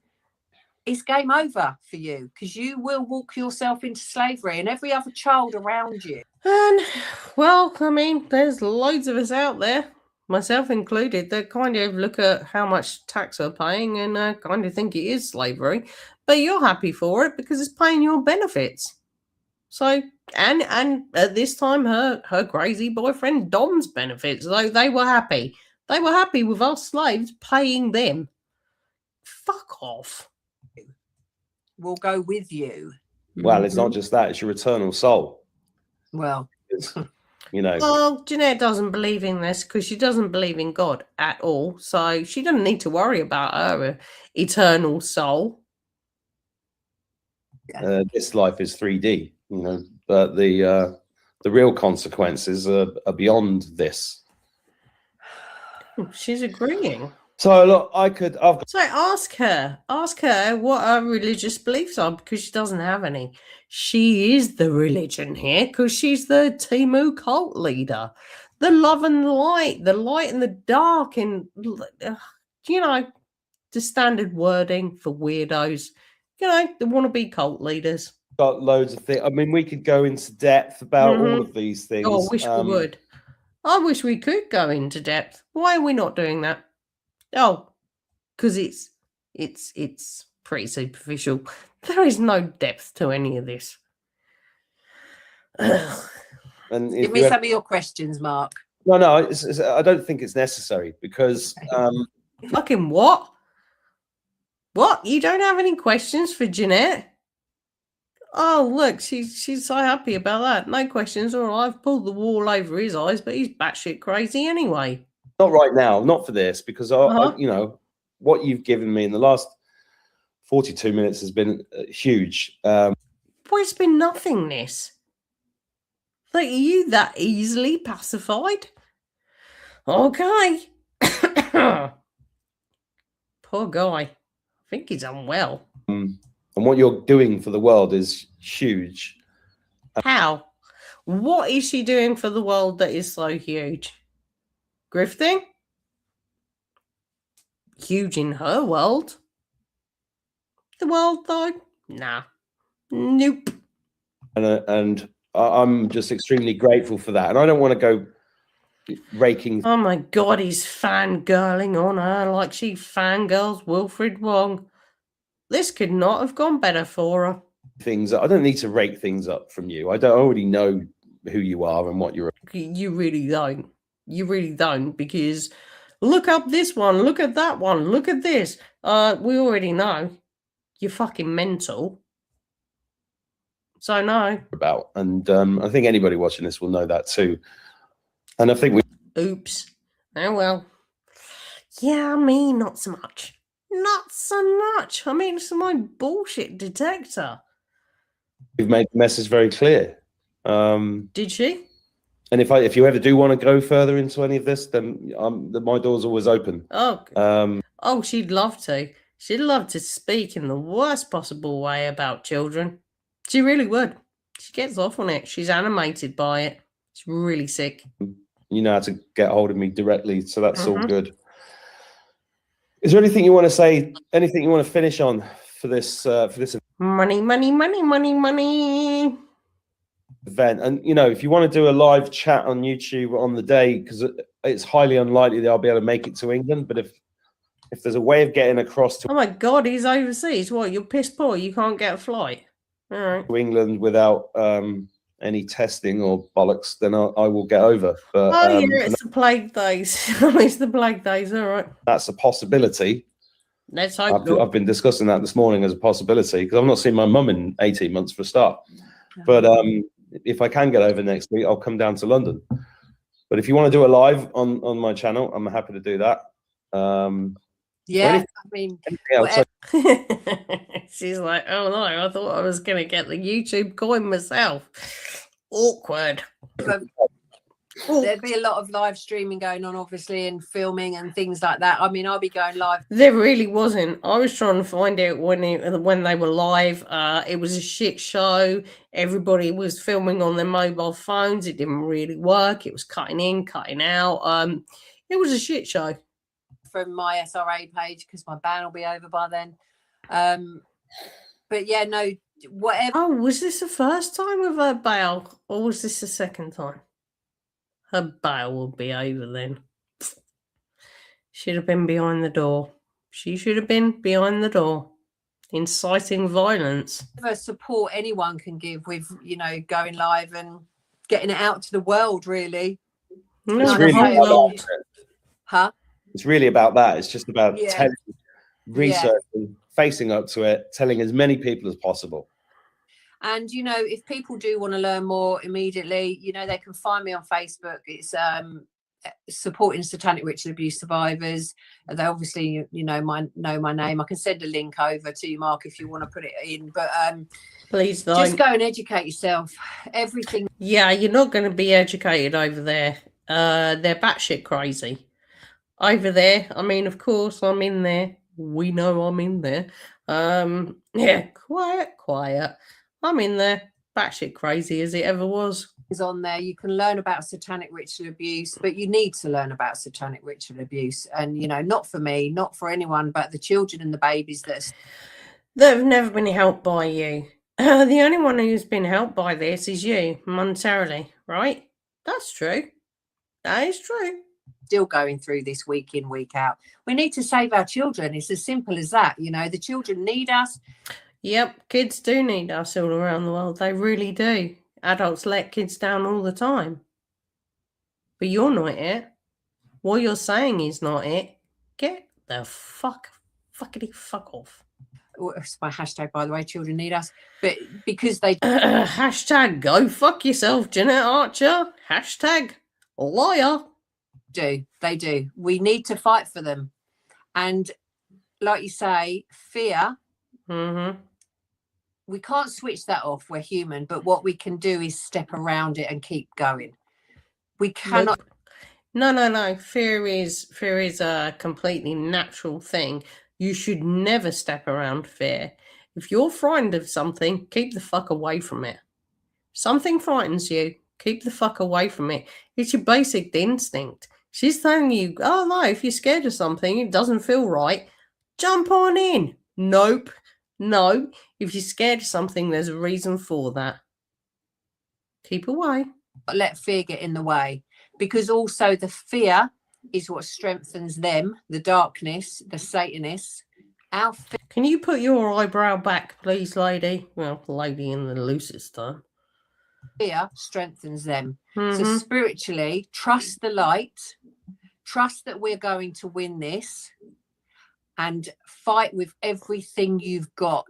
it's game over for you, because you will walk yourself into slavery and every other child around you. And, well, I mean, there's loads of us out there, myself included, that kind of look at how much tax we're paying and kind of think it is slavery. But you're happy for it because it's paying your benefits. So, and at this time, her crazy boyfriend Dom's benefits, though they were happy. They were happy with us slaves paying them. Fuck off. We'll go with you. Well, it's not just that; it's your eternal soul. Well, Well, Jeanette doesn't believe in this because she doesn't believe in God at all. So she doesn't need to worry about her eternal soul. This life is 3D, but the real consequences are beyond this. She's agreeing. So look, So ask her what her religious beliefs are, because she doesn't have any. She is the religion here because she's the Timu cult leader, the love and light, the light and the dark, and the standard wording for weirdos. The wannabe cult leaders. Got loads of things. I mean, we could go into depth about all of these things. Oh, I wish we would. I wish we could go into depth. Why are we not doing that? Oh, because it's pretty superficial. There is no depth to any of this. And give me some of your questions, Mark. No, I don't think it's necessary because fucking what? What? You don't have any questions for Jeanette? Oh, look, she's so happy about that. No questions. All right, I've pulled the wall over his eyes, but he's batshit crazy anyway. Not right now, not for this, because what you've given me in the last 42 minutes has been huge. Well, it's been nothingness. Like, are you that easily pacified? Okay. Poor guy. I think he's unwell. And what you're doing for the world is huge. How? What is she doing for the world that is so huge? Grifting? Huge in her world. The world, though? Nah. Nope. And I'm just extremely grateful for that. And I don't want to go raking. Oh my God, he's fangirling on her like she fangirls Wilfred Wong. This could not have gone better for her. Things. I don't need to rake things up from you. I already know who you are and what you're. You really don't. You really don't, because look up this one, look at that one, look at this. We already know. You're fucking mental. So no. About. And I think anybody watching this will know that too. And I think we. Oops. Oh well. Yeah, me, not so much. Not so much. I mean, it's my bullshit detector. We've made the message very clear. Did she? And if you ever do want to go further into any of this, then my door's always open. Oh, she'd love to. She'd love to speak in the worst possible way about children. She really would. She gets off on it. She's animated by it. It's really sick. You know how to get hold of me directly, so that's all good. Is there anything you want to say? Anything you want to finish on for this? Money, money, money, money, money. Event. And if you want to do a live chat on YouTube on the day, because it's highly unlikely that I'll be able to make it to England, but if if there's a way of getting across Oh my God, he's overseas. What? You're piss poor. You can't get a flight. All right. to England without any testing or bollocks, then I will get over. But Oh yeah, it's the plague days. It's the plague days. All right. that's a possibility. Let's hope not. I've been discussing that this morning as a possibility because I've not seen my mum in 18 months for a start. But if I can get over next week, I'll come down to London. But if you want to do a live on my channel, I'm happy to do that. Yeah, I mean, Else, she's like, oh no, I thought I was going to get the YouTube coin myself. Awkward. there'd be a lot of live streaming going on, obviously, and filming and things like that. I mean, I'll be going live. There really wasn't. I was trying to find out when they were live. It was a shit show. Everybody was filming on their mobile phones. It didn't really work. It was cutting in, cutting out. It was a shit show. From my SRA page because my ban will be over by then. But yeah, no, whatever. Oh, was this the first time with her bail, or was this the second time? Her bail will be over then. Should have been behind the door. She should have been behind the door, inciting violence. Support anyone can give with, you know, going live and getting it out to the world, really. No, it's the really whole about world. that. Huh? It's really about that. It's just about Yeah. researching, facing up to it, telling as many people as possible. And, you know, if people do want to learn more immediately, you know, they can find me on Facebook. It's supporting satanic ritual abuse survivors. They obviously, you know my name. I can send a link over to you, Mark, if you want to put it in. But Please don't. just go and educate yourself. Everything. Yeah, you're not going to be educated over there. They're batshit crazy. Over there, I mean, of course, I'm in there. We know I'm in there. Yeah, quiet. I'm in there. Batshit crazy as it ever was. Is on there. You can learn about satanic ritual abuse, but you need to learn about satanic ritual abuse. And, you know, not for me, not for anyone, but the children and the babies that have never been helped by you. The only one who's been helped by this is you, monetarily, right? That's true. That is true. Still going through this week in, week out. We need to save our children. It's as simple as that. You know, the children need us. Yep, kids do need us all around the world. They really do. Adults let kids down all the time. But you're not it. What you're saying is not it. Get the fuckity fuck off. It's my hashtag, by the way, children need us. But because they hashtag go fuck yourself, Jeanette Archer. Hashtag liar. They do. We need to fight for them. And like you say, fear. Mm-hmm. We can't switch that off. We're human. But what we can do is step around it and keep going. We cannot. No. Fear is a completely natural thing. You should never step around fear. If you're frightened of something, keep the fuck away from it. Something frightens you, keep the fuck away from it. It's your basic instinct. She's telling you, oh no, if you're scared of something, it doesn't feel right, jump on in. Nope. No. If you're scared of something, there's a reason for that. Keep away. Let fear get in the way. Because also the fear is what strengthens them, the darkness, the Satanists. Can you put your eyebrow back, please, lady? Well, lady in the loosest term. Fear strengthens them. Mm-hmm. So spiritually, trust the light. Trust that we're going to win this. And fight with everything you've got.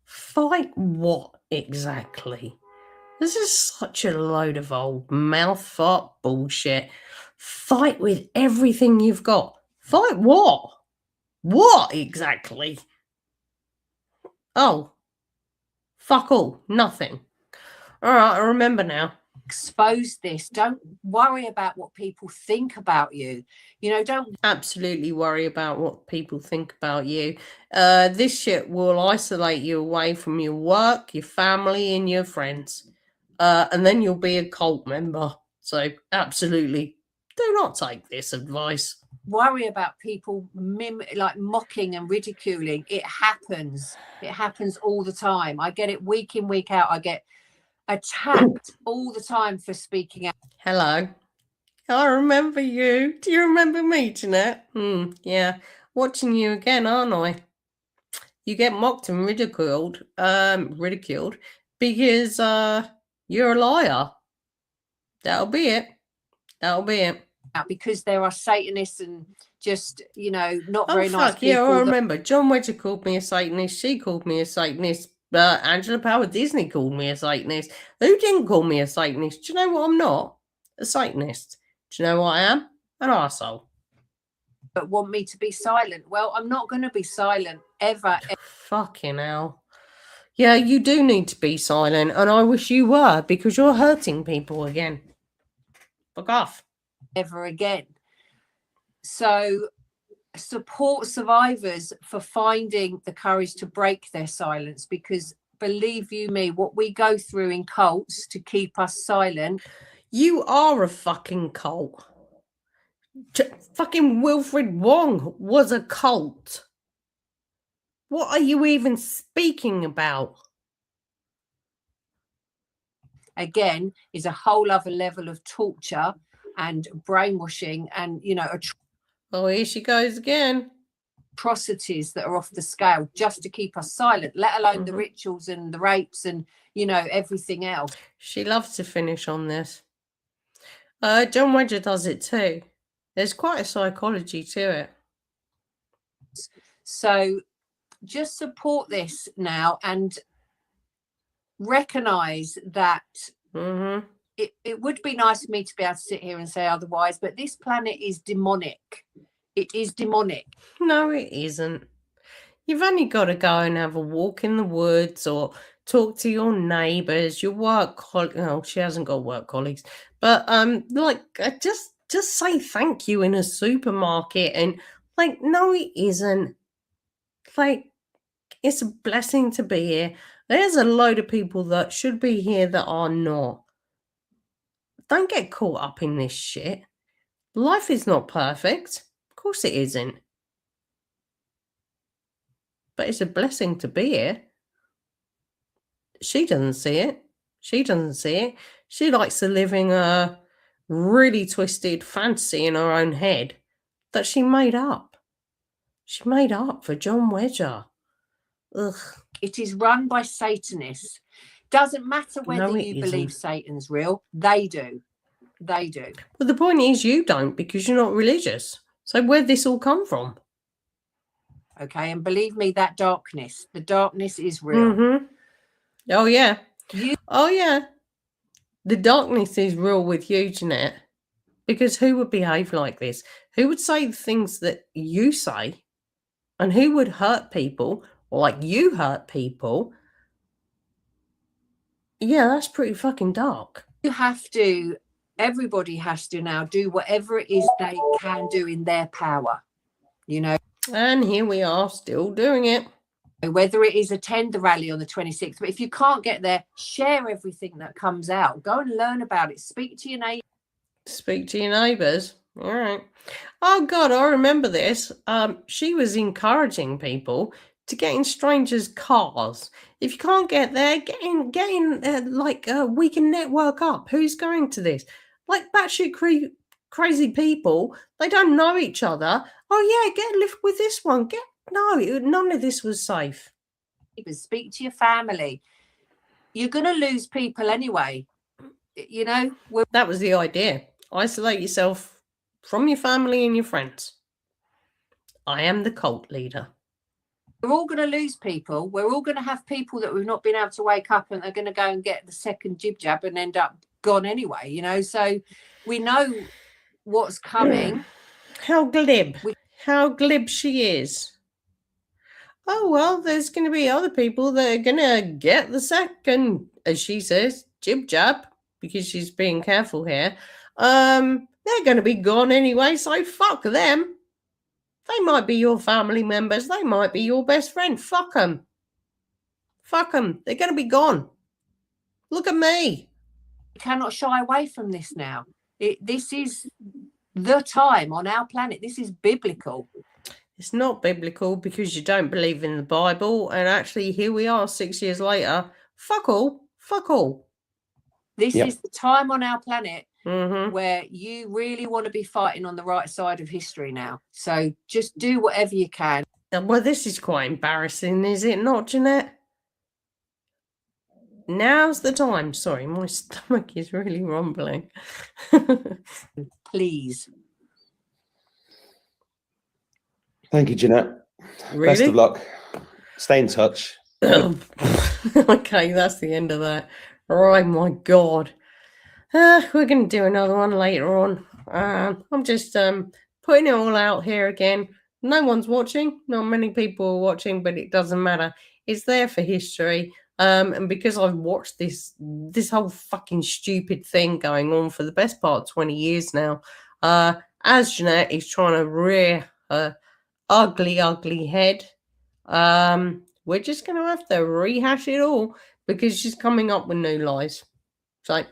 Fight what exactly? This is such a load of old mouth fart bullshit. Fight with everything you've got. Fight what? What exactly? Oh. Fuck all. Nothing. All right, I remember now. Expose this. Don't worry about what people think about you. You know, don't absolutely worry about what people think about you. This shit will isolate you away from your work, your family, and your friends. And then you'll be a cult member. So absolutely do not take this advice. Worry about people mocking and ridiculing. It happens. It happens all the time. I get it week in, week out. I get attacked all the time for speaking out. Hello. I remember you. Do you remember me, Jeanette? Yeah. watching you again, aren't I? You get mocked and ridiculed because you're a liar. That'll be it. That'll be it. Because there are Satanists and just, not Oh very nice fuck yeah! people. I remember John Wedger called me a Satanist. She called me a Satanist. Angela Power Disney called me a Satanist. Who didn't call me a Satanist? Do you know what I'm not? A Satanist. Do you know what I am? An arsehole. But want me to be silent. Well, I'm not going to be silent ever. Fucking hell. Yeah, you do need to be silent, and I wish you were, because you're hurting people again. Fuck off. Ever again. So support survivors for finding the courage to break their silence, because believe you me, what we go through in cults to keep us silent. You are a fucking cult. Fucking Wilfred Wong was a cult. What are you even speaking about? Again, is a whole other level of torture and brainwashing and, Oh, here she goes again. atrocities that are off the scale just to keep us silent, let alone the rituals and the rapes and, everything else. She loves to finish on this. John Wedger does it too. There's quite a psychology to it. So just support this now and recognize that it would be nice for me to be able to sit here and say otherwise, but this planet is demonic. It is demonic. No, it isn't. You've only got to go and have a walk in the woods or talk to your neighbours, your work colleagues. Oh, she hasn't got work colleagues, but just say thank you in a supermarket and no, it isn't. It's a blessing to be here. There's a load of people that should be here that are not. Don't get caught up in this shit. Life is not perfect. Of course it isn't. But it's a blessing to be here. She doesn't see it. She doesn't see it. She likes to live in a really twisted fantasy in her own head that she made up. She made up for John Wedger. Ugh. It is run by Satanists. Doesn't matter whether you believe Satan's real. They do. They do. Well, the point is you don't, because you're not religious. So where'd this all come from? Okay, and believe me, the darkness is real. Oh, yeah. Oh, yeah. The darkness is real with you, Jeanette. Because who would behave like this? Who would say the things that you say? And who would hurt people like you hurt people? Yeah, that's pretty fucking dark. Everybody has to now do whatever it is they can do in their power, And here we are still doing it. Whether it is attend the rally on the 26th, but if you can't get there, share everything that comes out. Go and learn about it. Speak to your neighbours. Speak to your neighbours. All right. Oh, God, I remember this. She was encouraging people to get in strangers' cars. If you can't get there, get in. We can network up. Who's going to this? Batshit crazy people. They don't know each other. Oh, yeah, get a lift with this one. No, none of this was safe. Speak to your family. You're going to lose people anyway. That was the idea. Isolate yourself from your family and your friends. I am the cult leader. We're all going to lose people. We're all going to have people that we've not been able to wake up and are going to go and get the second jib jab and end up gone anyway, So we know what's coming. How glib. How glib she is. Oh, well, there's going to be other people that are going to get the second, as she says, jib jab, because she's being careful here. They're going to be gone anyway, so fuck them. They might be your family members. They might be your best friend. Fuck them. Fuck them. They're going to be gone. Look at me. We cannot shy away from this now. This is the time on our planet. This is biblical. It's not biblical because you don't believe in the Bible. And actually, here we are 6 years later. Fuck all. Fuck all. This is the time on our planet where you really want to be fighting on the right side of history now. So just do whatever you can. Well, this is quite embarrassing, is it not, Jeanette? Now's the time. Sorry, my stomach is really rumbling. Please. Thank you, Jeanette. Really? Best of luck. Stay in touch. Okay, that's the end of that. Right, my God. We're going to do another one later on. I'm just putting it all out here again. No one's watching. Not many people are watching, but it doesn't matter. It's there for history. And because I've watched this whole fucking stupid thing going on for the best part of 20 years now, as Jeanette is trying to rear her ugly head, we're just going to have to rehash it all because she's coming up with new lies. So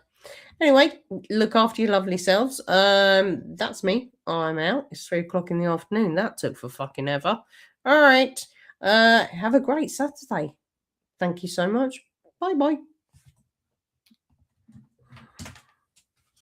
anyway, look after your lovely selves. That's me. I'm out. It's 3 o'clock in the afternoon. That took for fucking ever. All right. Have a great Saturday. Thank you so much. Bye-bye.